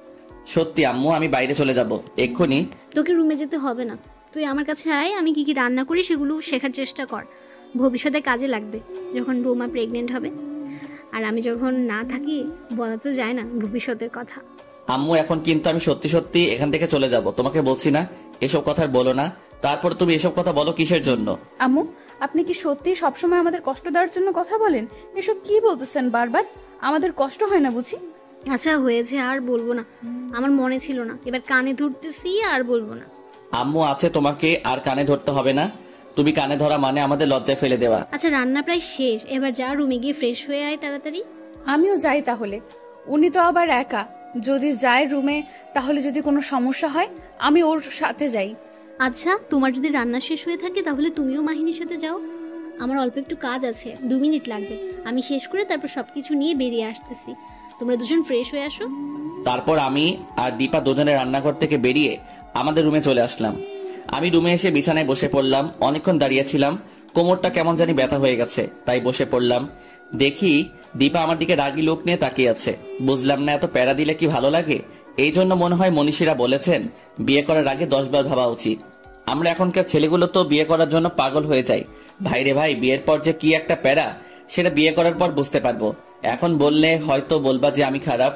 সত্যি আম্মু, আমি বাইরে চলে যাব এক্ষুনি। তোকে রুমে যেতে হবে না, তুই আমার কাছে আয়, আমি কি কি রান্না করি সেগুলো শেখার চেষ্টা কর। ভবিষ্যতে কাজে লাগবে যখন বৌমা প্রেগনেন্ট হবে। আর আমি যখন না থাকি বলা তো যায় না ভবিষ্যতের কথা। আম্মু এখন কিন্তু আমি সত্যি সত্যি এখান থেকে চলে যাব, তোমাকে বলছি না এসব কথা বলো না। তারপর তুমি এসব কথা বলো কিসের জন্য? আম্মু, আপনি কি সত্যি সবসময় আমাদের কষ্ট দেওয়ার জন্য কথা বলেন? এসব কি বলতেছেন বারবার? আমাদের কষ্ট হয় না বুঝি? আচ্ছা হয়েছে, আর বলবো না, আমার মনে ছিল না, এবার কানে ধরতেছি, আর বলবো না। আম্মু আছে, তোমাকে আর কানে ধরতে হবে না। তুমি কানে ধরা মানে আমাদের লজ্জায় ফেলে দেওয়া। আচ্ছা রান্না প্রায় শেষ, এবার যা রুমে গিয়ে ফ্রেশ হয়ে আয় তাড়াতাড়ি। আমিও যাই তাহলে। উনি তো আবার একা, যদি যায় রুমে তাহলে যদি কোনো সমস্যা হয় আমি ওর সাথে যাই। আচ্ছা তোমার যদি রান্না শেষ হয়ে থাকে তাহলে তুমিও মাহিনীর সাথে যাও। আমার অল্প একটু কাজ আছে, 2 মিনিট লাগবে, আমি শেষ করে তারপর সবকিছু নিয়ে বেরিয়ে আসতেছি। তোমরা দুজন ফ্রেশ হয়ে আসো। তারপর আমি আর দীপা দুজনে রান্নাঘর থেকে বেরিয়ে আমাদের রুমে চলে আসলাম। আমি রুমে এসে বিছানায় বসে পড়লাম। অনেকক্ষণ দাঁড়িয়েছিলাম, কোমরটা কেমন জানি ব্যথা হয়ে গেছে, তাই বসে পড়লাম। দেখি দীপা আমার দিকে রাগী লোক নিয়ে তাকিয়ে আছে। বুঝলাম না এত প্যারা দিলে কি ভালো লাগে। এই জন্য মনে হয় মনীষীরা বলেছেন বিয়ে করার আগে 10 বার ভাবা উচিত। আমরা এখনকার ছেলেগুলো তো বিয়ে করার জন্য পাগল হয়ে যাই। ভাইরে ভাই, বিয়ের পর যে কি একটা প্যারা সেটা বিয়ে করার পর বুঝতে পারবো। এখন বললে হয়তো বলবা যে আমি খারাপ।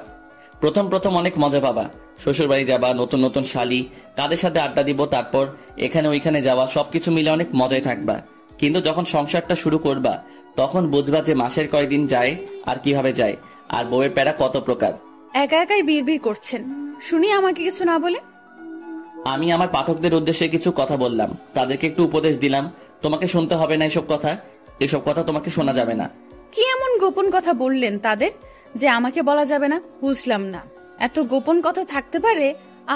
প্রথম প্রথম অনেক মজা পাবা, শ্বশুর বাড়ি যাবা, নতুন নতুন শালি, তাদের সাথে আড্ডা দিব, তারপর এখানে ওইখানে যাওয়া, সবকিছু মিলে অনেক মজায় থাকবা। কিন্তু যখন সংসারটা শুরু করবা তখন বুঝবা যে মাসের কয়দিন যায় আর কিভাবে যায়, আর বউয়ের প্যারা কত প্রকার। একা একাই বিড়বিড় করছেন, শুনি আমাকে কিছু না বলে। আমি আমার পাঠকদের উদ্দেশ্যে কিছু কথা বললাম, তাদেরকে একটু উপদেশ দিলাম। তোমাকে শুনতে হবে না এসব কথা, এসব কথা তোমাকে শোনা যাবে না। কি এমন গোপন কথা বললেন তাদের যে আমাকে বলা যাবে না? বুঝলাম না, এত গোপন কথা থাকতে পারে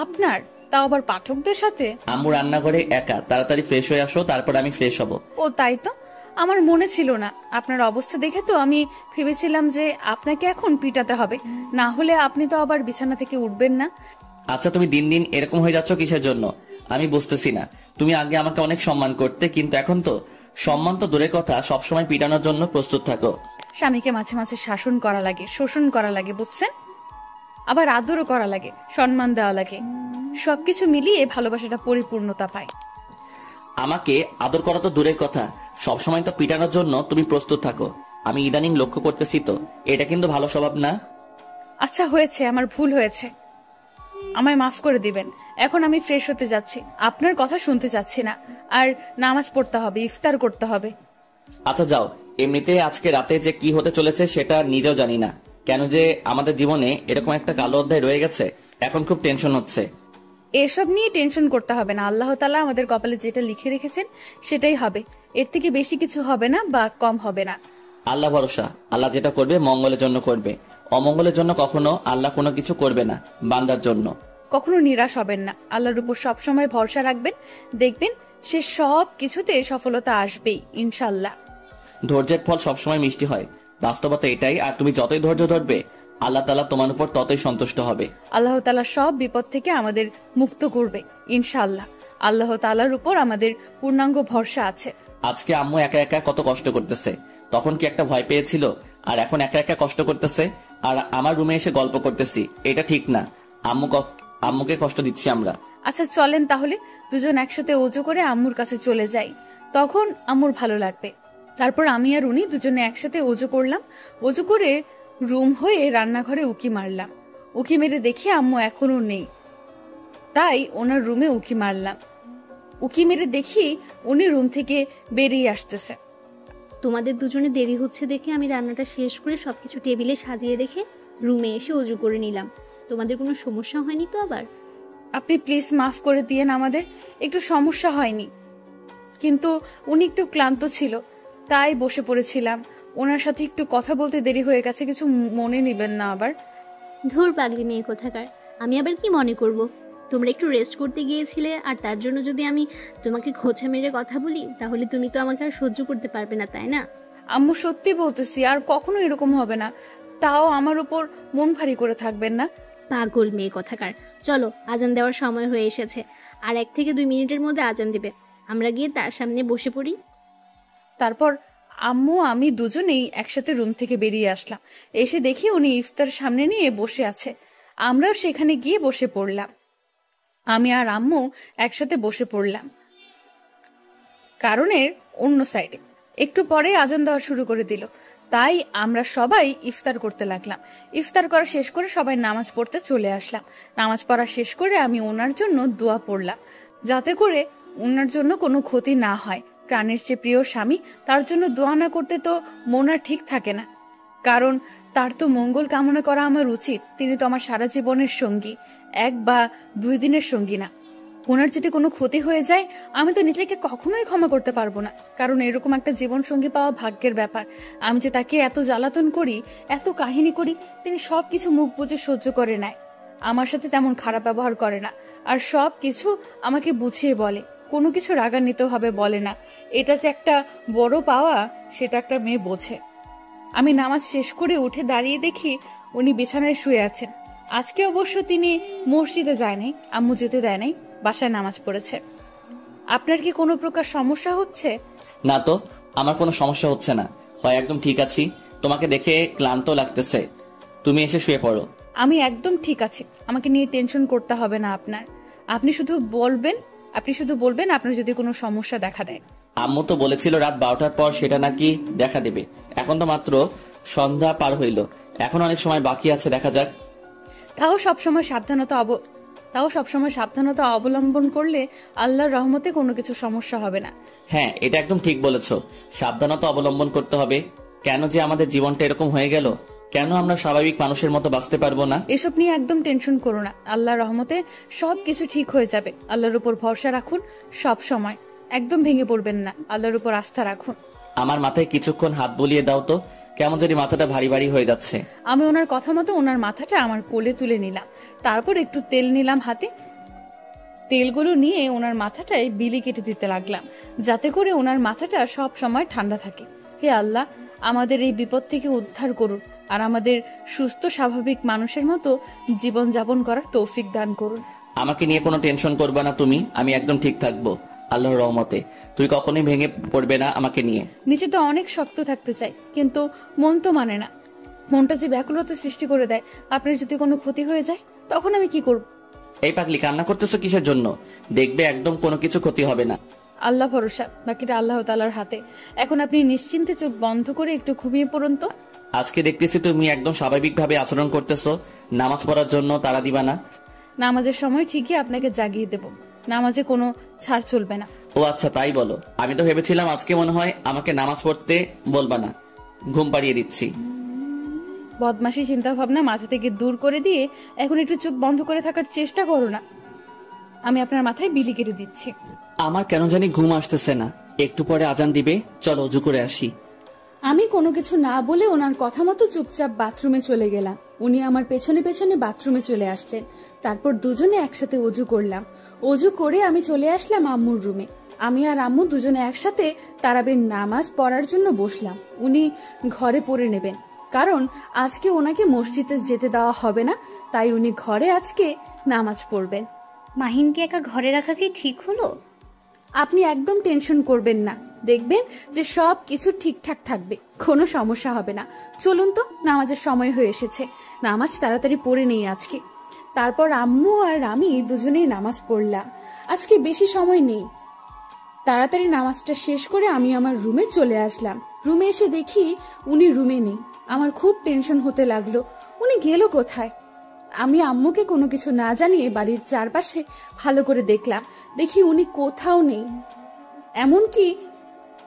আপনার, তাও আবার পাঠকদের সাথে? আম্মু রান্নাঘরে একা, তাড়াতাড়ি ফ্রেশ হয়ে আসো, তারপর আমি ফ্রেশ হব। ও তাই তো, আমার মনে ছিল না। আপনার অবস্থা দেখে তো আমি ভেবেছিলাম যে আপনাকে এখন পিটাতে হবে, না হলে আপনি তো আবার বিছানা থেকে উঠবেন না। আচ্ছা, তুমি দিন দিন এরকম হয়ে যাচ্ছ কিসের জন্য আমি বুঝতেছি না। তুমি আগে আমাকে অনেক সম্মান করতে, কিন্তু এখন তো সম্মান তো দূরের কথা, সবসময় পিটানোর জন্য প্রস্তুত থাকো। স্বামীকে মাঝে মাঝে শাসন করা লাগে, শোষণ করা লাগে, বুঝছেন? আবার আদরও করা লাগে, সম্মান দেওয়া লাগে, সবকিছু মিলিয়ে ভালোবাসাটা পরিপূর্ণতা পায়। আমাকে আদর করা তো দূরের কথা, সবসময় তো পিটানোর জন্য তুমি প্রস্তুত থাকো। আমি ইদানিং লক্ষ্য করতেছি তো, এটা কিন্তু ভালো স্বভাব না। আচ্ছা হয়েছে, আমার ভুল হয়েছে, আমায় মাফ করে দিবেন। এখন আমি ফ্রেশ হতে যাচ্ছি, আপনার কথা শুনতে চাচ্ছি না। আর নামাজ পড়তে হবে, ইফতার করতে হবে। আচ্ছা যাও, এমনিতে আজকে রাতে যে কি হতে চলেছে সেটা নিজেও জানি না, কেন যে আমাদের জীবনে এরকম একটা কালো অধ্যায় রয়ে গেছে, এখন খুব টেনশন হচ্ছে। এসব নিয়ে টেনশন করতে হবে না, আল্লাহ তাআলা আমাদের কপালে যেটা লিখে রেখেছেন সেটাই হবে, এর থেকে বেশি কিছু হবে না বা কম হবে না। আল্লাহ ভরসা, আল্লাহ যেটা করবে মঙ্গলের জন্য করবে, অমঙ্গলের জন্য কখনো আল্লাহ কোনো কিছু করবে না বান্দার জন্য। কখনো নিরাশ হবেন না, আল্লাহর উপর সবসময় ভরসা রাখবেন, দেখবেন সে সব কিছুতে সফলতা আসবেই ইনশাল্লাহ। ধৈর্যের ফল সবসময় মিষ্টি হয়, বাস্তবতা এটাই। আর তুমি যতই ধৈর্য ধরবে আল্লাহ তাআলা তোমার উপর ততই সন্তুষ্ট হবে। আল্লাহ তাআলা সব বিপদ থেকে আমাদের মুক্ত করবে ইনশাআল্লাহ। আল্লাহ তাআলার উপর আমাদের পূর্ণাঙ্গ ভরসা আছে। আজকে আম্মু একা একা কত কষ্ট করতেছে, তখন কি একটা ভয় পেয়েছিল? আর এখন একা একা কষ্ট করতেছে, আর আমার রুমে এসে গল্প করতেছি, এটা ঠিক না। আম্মুকে কষ্ট দিচ্ছি আমরা। আচ্ছা চলেন তাহলে দুজন একসাথে ওযু করে আম্মুর কাছে চলে যাই, তখন আম্মুর ভালো লাগবে। তারপর আমি আর উনি দুজনে একসাথে ওযু করলাম, ওযু করে রুম হয়ে রান্নাঘরে উকি মারলাম। উকি মেরে দেখি আম্মু এখনো নেই, তাই ওনার রুমে উকি মারলাম। উকি মেরে দেখি উনি রুম থেকে বেরিয়ে আসতেছে। তোমাদের দুজনে দেরি হচ্ছে দেখে আমি রান্নাটা শেষ করে সবকিছু টেবিলে সাজিয়ে রেখে রুমে এসে অজু করে নিলাম। তোমাদের কোনো সমস্যা হয়নি তো আবার? আপনি প্লিজ মাফ করে দিয়েন, আমাদের একটু সমস্যা হয়নি, কিন্তু উনি একটু ক্লান্ত ছিল তাই বসে পড়েছিলাম। ওনার সাথে একটু কথা বলতে দেরি হয়ে গেছে, কিছু মনে নেবেন না আবার। ধুর পাগলি মেয়ে কোথাকার, আমি আবার কি মনে করব? তোমরা একটু রেস্ট করতে গিয়েছিলে, আর তার জন্য যদি আমি তোমাকে খোঁচা মেরে কথা বলি তাহলে তুমি তো আমাকে আর সহ্য করতে পারবে না, তাই না? আম্মু সত্যি বলতেছি, আর কখনো এরকম হবে না, তাও আমার উপর মন ভারী করে থাকবেন না। পাগল মেয়ে কোথাকার, চলো আজান দেওয়ার সময় হয়ে এসেছে, আর 1 থেকে 2 মিনিটের মধ্যে আজান দেবে, আমরা গিয়ে তার সামনে বসে পড়ি। তারপর আম্মু আমি দুজনেই একসাথে রুম থেকে বেরিয়ে আসলাম। এসে দেখি উনি ইফতার সামনে নিয়ে বসে আছে, আমরাও সেখানে গিয়ে বসে পড়লাম। আমি আর আম্মু একসাথে বসে পড়লাম কারণের অন্য সাইডে। একটু পরে আজান দেওয়া শুরু করে দিল, তাই আমরা সবাই ইফতার করতে লাগলাম। ইফতার করা শেষ করে সবাই নামাজ পড়তে চলে আসলাম। নামাজ পড়া শেষ করে আমি ওনার জন্য দোয়া পড়লাম, যাতে করে ওনার জন্য কোনো ক্ষতি না হয়। প্রাণের চেয়ে প্রিয় স্বামী, তার জন্য দোয়া না করতে তো মন আর ঠিক থাকে না, কারণ তার তো মঙ্গল কামনা করা আমার উচিত। তিনি তো আমার সারা জীবনের সঙ্গী, 1 বা 2 দিনের সঙ্গী না। ওনার যদি কোনো ক্ষতি হয়ে যায় আমি তো নিজেকে কখনোই ক্ষমা করতে পারবো না, কারণ এরকম একটা জীবন সঙ্গী পাওয়া ভাগ্যের ব্যাপার। আমি যে তাকে এত জ্বালাতন করি, এত কাহিনী করি, তিনি সবকিছু মুখ বুজে সহ্য করে নেয়। আমার সাথে তেমন খারাপ ব্যবহার করে না, আর সব কিছু আমাকে বুঝিয়ে বলে, কোনো কিছু রাগান্বিত ভাবে বলে না। এটা যে একটা বড় পাওয়া, সেটা একটা মেয়ে বোঝে। আমি নামাজ শেষ করে উঠে দাঁড়িয়ে দেখি উনি বিছানায় শুয়ে আছেন। আজকে অবশ্য তিনি মসজিদে যায় নাই, আম্মু যেতে দেয় নাই, বাসায় নামাজ পড়েছে। আপনার কি কোনো প্রকার সমস্যা হচ্ছে? না তো, আমার কোনো সমস্যা হচ্ছে না, হয় একদম ঠিক আছি। তোমাকে দেখে ক্লান্ত লাগতেছে, তুমি এসে শুয়ে পড়ো। আমি একদম ঠিক আছি, আমাকে নিয়ে টেনশন করতে হবে না আপনার। আপনি শুধু বলবেন আপনার যদি কোনো সমস্যা দেখা দেয়। আম্মু তো বলেছিল রাত 12টার পর সেটা নাকি দেখা দেবে। এখন তো মাত্র সন্ধ্যা পার হইল, এখন অনেক সময় বাকি আছে, দেখা যাক। তাও সবসময় সাবধানতা অবলম্বন করলে আল্লাহর রহমতে কোনো কিছু সমস্যা হবে না। হ্যাঁ, এটা একদম ঠিক বলেছো, সাবধানতা অবলম্বন করতে হবে। কেন যে আমাদের জীবনটা এরকম হয়ে গেল, কেন আমরা স্বাভাবিক মানুষের মতো বাঁচতে পারবো না? এসব নিয়ে একদম টেনশন করো না, আল্লাহর রহমতে সবকিছু ঠিক হয়ে যাবে। আল্লাহর উপর ভরসা রাখুন সব সময়, একদম ভেঙে পড়বেন না, আল্লাহর উপর আস্থা রাখুন। আমার মাথায় কিছুক্ষণ হাত বুলিয়ে দাও তো, কেমন জানি মাথাটা ভারী ভারী হয়ে যাচ্ছে। আমি ওনার কথা মতো ওনার মাথাটা আমার কোলে তুলে নিলাম, তারপর একটু তেল নিলাম হাতে, তেলগুলো নিয়ে ওনার মাথাটায় বিলি কেটে দিতে লাগলাম, যাতে করে ওনার মাথাটা সব সময় ঠান্ডা থাকে। হে আল্লাহ, আমাদের এই বিপদ থেকে উদ্ধার করুন, আর আমাদের সুস্থ স্বাভাবিক মানুষের মতো জীবন যাপন করার তৌফিক দান করুন। আমাকে নিয়ে কোনো টেনশন করবে না তুমি, আমি একদম ঠিক থাকবো আল্লাহর রহমতে। তুই কখনোই ভেঙে পড়বে না আমাকে নিয়ে। নিচে তো অনেক শক্ত থাকতে চাই, কিন্তু মন তো মানে না। মনটা যে ব্যাকুলতা সৃষ্টি করে দেয়, আপনার যদি কোনো ক্ষতি হয়ে যায় তখন আমি কি করব? এই পাগলি, কান্না করতেছো কিসের জন্য? দেখবে একদম কোনো কিছু ক্ষতি হবে না। আল্লাহ ভরসা, বাকিটা আল্লাহ তাআলার হাতে। এখন আপনি নিশ্চিন্তে চোখ বন্ধ করে একটু ঘুমিয়ে পড়ুন তো। আজকে দেখতেছি তুমি একদম স্বাভাবিকভাবে আচরণ করতেছো, নামাজ পড়ার জন্য তাড়া দিবা না। নামাজের সময় ঠিকই আপনাকে জাগিয়ে দেব, নামাজে কোনো ছাড় চলবে না। ও আচ্ছা, তাই বলো। আমি তো ভেবেছিলাম আজকে মনে হয় আমাকে নামাজ পড়তে বলবা না, ঘুম পাড়িয়ে দিচ্ছি। বদমাশি চিন্তা ভাবনা মাথা থেকে দূর করে দিয়ে এখন একটু চোখ বন্ধ করে থাকার চেষ্টা করো না। আমি আপনার মাথায় বিলি কেটে দিচ্ছি। আমার কেন জানি ঘুম আসতেছে না, একটু পরে আজান দিবে, চলো অজু করে আসি। আমি কোনো কিছু না বলে ওনার কথা মতো চুপচাপ বাথরুমে চলে গেলাম। উনি আমার পেছনে পেছনে বাথরুমে চলে আসলেন, তারপর দুজনে একসাথে অজু করলাম। অজু করে আমি চলে আসলাম আম্মুর রুমে। আমি আর আম্মু দুজনে একসাথে তারাবির নামাজ পড়ার জন্য বসলাম। উনি ঘরে পড়ে নেবেন, কারণ আজকে ওনাকে মসজিদে যেতে দেওয়া হবে না, তাই উনি ঘরে আজকে নামাজ পড়বেন। মাহিনকে একা ঘরে রাখা কি ঠিক হলো? আপনি একদম টেনশন করবেন না, দেখবেন যে সব কিছু ঠিকঠাক থাকবে, কোনো সমস্যা হবে না। চলুন তো, নামাজের সময় হয়ে এসেছে, নামাজ তাড়াতাড়ি পড়ে নেই আজকে। তারপর আম্মু আর আমি দুজনেই নামাজ পড়লাম। আজকে বেশি সময় নেই, তাড়াতাড়ি নামাজটা শেষ করে আমি আমার রুমে চলে আসলাম। রুমে এসে দেখি উনি রুমে নেই। আমার খুব টেনশন হতে লাগলো, উনি গেল কোথায়। আমি আম্মুকে কোনো কিছু না জানিয়ে বাড়ির চারপাশে ভালো করে দেখলাম, দেখি উনি কোথাও নেই, এমনকি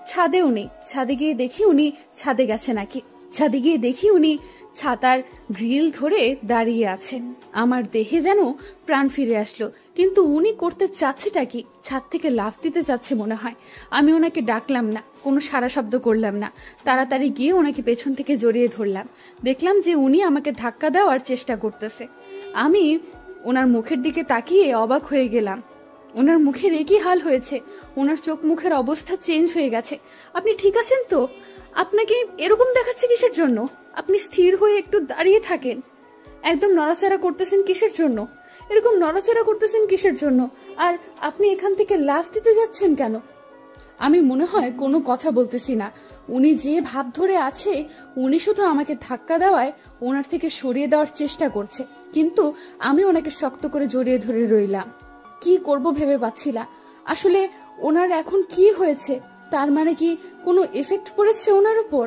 ছাদেও নেই। ছাদে গিয়ে দেখি উনি ছাদে গেছে নাকি। ছাদে গিয়ে দেখি উনি ছাতার গ্রিল ধরে দাঁড়িয়ে আছেন। আমার দেহে যেন প্রাণ ফিরে আসলো, কিন্তু উনি করতে চাচ্ছেটা কি? ছাদ থেকে লাফ দিতে চাচ্ছে মনে হয়। আমি ওনাকে ডাকলাম না, কোনো সারা শব্দ করলাম না। তাড়াতাড়ি গিয়ে ওনাকে পেছন থেকে জড়িয়ে ধরলাম। দেখলাম যে উনি আমাকে ধাক্কা দেওয়ার চেষ্টা করতেছে। আমি ওনার মুখের দিকে তাকিয়ে অবাক হয়ে গেলাম। ওনার মুখের একই হাল হয়েছে, ওনার চোখ মুখের অবস্থা চেঞ্জ হয়ে গেছে। আপনি ঠিক আছেন তো? আপনাকে এরকম দেখাচ্ছে কিসের জন্য? আপনি স্থির হয়ে একটু দাঁড়িয়ে থাকেন। একদম নড়াচড়া করতেছেন কিসের জন্য? এরকম নড়াচড়া করতেছেন কিসের জন্য? আর আপনি এখান থেকে লাফ দিতে যাচ্ছেন কেন? আমি মনে হয় কোনো কথা বলতেছি না। উনি যে ভাব ধরে আছে, উনি শুধু আমাকে ধাক্কা দেওয়ায় ওনার থেকে সরিয়ে দেওয়ার চেষ্টা করছে, কিন্তু আমি ওনাকে শক্ত করে জড়িয়ে ধরে রইলাম। কি করব ভেবে পাচ্ছি না। আসলে ওনার এখন কি হয়েছে? তার মানে কি কোনো এফেক্ট পড়েছে ওনার উপর?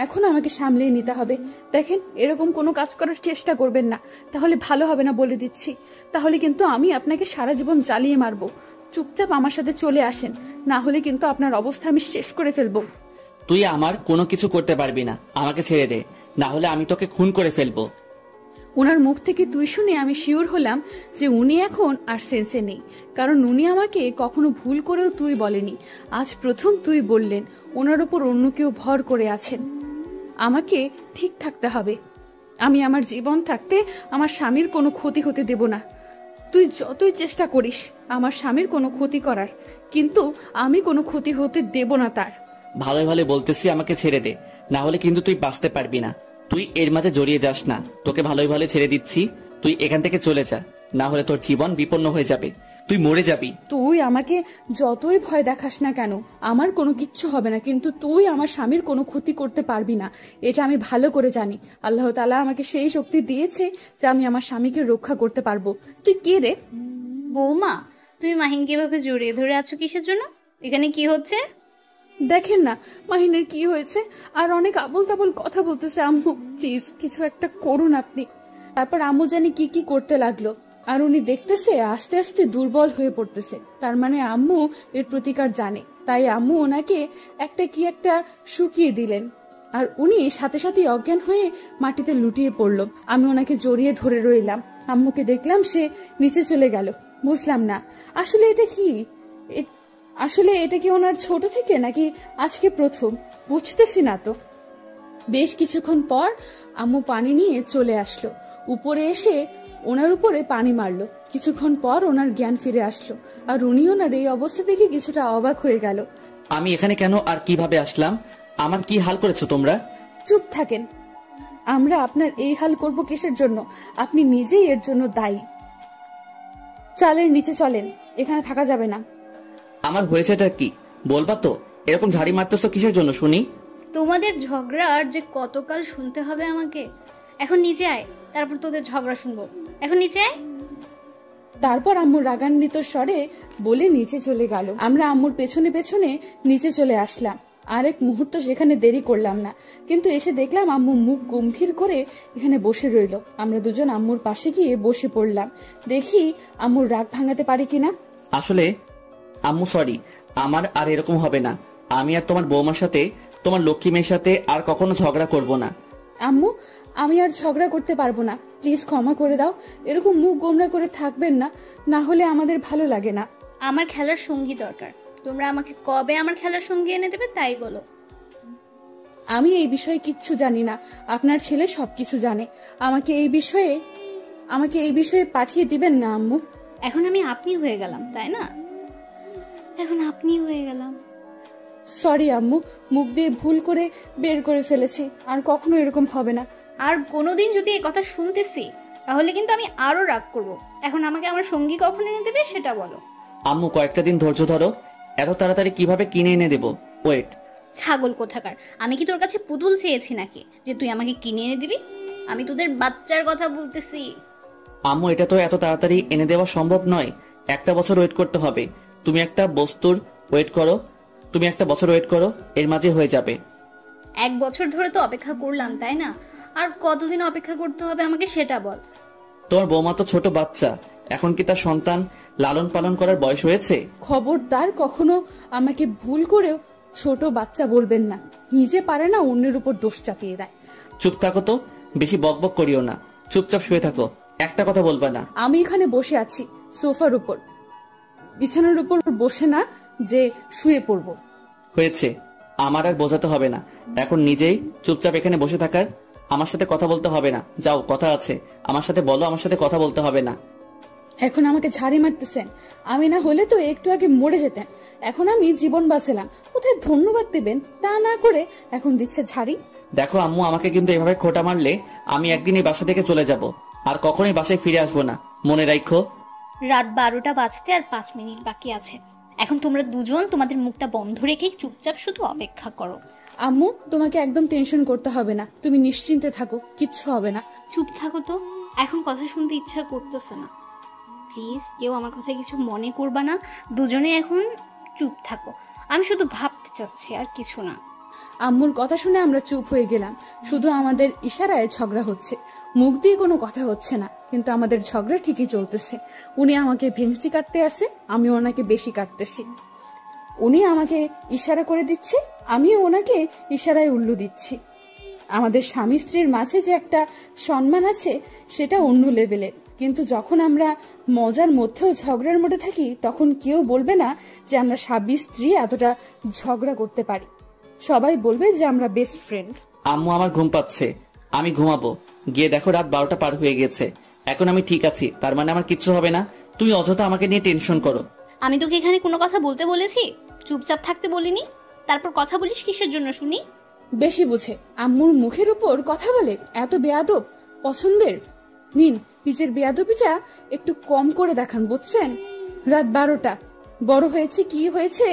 এখন আমাকে সামলিয়ে নিতে হবে। দেখেন, এরকম কোনো কাজ করার চেষ্টা করবেন না, তাহলে ভালো হবে না বলে দিচ্ছি। তাহলে কিন্তু আমি আপনাকে সারা জীবন জ্বালিয়ে মারবো। চুপচাপ আমার সাথে চলে আসেন, না হলে কিন্তু আপনার অবস্থা আমি শেষ করে ফেলবো। তুই আমার কোনো কিছু করতে পারবি না, আমাকে ছেড়ে দে, না হলে আমি তোকে খুন করে ফেলবো। ওনার মুখ থেকে তুই শুনে আমি শিওর হলাম যে উনি এখন আর সেন্সে নেই, কারণ উনি আমাকে কখনো ভুল করেও তুই বলেনি। আজ প্রথম তুই বললেন। ওনার উপর অন্য কেউ ভর করে আছেন। আমাকে ঠিক থাকতে হবে। আমি আমার জীবন থাকতে আমার স্বামীর কোনো ক্ষতি হতে দেব না। তুই যতই চেষ্টা করিস আমার স্বামীর কোনো ক্ষতি করার, কিন্তু আমি কোনো ক্ষতি হতে দেব না তার। ভালো ভালো বলতেছি, আমাকে ছেড়ে দে, না হলে কিন্তু তুই বাঁচতে পারবি না। তুই এর মাঝে জড়িয়ে যাস না, তোকে ভালোই ভালো ছেড়ে দিচ্ছি। তুই এখান থেকে চলে যা, না হলে তোর জীবন বিপন্ন হয়ে যাবে, তুই মরে যাবি। তুই আমাকে যতই ভয় দেখাস না কেন, আমার কোনো কিচ্ছু হবে না, কিন্তু তুই আমার স্বামীর কোনো ক্ষতি করতে পারবি না, এটা আমি ভালো করে জানি। আল্লাহ তাআলা আমাকে সেই শক্তি দিয়েছে যে আমি আমার স্বামীকে রক্ষা করতে পারবো। তুই কে রে? বৌমা, তুমি মাহিনকে এভাবে জড়িয়ে ধরে আছো কিসের জন্য? এখানে কি হচ্ছে? দেখেন না মাহিনের কি হয়েছে, আর অনেক আবল তাবল কথা বলতেছে। আম্মু প্লিজ কিছু একটা করুন আপনি। তারপর আম্মু জানি কি কি করতে লাগলো, আর উনি দেখতেছে আস্তে আস্তে দুর্বল হয়ে পড়তেছে। তার মানে আম্মু এর প্রতিকার জানে, তাই আম্মু ওনাকে একটা শুকিয়ে দিলেন, আর উনি সাথে সাথে অজ্ঞান হয়ে মাটিতে লুটিয়ে পড়লো। আমি ওনাকে জড়িয়ে ধরে রইলাম। আম্মুকে দেখলাম সে নিচে চলে গেল। বুঝলাম না আসলে এটা কি, আসলে এটা কি ওনার ছোট থেকে নাকি আজকে প্রথম, বুঝতেছি না তো। বেশ কিছুক্ষণ পর আম্মু পানি নিয়ে চলে আসলো। উপরে এসে ওনার উপরে পানি মারলো। কিছুক্ষণ পর ওনার জ্ঞান ফিরে আসলো, আর উনি ওনার এই অবস্থা দেখে কিছুটা অবাক হয়ে গেল। আমি এখানে কেন আর কিভাবে আসলাম? আমার কি হাল করেছো তোমরা? চুপ থাকেন। আমরা আপনার এই হাল করব কিসের জন্য? আপনি নিজেই এর জন্য দায়ী। চালের নিচে চলেন, এখানে থাকা যাবে না। আমার হয়েছেটা কি বলবা তো? এরকম ঝাড়ি মারতেছো কিসের জন্য শুনি? তোমাদের ঝগড়া আর যে কতকাল শুনতে হবে আমাকে। এখন নিচে আয়, তারপর তোদের ঝগড়া শুনবো। এখন নিচে আয়। তারপর আম্মু রাগান্বিত স্বরে বলে নিচে চলে গেল। আমরা আম্মুর পেছনে পেছনে নিচে চলে আসলাম। আরেক মুহূর্ত সেখানে দেরি করলাম না, কিন্তু এসে দেখলাম আম্মু মুখ গম্ভীর করে এখানে বসে রইল। আমরা দুজন আম্মুর পাশে গিয়ে বসে পড়লাম, দেখি আম্মুর রাগ ভাঙাতে পারি কিনা। আসলে আম্মু সরি, আমার আর এরকম হবে না। আমি আর তোমার বৌমার সাথে, তোমার লক্ষ্মী মেয়ের সাথে আর কখনো ঝগড়া করব না। আম্মু, আমি আর ঝগড়া করতে পারবো না, প্লিজ ক্ষমা করে দাও। এরকম মুখ গোমরা করে থাকবেন না, না হলে আমাদের ভালো লাগে না। আমার খেলার সঙ্গী দরকার। তোমরা আমাকে কবে আমার খেলার সঙ্গী এনে দেবে তাই বলো। আমি এই বিষয়ে কিচ্ছু জানি না, আপনার ছেলে সবকিছু জানে। আমাকে এই বিষয়ে পাঠিয়ে দিবেন না আম্মু। এখন আমি আপনি হয়ে গেলাম, তাই না? এখন আপনি হয়ে গেলাম। সরি আম্মু, মুখ দিয়ে ভুল করে বের করে ফেলেছি, আর কখনো এরকম হবে না। আর কোনোদিন যদি এই কথা শুনতেছি তাহলে কিন্তু আমি আরো রাগ করব। এখন আমাকে আমার সঙ্গী কখন এনে দেবে সেটা বলো। আম্মু কয়েকটা দিন ধৈর্য ধরো। এত তাড়াতাড়ি কিভাবে কিনে এনে দেবো? ওয়েট। ছাগল কোথাকার, আমি কি তোর কাছে পুতুল চেয়েছি নাকি যে তুই আমাকে কিনে এনে দিবি? আমি তোদের বাচ্চার কথা বলতেছি। আম্মু এটা তো এত তাড়াতাড়ি এনে দেওয়া সম্ভব নয়। একটা বছর ওয়েট করতে হবে। তুমি একটা বছর ওয়েট করো, এর মাঝে হয়ে যাবে। 1 বছর ধরে তো অপেক্ষা করলাম, তাই না? আর কতদিন অপেক্ষা করতে হবে আমাকে সেটা বল। তোমার বৌমা তো ছোট বাচ্চা, এখন কি তার সন্তান লালন পালন করার বয়স হয়েছে? খবরদার কখনো আমাকে ভুল করেও ছোট বাচ্চা বলবেন না। নিজে পারে না, অন্যের উপর দোষ চাপিয়ে দেয়। চুপ থাকো তো, বেশি বকবক করিও না। চুপচাপ শুয়ে থাকো, একটা কথা বলবা না। আমি এখানে বসে আছি সোফার উপর, বিছানার উপর বসে না যে শুয়ে পড়বো। হয়েছে, আমার আর বোঝাতে হবে না। এখন নিজেই চুপচাপ এখানে বসে থাকার। আমার সাথে কথা বলতে হবে না। যাও, কথা আছে আমার সাথে বলো, আমার সাথে কথা বলতে হবে না। এখন আমাকে ঝাড়ি মারতেছেন? আমি না হলে তো একটু আগে মরে যেতেন। এখন আমি জীবন বাঁচালাম, কোথায় ধন্যবাদ দেবেন তা না করে এখন দিচ্ছে ঝাড়ি। দেখো আম্মু, আমাকে কিন্তু এভাবে খোঁটা মারলে আমি একদিন এই বাসা থেকে চলে যাব, আর কখনোই বাসায় ফিরে আসবো না, মনে রাখো। রাত 12টা বাজতে আর 5 মিনিট বাকি আছে। এখন তোমরা দুজন তোমাদের মুখটা বন্ধ রেখে চুপচাপ শুধু অপেক্ষা করো। আম্মু, তোমাকে একদম টেনশন করতে হবে না, তুমি নিশ্চিন্তে থাকো, কিচ্ছু হবে না। চুপ থাকো তো, এখন কথা শুনতে ইচ্ছা করতেছে না। প্লিজ কেউ আমার কথা কিছু মনে করবা না। দুজনে এখন চুপ থাকো। আমি শুধু ভাবতে চাচ্ছি, আর কিছু না। আম্মুর কথা শুনে আমরা চুপ হয়ে গেলাম। শুধু আমাদের ইশারায় ঝগড়া হচ্ছে, মুখ দিয়ে কোনো কথা হচ্ছে না, কিন্তু আমাদের ঝগড়া ঠিকই চলতেছে। উনি আমাকে ভেঙচি কাটতে আসে, আমি ওনাকে বেশি কাটতেছি। উনি আমাকে ইশারা করে দিচ্ছে, আমিও ওনাকে ইশারায় উল্লু দিচ্ছি। আমাদের স্বামী স্ত্রীর মাঝে যে একটা সম্মান আছে সেটা অন্য লেভেলের, কিন্তু যখন আমরা মজার মধ্যেও ঝগড়ার মধ্যে থাকি তখন কেউ বলবে না যে আমরা স্বামী স্ত্রী এতটা ঝগড়া করতে পারি। সবাই বলবে যে আমরা বেস্ট ফ্রেন্ড। আম্মু, আমার ঘুম পাচ্ছে, আমি ঘুমাবো। গিয়ে দেখো রাত 12টা পার হয়ে গেছে। এখন আমি ঠিক আছি, তার মানে আমার কিচ্ছু হবে না। তুমি অযথা আমাকে নিয়ে টেনশন করো। আমি তোকে এখানে কোনো কথা বলতে বলেছি? চুপচাপ থাকতে বলিনি? তারপর কথা বলিস কিসের জন্য শুনি? বেশি বুঝে আম্মুর মুখের উপর কথা বলে, এত বেয়াদব পছন্দের। নিন, পিচের বেয়াদবিটা একটু কম করে দেখান, বুঝছেন? রাত 12টা, বড় হয়েছে কি হয়েছে,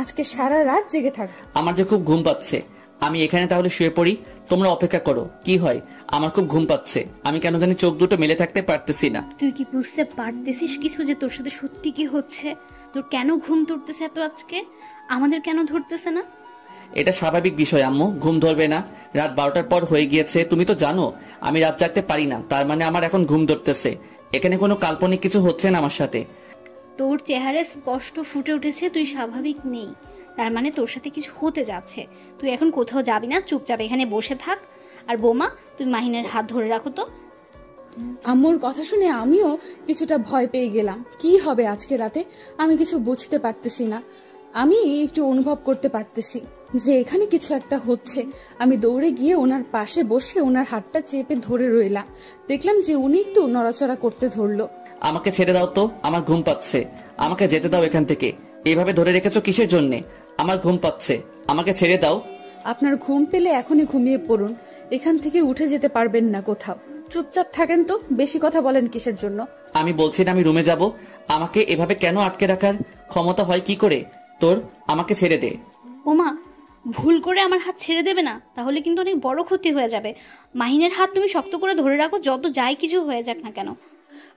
আজকে সারা রাত জেগে থাক। আমার যে খুব ঘুম পাচ্ছে, আমি এখানে তাহলে শুয়ে পড়ি, তোমরা অপেক্ষা করো। কি হয়, আমার খুব ঘুম পাচ্ছে, আমি কেন জানি চোখ দুটো মেলে থাকতে পারতেছি না। তুই কি বুঝতে পারতেছিস কিছু যে তোর সাথে সত্যি কি হচ্ছে? তোর কেন ঘুম ধরতেছে এত আজকে? আমাদের কেন ধরতেছে না? এটা স্বাভাবিক বিষয় আম্মু, ঘুম ধরবে না? রাত 12টার পর হয়ে গিয়েছে, তুমি তো জানো আমি রাত জাগতে পারি না, তার মানে আমার এখন ঘুম ধরতেছে। এখানে কোনো কাল্পনিক কিছু হচ্ছে না আমার সাথে। তোর চেহারায় স্পষ্ট ফুটে উঠেছে তুই স্বাভাবিক নেই, তার মানে তোর সাথে কিছু হতে যাচ্ছে। তুই এখন কোথাও যাবি না, চুপচাপ এখানে বসে থাক। আর বৌমা, তুই মাহিনের হাত ধরে রাখো তো। আম্মুর কথা শুনে আমিও কিছুটা ভয় পেয়ে গেলাম। কি হবে আজকে রাতে আমি কিছু বুঝতে পারতেছি না। আমি একটু অনুভব করতে পারতেছি যে এখানে কিছু একটা হচ্ছে। আমি দৌড়ে গিয়ে ওনার পাশে বসে ওনার হাতটা চেপে ধরে রইলাম। দেখলাম যে উনি একটু নড়াচড়া করতে ধরলো। আমাকে ছেড়ে দাও তো, আমার ঘুম পাচ্ছে। আমাকে যেতে দাও এখান থেকে। এভাবে ধরে রেখেছো কিসের জন্যে? আমার ঘুম পাচ্ছে, আমাকে ছেড়ে দাও। আপনার ঘুম পেলে এখনই ঘুমিয়ে পড়ুন, এখান থেকে উঠে যেতে পারবেন না কোথাও। চুপচাপ থাকেন তো, বেশি কথা বলেন কিসের জন্য? আমি বলছি না আমি রুমে যাব। আমাকে এভাবে কেন আটকে রাখার ক্ষমতা হয় কি করে তোর? আমাকে ছেড়ে দে। ওমা, ভুল করে আমার হাত ছেড়ে দেবে না, তাহলে কিন্তু অনেক বড় ক্ষতি হয়ে যাবে। মাহিনের হাত তুমি শক্ত করে ধরে রাখো, যত যাই কিছু হয়ে যাক না কেন।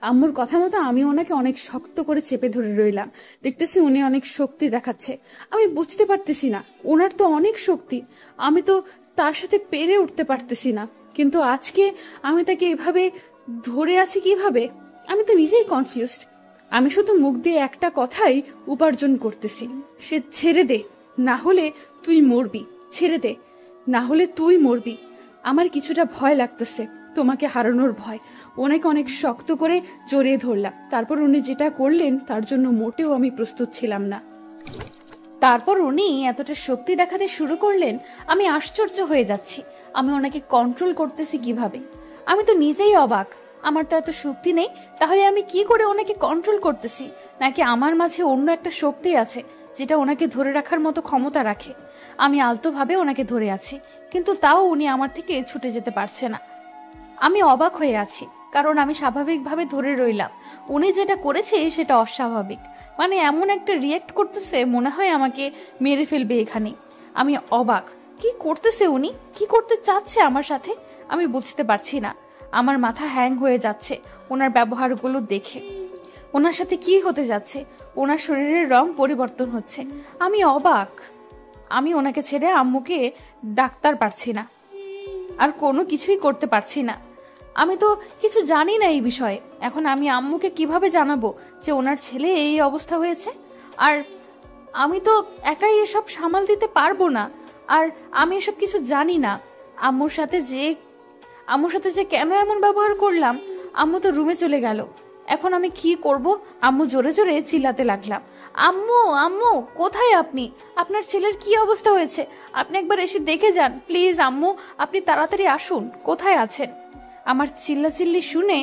আম্মুর কথা মতো আমি ওনাকে অনেক শক্ত করে চেপে ধরে রইলাম। দেখতেছি উনি অনেক শক্তি দেখাচ্ছে। আমি বুঝতে পারতেছি না, ওনার তো অনেক শক্তি, আমি তো তার সাথে পেরে উঠতে পারতেছি না। কিন্তু আজকে আমি তাকে এভাবে ধরে আছি কিভাবে, আমি তো নিজেই কনফিউজড। আমি শুধু মুখ দিয়ে একটা কথাই উপার্জন করতেছি, সে ছেড়ে দে, না হলে তুই মরবি। ছেড়ে দে, না হলে তুই মরবি। আমার কিছুটা ভয় লাগতেছে, তোমাকে হারানোর ভয়। ওনাকে অনেক শক্ত করে জড়িয়ে ধরলাম। তারপর উনি যেটা করলেন তার জন্য মোটেও আমি প্রস্তুত ছিলাম না। তারপর উনি এতটা শক্তি দেখাতে শুরু করলেন, আমি আশ্চর্য হয়ে যাচ্ছি। আমি ওনাকে কন্ট্রোল করতেছি কিভাবে? আমি তো নিজেই অবাক। আমার তো এত শক্তি নেই, তাহলে আমি কি করে ওনাকে কন্ট্রোল করতেছি? নাকি আমার মাঝে অন্য একটা শক্তি আছে যেটা ওনাকে ধরে রাখার মতো ক্ষমতা রাখে? আমি আলতোভাবে ওনাকে ধরে আছি, কিন্তু তাও উনি আমার থেকে ছুটে যেতে পারছে না। আমি অবাক হয়ে আছি, কারণ আমি স্বাভাবিকভাবে ধরে রইলাম। উনি যেটা করেছে সেটা অস্বাভাবিক। মানে এমন একটা রিয়েক্ট করতেছে, মনে হয় আমাকে মেরে ফেলবে এখানে। আমি অবাক, কি করতেছে উনি, কি করতে চাচ্ছে আমার সাথে? আমি বুঝতে পারছি না। আমার মাথা হ্যাং হয়ে যাচ্ছে ওনার ব্যবহারগুলো দেখে। ওনার সাথে কি হতে যাচ্ছে? ওনার শরীরের রং পরিবর্তন হচ্ছে। আমি অবাক। আমি ওনাকে ছেড়ে আম্মুকে ডাক্তার পারছি না, আর কোনো কিছুই করতে পারছি না। আমি তো কিছু জানি না এই বিষয়ে। এখন আমি আম্মুকে কিভাবে জানাবো যে ওনার ছেলে এই অবস্থা হয়েছে? আর আমি তো একাই এসব সামাল দিতে পারবো না। আর আমি এসব কিছু জানি না। আম্মুর সাথে যে কেন এমন ব্যবহার করলাম। আম্মু তো রুমে চলে গেল। এখন আমি কি করব? আম্মু জোরে জোরে চিল্লাতে লাগলাম, আম্মু আম্মু কোথায় আপনি? আপনার ছেলের কি অবস্থা হয়েছে? আপনি একবার এসে দেখে যান প্লিজ। আম্মু, আপনি তাড়াতাড়ি আসুন, কোথায় আছেন? আমার চিল্লাচিল্লি শুনে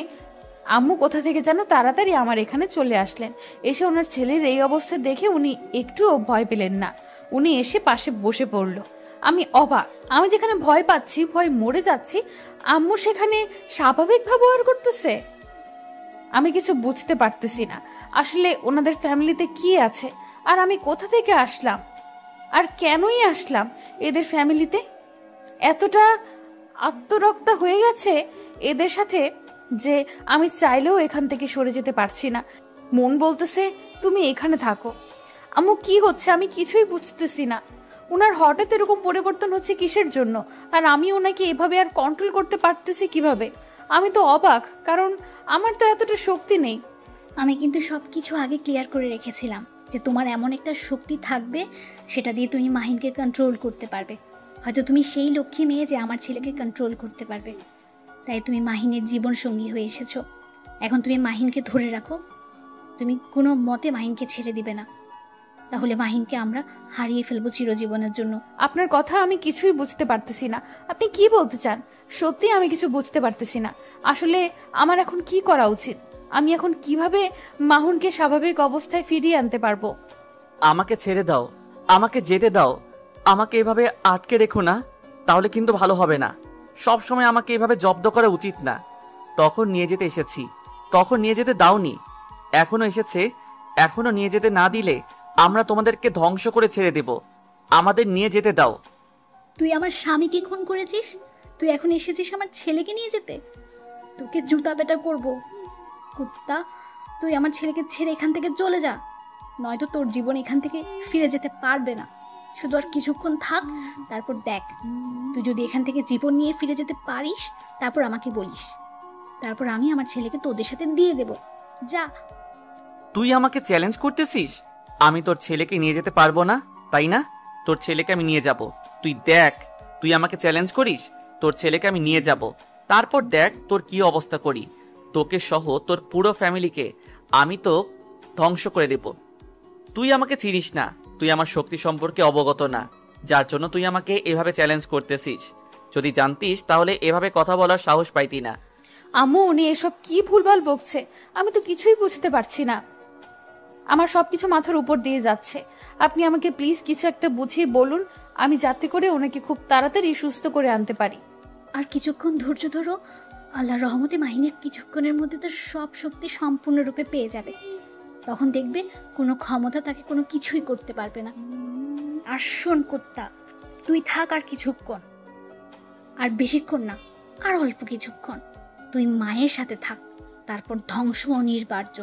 আম্মু কোথা থেকে যেন তাড়াতাড়ি আমার এখানে চলে আসলেন। এসে ওনার ছেলের এই অবস্থা দেখে উনি একটুও ভয় পেলেন না। উনি এসে পাশে বসে পড়ল। আমি অবাক। আমি যেখানে ভয় পাচ্ছি, ভয় মরে যাচ্ছি, আম্মু সেখানে স্বাভাবিক ব্যবহার করতেছে। আমি কিছু বুঝতে পারতেছি না আসলে ওনাদের ফ্যামিলিতে কি আছে, আর আমি কোথা থেকে আসলাম, আর কেনই আসলাম এদের ফ্যামিলিতে। এতটা আত্মরক্তা হয়ে গেছে এদের সাথে যে আমি চাইলেও এখান থেকে সরে যেতে পারছি না। মন বলতেছে তুমি এখানে থাকো। আম্মু কি হচ্ছে আমি কিছুই বুঝতেছি না। ওনার হঠাৎ এরকম পরিবর্তন হচ্ছে কিসের জন্য? আর আমি ওনাকে এভাবে আর কন্ট্রোল করতে পারতেছি কিভাবে? আমি তো অবাক, কারণ আমার তো এতটা শক্তি নেই। আমি কিন্তু সব কিছু আগে ক্লিয়ার করে রেখেছিলাম যে তোমার এমন একটা শক্তি থাকবে, সেটা দিয়ে তুমি মাহিনকে কন্ট্রোল করতে পারবে। হয়তো তুমি সেই লক্ষ্মী মেয়ে যে আমার ছেলেকে কন্ট্রোল করতে পারবে। তাই তুমি মাহিনের জীবন সঙ্গী হয়ে এসেছো। এখন তুমি মাহিনকে ধরে রাখো। তুমি কোনো মতে মাহিনকে ছেড়ে দিবে না, তাহলে মাহিনকে আমরা হারিয়ে ফেলবো চিরজীবনের জন্য। আপনার কথা আমি কিছুই বুঝতে পারতেছি না। আপনি কি বলতে চান? সত্যি আমি কিছু বুঝতে পারতেছি না। আসলে আমার এখন কি করা উচিত? আমি এখন কিভাবে মাহুনকে স্বাভাবিক অবস্থায় ফিরিয়ে আনতে পারবো? আমাকে ছেড়ে দাও, আমাকে যেতে দাও। আমাকে এভাবে আটকে রেখো না, তাহলে কিন্তু ভালো হবে না। সব সময় আমাকে এভাবে জব্দ করা উচিত না। তখন নিয়ে যেতে এসেছি, তখন নিয়ে যেতে দাওনি। এখনো এসেছে, এখনো নিয়ে যেতে না দিলে আমরা তোমাদেরকে ধ্বংস করে ছেড়ে দেব। আমাদের নিয়ে যেতে দাও। তুই আমার স্বামীকে খুন করেছিস, তুই এখন এসেছিস আমার ছেলেকে নিয়ে যেতে? তোকে জুতা পেটা করবো কুত্তা। তুই আমার ছেলেকে ছেড়ে এখান থেকে চলে যা, নয়তো তোর জীবন এখান থেকে ফিরে যেতে পারবে না। শুধু আর কিছুক্ষণ থাক, তারপর দেখ। তুই যদি এখান থেকে জীবন নিয়ে ফিরে যেতে পারিস, তারপর আমাকে বলিস, তারপর আমি আমার ছেলেকে তোদের সাথে দিয়ে দেব। যা। তুই আমাকে চ্যালেঞ্জ করতেছিস? আমি তোর ছেলেকে নিয়ে যেতে পারবো না, তাই না? তোর ছেলেকে আমি নিয়ে যাব। তুই দেখ, তুই আমাকে চ্যালেঞ্জ করিস, তোর ছেলেকে আমি নিয়ে যাব। তারপর দেখ তোর কি অবস্থা করি। তোকে সহ তোর পুরো ফ্যামিলিকে আমি তো ধ্বংস করে দেব। তুই আমাকে চিনিস না, তুই আমার শক্তি সম্পর্কে অবগত না, যার জন্য তুই আমাকে এভাবে চ্যালেঞ্জ করতেছিস। যদি জানতিস তাহলে এভাবে কথা বলার সাহস পাইতি না। আম্মু, উনি এসব কি ভুলভাল বকছে, আমি তো কিছুই বুঝতে পারছি না। আমার সবকিছু মাথার উপর দিয়ে যাচ্ছে। আপনি আমাকে প্লিজ কিছু একটা বুঝিয়ে বলুন, আমি যাতে করে ওনাকে খুব তাড়াতাড়ি সুস্থ করে আনতে পারি। আর কিছুক্ষণ ধৈর্য ধরো, আল্লাহর রহমতে মাহিনের কিছুক্ষণের মধ্যে তার সব শক্তি সম্পূর্ণরূপে পেয়ে যাবে। তখন দেখবে কোনো ক্ষমতা তাকে কোনো কিছুই করতে পারবে না। আর শোন কুত্তা, তুই থাক আর কিছুক্ষণ, আর বেশিক্ষণ না, আর অল্প কিছুক্ষণ তুই মায়ের সাথে থাক, তারপর ধ্বংস অনিবার্য।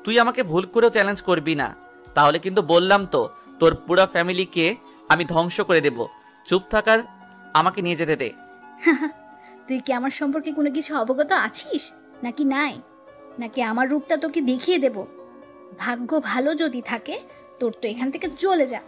তুই আমাকে ভুল করেও চ্যালেঞ্জ করবি না, তাহলে কিন্তু বললাম তো তোর পুরো ফ্যামিলিকে আমি ধ্বংস করে দেব। চুপ থাকার আমাকে নিয়ে যেতে দে। তুই কি আমার সম্পর্কে কোনো কিছু অবগত আছিস নাকি নাই? নাকি আমার রূপটা তোকে দেখিয়ে দেব? ভাগ্য ভালো যদি থাকে তোর তো এখান থেকে চলে যা।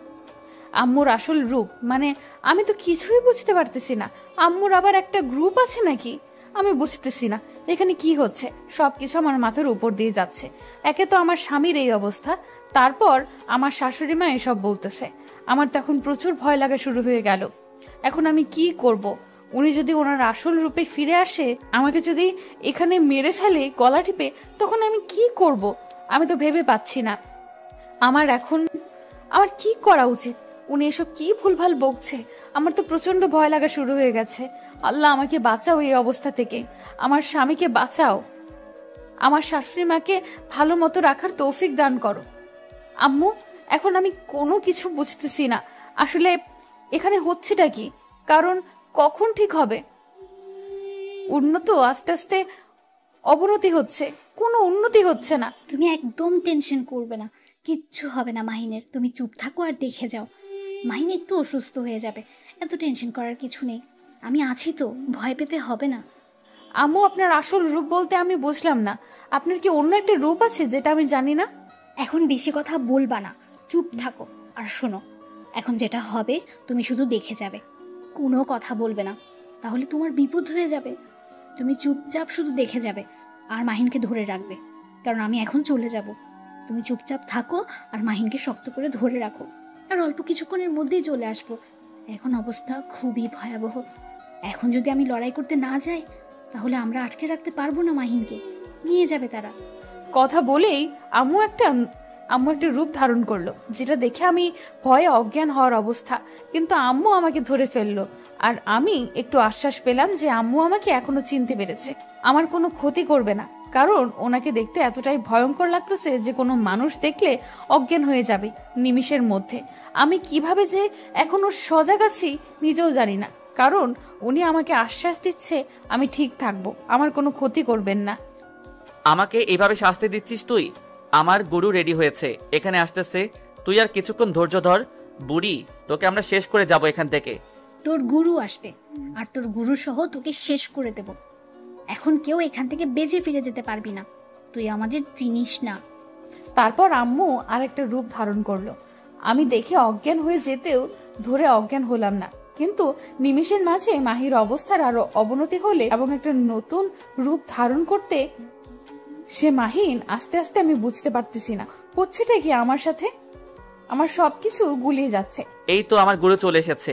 আম্মুর আসল রূপ মানে আমি তো কিছুই বুঝতে পারতেছি না। আম্মুর আবার একটা গ্রুপ আছে নাকি? আমি বুঝতেছি না এখানে কি হচ্ছে। সবকিছু আমার মাথার উপর দিয়ে যাচ্ছে। একে তো আমার স্বামীর এই অবস্থা, তারপর আমার শাশুড়ি মা এসব বলতেছে। আমার তখন প্রচুর ভয় লাগা শুরু হয়ে গেল। এখন আমি কি করব? উনি যদি ওনার আসল রূপে ফিরে আসে, আমাকে যদি এখানে মেরে ফেলে গলা টিপে, তখন আমি কি করব? আমি তো ভেবে পাচ্ছি না আমার কি করা উচিত। উনি এসব কি ভুলভাল বকছে। আমার তো প্রচন্ড ভয় লাগা শুরু হয়ে গেছে। আল্লাহ আমাকে বাঁচাও এই অবস্থা থেকে, আমার স্বামীকে বাঁচাও, আমার শাশুড়ি মাকে ভালো মতো রাখার তৌফিক দান করো। আম্মু, এখন আমি কোনো কিছু বুঝতেছি না আসলে এখানে হচ্ছেটা কি, কারণ কখন ঠিক হবে। উন্নত আস্তে আস্তে অবনতি হচ্ছে, কোনো উন্নতি হচ্ছে না। তুমি একদম টেনশন করবে না, কিচ্ছু হবে না মাহিনের। তুমি চুপ থাকো আর দেখে যাও। মাহিন একটু অসুস্থ হয়ে যাবে, এত টেনশন করার কিছু নেই। আমি আছি তো, ভয় পেতে হবে না। আম্মু, আপনার আসল রূপ বলতে আমি বুঝলাম না। আপনার কি অন্য একটা রূপ আছে যেটা আমি জানি না? এখন বেশি কথা বলবা না, চুপ থাকো আর শোনো। এখন যেটা হবে তুমি শুধু দেখে যাবে, কোনো কথা বলবে না, তাহলে তোমার বিপদ হয়ে যাবে। তুমি চুপচাপ শুধু দেখে যাবে আর মাহিনকে ধরে রাখবে, কারণ আমি এখন চলে যাব। তুমি চুপচাপ থাকো আর মাহিনকে শক্ত করে ধরে রাখো, আর অল্প কিছুক্ষণের মধ্যেই চলে আসবো। এখন অবস্থা খুবই ভয়াবহ। এখন যদি আমি লড়াই করতে না যাই তাহলে আমরা আটকে রাখতে পারবো না মাহিনকে, নিয়ে যাবে তারা। কথা বলেই আম্মু একটা রূপ ধারণ করলো, যেটা দেখে আমি ভয়ে অজ্ঞান হওয়ার অবস্থা। কিন্তু আম্মু আমাকে ধরে ফেললো, আর আমি একটু আশ্বাস পেলাম যে আম্মু আমাকে এখনো চিনতে পেরেছে, আমার কোনো ক্ষতি করবে না। কারণ ওনাকে দেখতে এতটাই ভয়ঙ্কর লাগতেছে যে কোনো মানুষ দেখলে অজ্ঞান হয়ে যাবে নিমিষের মধ্যে। আমি কিভাবে যে এখনো সজাগ আছি নিজেও জানি না, কারণ উনি আমাকে আশ্বাস দিচ্ছে আমি ঠিক থাকবো, আমার কোনো ক্ষতি করবেন না। আমাকে এভাবে শাস্তি দিচ্ছিস তুই? আমার গুরু রেডি হয়েছে, এখানে আসতেছে। তুই আর কিছুক্ষণ ধৈর্য ধর বুড়ি, তোকে আমরা শেষ করে যাব এখান থেকে। তোর গুরু আসবে আর তোর গুরু সহ তোকে শেষ করে দেব। এখন কেউ এখান থেকে বেঁচে ফিরে যেতে পারবি না, তুই আমাদের চিনিস না। তারপর আম্মু আর একটা রূপ ধারণ করলো। আমি দেখে অজ্ঞান হয়ে যেতেও ধরে অজ্ঞান হলাম না, কিন্তু নিমিষের মাঝে মাহির অবস্থার আরো অবনতি হলে এবং একটা নতুন রূপ ধারণ করতে সে মাহিন আস্তে আস্তে আমি বুঝতে পারতেছি না হচ্ছেটা কি আমার সাথে। আমার সবকিছু গুলিয়ে যাচ্ছে। এই তো আমার গুরু চলে এসেছে।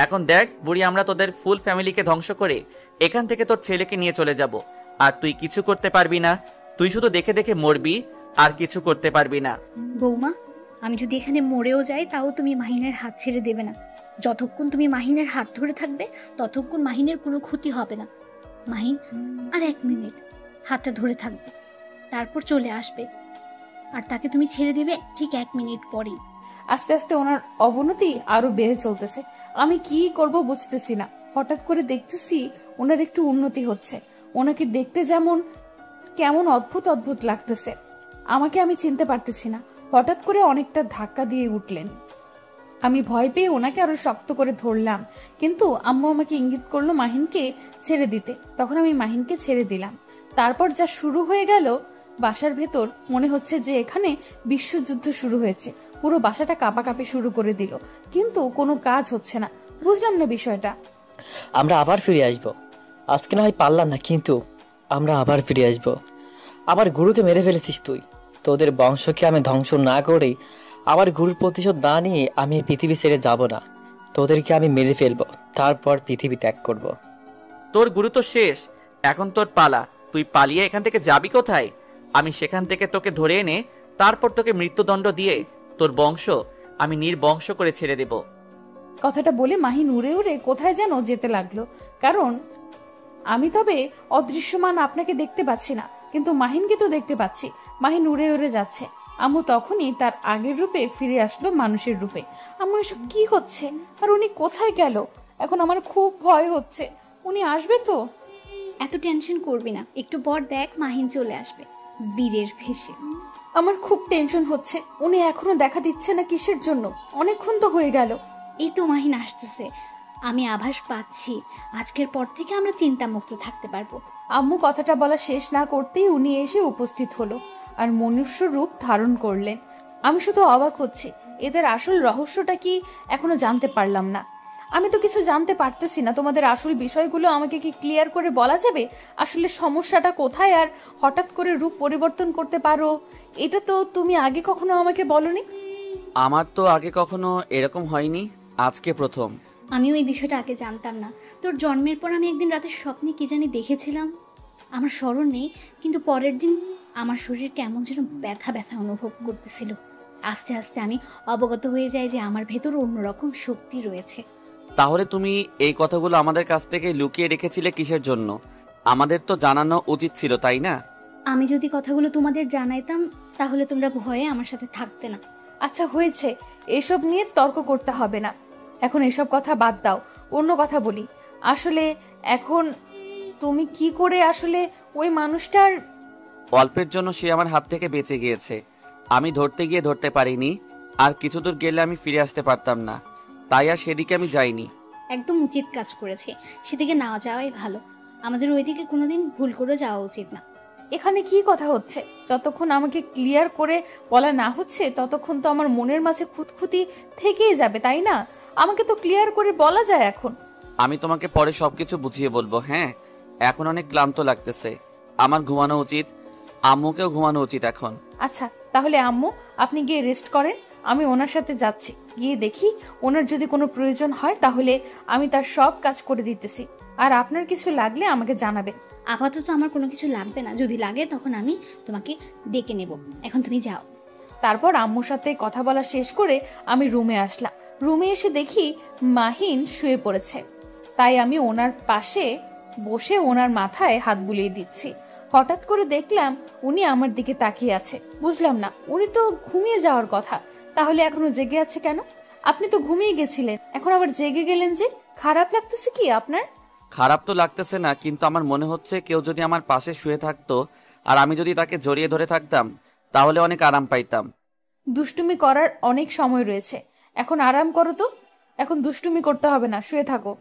এখন দেখ বুড়ি, আমরা তোদের ফুল ফ্যামিলিকে ধ্বংস করে এখান থেকে তোর ছেলেকে নিয়ে চলে যাব, আর তুই কিছু করতে পারবি না। তুই শুধু দেখে দেখে মরবি, আর কিছু করতে পারবি না। বৌমা, আমি যদি এখানে মরেও যাই তাও তুমি মাহিনের হাত ছেড়ে দেবে না। যতক্ষণ তুমি মাহিনের হাত ধরে থাকবে ততক্ষণ মাহিনের কোনো ক্ষতি হবে না। মাহিন আর 1 মিনিট হাতটা ধরে থাকবে, তারপর চলে আসবে, আর তাকে তুমি ছেড়ে দিবে ঠিক 1 মিনিট পরেই। আস্তে আস্তে ওনার অবনতি আরো বেড়ে চলতেছে। আমি কি করব বুঝতেছি না। হঠাৎ করে দেখতেছি ওনার একটু উন্নতি হচ্ছে। ওনাকে দেখতে যেমন কেমন অদ্ভুত অদ্ভুত লাগতেছে, আমাকে আমি চিনতে পারতেছি না। হঠাৎ করে অনেকটা ধাক্কা দিয়ে উঠলেন। আমি ভয় পেয়ে ওনাকে আরো শক্ত করে ধরলাম, কিন্তু আম্মু আমাকে ইঙ্গিত করলো মাহিনকে ছেড়ে দিতে। তখন আমি মাহিনকে ছেড়ে দিলাম। তারপর যা শুরু হয়ে গেল বাসার ভেতর, মনে হচ্ছে যে এখানে বিশ্বযুদ্ধ শুরু হয়েছে। পুরো বাসাটা কাঁপাকাঁপি শুরু করে দিল, কিন্তু কোনো কাজ হচ্ছে না। বুঝলাম না বিষয়টা। আমরা আবার ফিরে আসব। আজকে না হয় পারলাম না, কিন্তু আমরা আবার ফিরে আসব। আমার গুরুকে মেরে ফেলেছিস তুই। তোদের বংশকে আমি ধ্বংস না করেই আমার গুরুর প্রতিশোধ না নিয়ে আমি এই পৃথিবী ছেড়ে যাব না। তোদেরকে আমি মেরে ফেলবো, তারপর পৃথিবী ত্যাগ করব। তোর গুরু তো শেষ, এখন তোর পালা। তুই পালিয়ে এখান থেকে যাবি কোথায়? আমি সেখান থেকে তোকে ধরে এনে তারপর তোকে মৃত্যুদণ্ড দিয়ে তোর বংশ আমি নির্বংশ করে ছেড়ে দেব। কথাটা বলে মাহিন উড়ে উড়ে কোথায় যেন যেতে লাগলো। কারণ আমি তবে অদৃশ্যমান আপনাকে দেখতে পাচ্ছি না, কিন্তু মাহিনকে তো দেখতে পাচ্ছি। মাহিন উড়ে উড়ে যাচ্ছে। আম্মু তখনই তার আগের রূপে ফিরে আসলো, মানুষের রূপে। আম্মু এসব কি হচ্ছে? আর উনি কোথায় গেল? এখন আমার খুব ভয় হচ্ছে। উনি আসবে তো? এত টেনশন করবি না, একটু পর দেখ মাহিন চলে আসবে বীরের ভেসে। আমার খুব টেনশন হচ্ছে। উনি এখনো দেখা দিচ্ছে না, কিসের জন্য? অনেকক্ষণ তো হয়ে গেল। এই তো মাহিন আসতেছে, আমি আভাস পাচ্ছি। আজকের পর থেকে আমরা চিন্তামুক্ত থাকতে পারবো। আম্মু কথাটা বলা শেষ না করতেই উনি এসে উপস্থিত হলো আর মনুষ্য রূপ ধারণ করলেন। আমি শুধু অবাক হচ্ছি, এদের আসল রহস্যটা কি এখনো জানতে পারলাম না। আমি তো কিছু জানতে পারতেছি না। তোমাদের আসল বিষয়গুলো আমাকে কি ক্লিয়ার করে বলা যাবে? আসলে সমস্যাটা কোথায়? আর হঠাৎ করে রূপ পরিবর্তন করতে পারো, এটা তো তুমি আগে কখনো আমাকে বলনি। আমার তো আগে কখনো এরকম হয়নি, আজকে প্রথম। আমিও এই বিষয়টা আগে জানতাম না। তোর জন্মের পর আমি একদিন রাতে স্বপ্নে কি জানি দেখেছিলাম, আমার স্মরণ নেই, কিন্তু পরের দিন আমার শরীর কেমন যেন ব্যথা ব্যথা অনুভব করতেছিল। আস্তে আস্তে আমি অবগত হয়ে যাই যে আমার ভেতর অন্যরকম শক্তি রয়েছে। তাহলে তুমি এই কথাগুলো আমাদের কাছ থেকে লুকিয়ে রেখেছিলে কিসের জন্য? আমাদের তো জানানো উচিত ছিল, তাই না? আমি যদি কথাগুলো তোমাদের জানাইতাম তাহলে তোমরা ভয়ে আমার সাথে থাকতে না। আচ্ছা হয়েছে, এসব নিয়ে তর্ক করতে হবে না। এখন এসব কথা বাদ দাও, অন্য কথা বলি। আসলে এখন তুমি কি করে আসলে ওই মানুষটার... অল্পের জন্য সে আমার হাত থেকে বেঁচে গিয়েছে। আমি ধরতে গিয়ে ধরতে পারিনি, আর কিছু দূর গেলে আমি ফিরে আসতে পারতাম না, তাই আর সেদিকে আমি যাইনি। একদম উচিত কাজ করেছে, সেদিকে না যাওয়াই ভালো। আমাদের ওইদিকে কোনোদিন ভুল করে যাওয়া উচিত না। এখানে কি কথা হচ্ছে? যতক্ষণ আমাকে ক্লিয়ার করে বলা না হচ্ছে ততক্ষণ তো আমার মনের মাঝে খুঁতখুঁতি থেকেই যাবে, তাই না? আমাকে তো ক্লিয়ার করে বলা যায় এখন। আমি তোমাকে পরে সবকিছু বুঝিয়ে বলবো। হ্যাঁ, এখন অনেক ক্লান্ত লাগতেছে, আমার ঘুমানো উচিত, আম্মুকেও ঘুমানো উচিত এখন। আচ্ছা তাহলে আম্মু আপনি গিয়ে রেস্ট করেন, আমি ওনার সাথে যাচ্ছি। গিয়ে দেখি ওনার যদি কোনো প্রয়োজন হয় তাহলে আমি তার সব কাজ করে দিতেছি। আর আপনার কিছু লাগলে আমাকে জানাবেন। আপাতত আমার কোনো কিছু লাগবে না, যদি লাগে তখন আমি তোমাকে ডেকে নেব। এখন তুমি যাও। তারপর আম্মুর সাথে কথা বলা শেষ করে আমি রুমে আসলাম। রুমে এসে দেখি মাহিন শুয়ে পড়েছে, তাই আমি ওনার পাশে বসে ওনার মাথায় হাত বুলিয়ে দিচ্ছি। হঠাৎ করে দেখলাম উনি আমার দিকে তাকিয়ে আছে। বুঝলাম না, উনি তো ঘুমিয়ে যাওয়ার কথা, তাহলে এখনো জেগে আছে কেন? আপনি তো ঘুমিয়ে গেছিলেন, এখন আবার জেগে গেলেন যে? খারাপ লাগতেছে কি আপনার? খারাপ তো লাগতেছে না, কিন্তু আমার মনে হচ্ছে কেউ যদি আমার পাশে শুয়ে থাকতো আর আমি যদি তাকে জড়িয়ে ধরে থাকতাম তাহলে অনেক আরাম পাইতাম। দুষ্টুমি করার অনেক সময় রয়েছে, এখন আরাম করো তো। এখন দুষ্টুমি করতে হবে না, শুয়ে থাকো।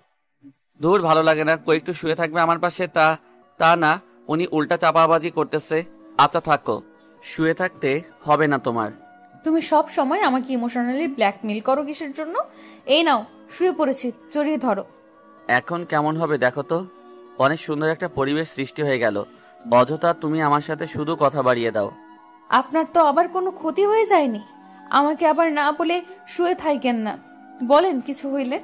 দূর, ভালো লাগে না। কই একটু শুয়ে থাকবে আমার পাশে? তা না, উনি উল্টা চাপাবাজি করতেছে। আচ্ছা থাকো, শুয়ে থাকতে হবে না তোমার। তুমি সব সময় আমাকে ইমোশনালি ব্ল্যাকমেল করো কিসের জন্য? এই নাও, শুয়ে পড়েছি, জড়িয়ে ধরো। এখন কেমন হবে দেখো তো? অনেক সুন্দর একটা পরিবেশ সৃষ্টি হয়ে গেল, অযথা তুমি আমার সাথে শুধু কথা বাড়িয়ে দাও। আপনার তো আবার কোনো ক্ষতি হয়ে যায়নি? আমাকে আবার না বলে শুয়ে থাকেন না, বলেন কিছু হইলে।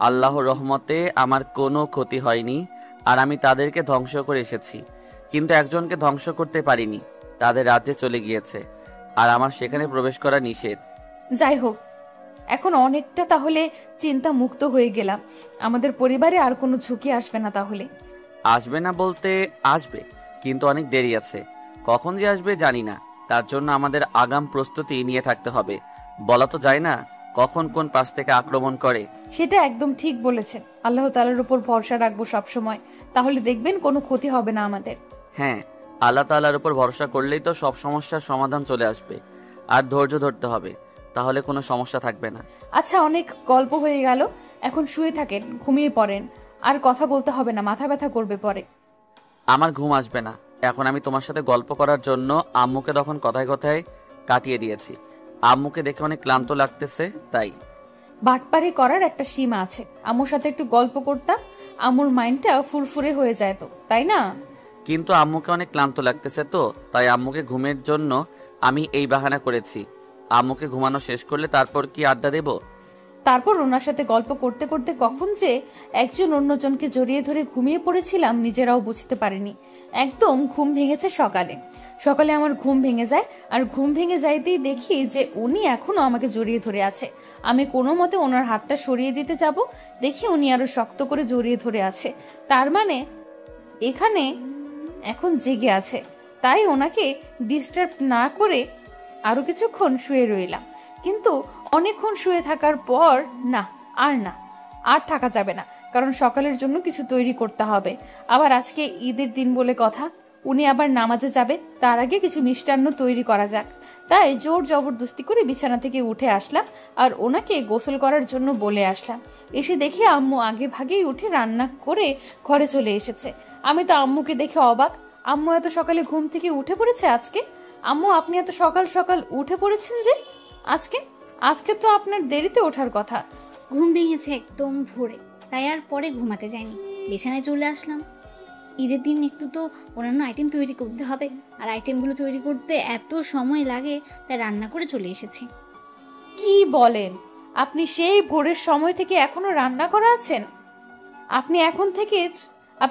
আল্লাহর রহমতে আমার কোনো ক্ষতি হয়নি, আর আমি তাদেরকে ধ্বংস করে এসেছি, কিন্তু একজনকে ধ্বংস করতে পারিনি। তাদের রাজ্যে চলে গিয়েছে, আর আমার সেখানে প্রবেশ করা নিষেধ। যাই হোক, এখন অনেকটা তাহলে চিন্তা মুক্ত হয়ে গেলাম। আমাদের পরিবারে আর কোনো ঝুঁকি আসবে না তাহলে? আসবে না বলতে আসবে, কিন্তু অনেক দেরি আছে। কখন যে আসবে জানি না, তার জন্য আমাদের আগাম প্রস্তুতি নিয়ে থাকতে হবে। বলা তো যায় না কখন কোন পাশ থেকে আক্রমণ করে। সেটা একদম ঠিক বলেছেন। আল্লাহ তাআলার উপর ভরসা রাখবো সব সময়, তাহলে দেখবেন কোনো ক্ষতি হবে না আমাদের। হ্যাঁ, আল্লাহ তাআলার উপর ভরসা করলেই তো সব সমস্যার সমাধান চলে আসবে। আর ধৈর্য ধরতে হবে, তাহলে কোনো সমস্যা থাকবে না। আচ্ছা, অনেক গল্প হয়ে গেল, এখন শুয়ে থাকেন, ঘুমিয়ে পড়েন। আর কথা বলতে হবে না, মাথা ব্যথা করবে পরে। আমার ঘুম আসবে না। এখন আমি তোমার সাথে গল্প করার জন্য আম্মুকে তখন কথায় কথায় কাটিয়ে দিয়েছি। আম্মুকে দেখে অনেক ক্লান্ত লাগতেছে, তাই। বাটপারি করার একটা সীমা আছে। আম্মুর সাথে একটু গল্প করতাম, আম্মুর মাইন্ডটা ফুরফুরে হয়ে যায় তো, তাই না? কিন্তু আম্মুকে অনেক ক্লান্ত লাগতেছে তো, তাই আম্মুকে ঘুমের জন্য আমি এই বাহানা করেছি। আম্মুকে ঘুমানো শেষ করলে তারপর কি আড্ডা দেব? তারপর ওনার সাথে গল্প করতে করতে কখন যে একজন অন্যজনকে জড়িয়ে ধরে ঘুমিয়ে পড়েছিলাম নিজেরাও বুঝতে পারিনি। একদম ঘুম ভেঙেছে সকালে। সকালে আমার ঘুম ভেঙে যায়, আর ঘুম ভেঙে যাইতেই দেখি যে উনি এখনো আমাকে জড়িয়ে ধরে আছে। আমি কোনো মতে ওনার হাতটা সরিয়ে দিতে যাব, দেখি উনি আরো শক্ত করে জড়িয়ে ধরে আছে। তার মানে এখানে এখন জেগে আছে। তাই ওনাকে ডিস্টার্ব না করে আরো কিছুক্ষণ শুয়ে রইলাম। কিন্তু অনেকক্ষণ শুয়ে থাকার পর আর থাকা যাবে না, কারণ সকালের জন্য কিছু তৈরি করতে হবে। আবার আজকে ঈদের দিন বলে কথা, উনি আবার নামাজে যাবে, তার আগে কিছু মিষ্টান্ন তৈরি করা যাক। তাই জোর জবরদস্তি করে বিছানা থেকে উঠে আসলাম আর ওনাকে গোসল করার জন্য বলে আসলাম। এসে দেখি আম্মু আগে ভাগেই উঠে রান্না করে ঘরে চলে এসেছে। আমি তো আম্মুকে দেখে অবাক। আম্মু এত সকালে ঘুম থেকে উঠে পড়েছে আজকে? আম্মু, আপনি এত সকাল সকাল উঠে পড়েছেন যে আজকে তো আপনার দেরিতে ওঠার কথা। ঘুম ভেঙেছে একদম ভোরে, তাই আর পরে ঘুমাতে যায়নি, বিছানায় চলে আসলাম। ঈদের দিন একটু তো অন্যান্য আইটেম তৈরি করতে হবে, আর আইটেমগুলো তৈরি করতে এত সময় লাগে, তাই রান্না করে চলে এসেছি। কি বলেন? আপনি সেই ভোরের সময় থেকে এখনো রান্না করা আছেন? আপনি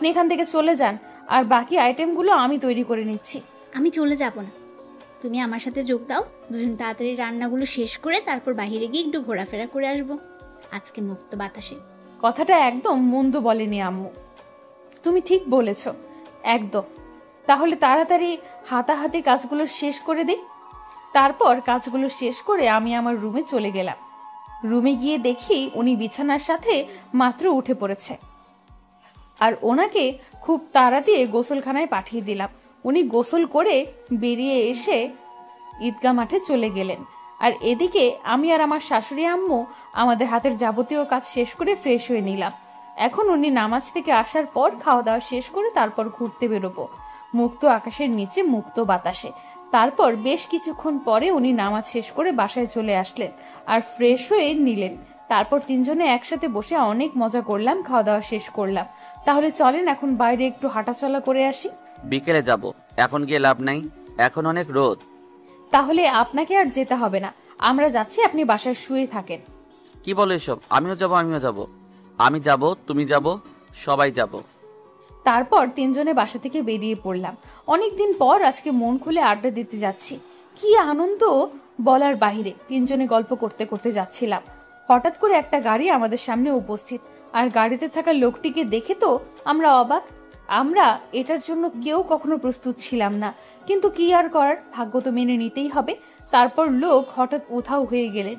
এখান থেকে চলে যান, আর বাকি আইটেমগুলো আমি তৈরি করে নিচ্ছি। আমি চলে যাব না, তুমি আমার সাথে যোগ দাও। দুজন তাড়াতাড়ি রান্নাগুলো শেষ করে তারপর বাইরে গিয়ে একটু ঘোরাফেরা করে আসবো আজকে মুক্ত বাতাসে। কথাটা একদম মন্দ বলেনি আম্মু, তুমি ঠিক বলেছ একদম। তাহলে তাড়াতাড়ি হাতাহাতি কাজগুলো শেষ করে দিই। তারপর কাজগুলো শেষ করে আমি আমার রুমে চলে গেলাম। রুমে গিয়ে দেখি উনি বিছানার সাথে মাত্র উঠে পড়েছে, আর ওনাকে খুব তাড়া দিয়ে গোসলখানায় পাঠিয়ে দিলাম। উনি গোসল করে বেরিয়ে এসে ঈদগাহ মাঠে চলে গেলেন। আর এদিকে আমি আর আমার শাশুড়ি আম্মু আমাদের হাতের যাবতীয় কাজ শেষ করে ফ্রেশ হয়ে নিলাম। এখন উনি নামাজ থেকে আসার পর খাওয়া দাওয়া শেষ করে তারপর ঘুরতে বেরোবো মুক্ত আকাশের নিচে, মুক্ত বাতাসে। তারপর বেশ কিছুক্ষণ পরে উনি নামাজ শেষ করে বাসায় চলে আসলেন আর ফ্রেশ হয়ে নিলেন। তারপর তিনজনে একসাথে বসে অনেক মজা করলাম, খাওয়া দাওয়া শেষ করলাম। তাহলে চলেন এখন বাইরে একটু হাঁটাচলা করে আসি। বিকেলে যাব, এখন গিয়ে লাভ নাই, এখন অনেক রোদ। তাহলে আপনাকে আর যেতে হবে না, আমরা যাচ্ছি, আপনি বাসায় শুয়ে থাকেন। কি বলো এসব? আমিও যাব। আমি যাব, তুমি যাব, সবাই যাব। তারপর তিনজনে বাসা থেকে বেরিয়ে পড়লাম। অনেকদিন পর আজকে মন খুলে আড্ডা দিতে যাচ্ছি। কি আনন্দ বলার বাহিরে। তিনজনে গল্প করতে করতে যাচ্ছিলাম। হঠাৎ করে একটা গাড়ি আমাদের সামনে উপস্থিত, আর গাড়িতে থাকা লোকটিকে দেখে তো আমরা অবাক। আমরা এটার জন্য কেউ কখনো প্রস্তুত ছিলাম না, কিন্তু কি আর করার, ভাগ্য তো মেনে নিতেই হবে। তারপর লোক হঠাৎ উধাও হয়ে গেলেন।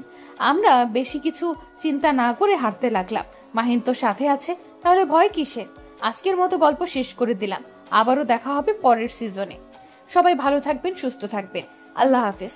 আমরা বেশি কিছু চিন্তা না করে হাঁটতে লাগলাম। মাহিন তো সাথে আছে, তাহলে ভয় কিসের? আজকের মতো গল্প শেষ করে দিলাম। আবারও দেখা হবে পরের সিজনে। সবাই ভালো থাকবেন, সুস্থ থাকবেন। আল্লাহ হাফেজ।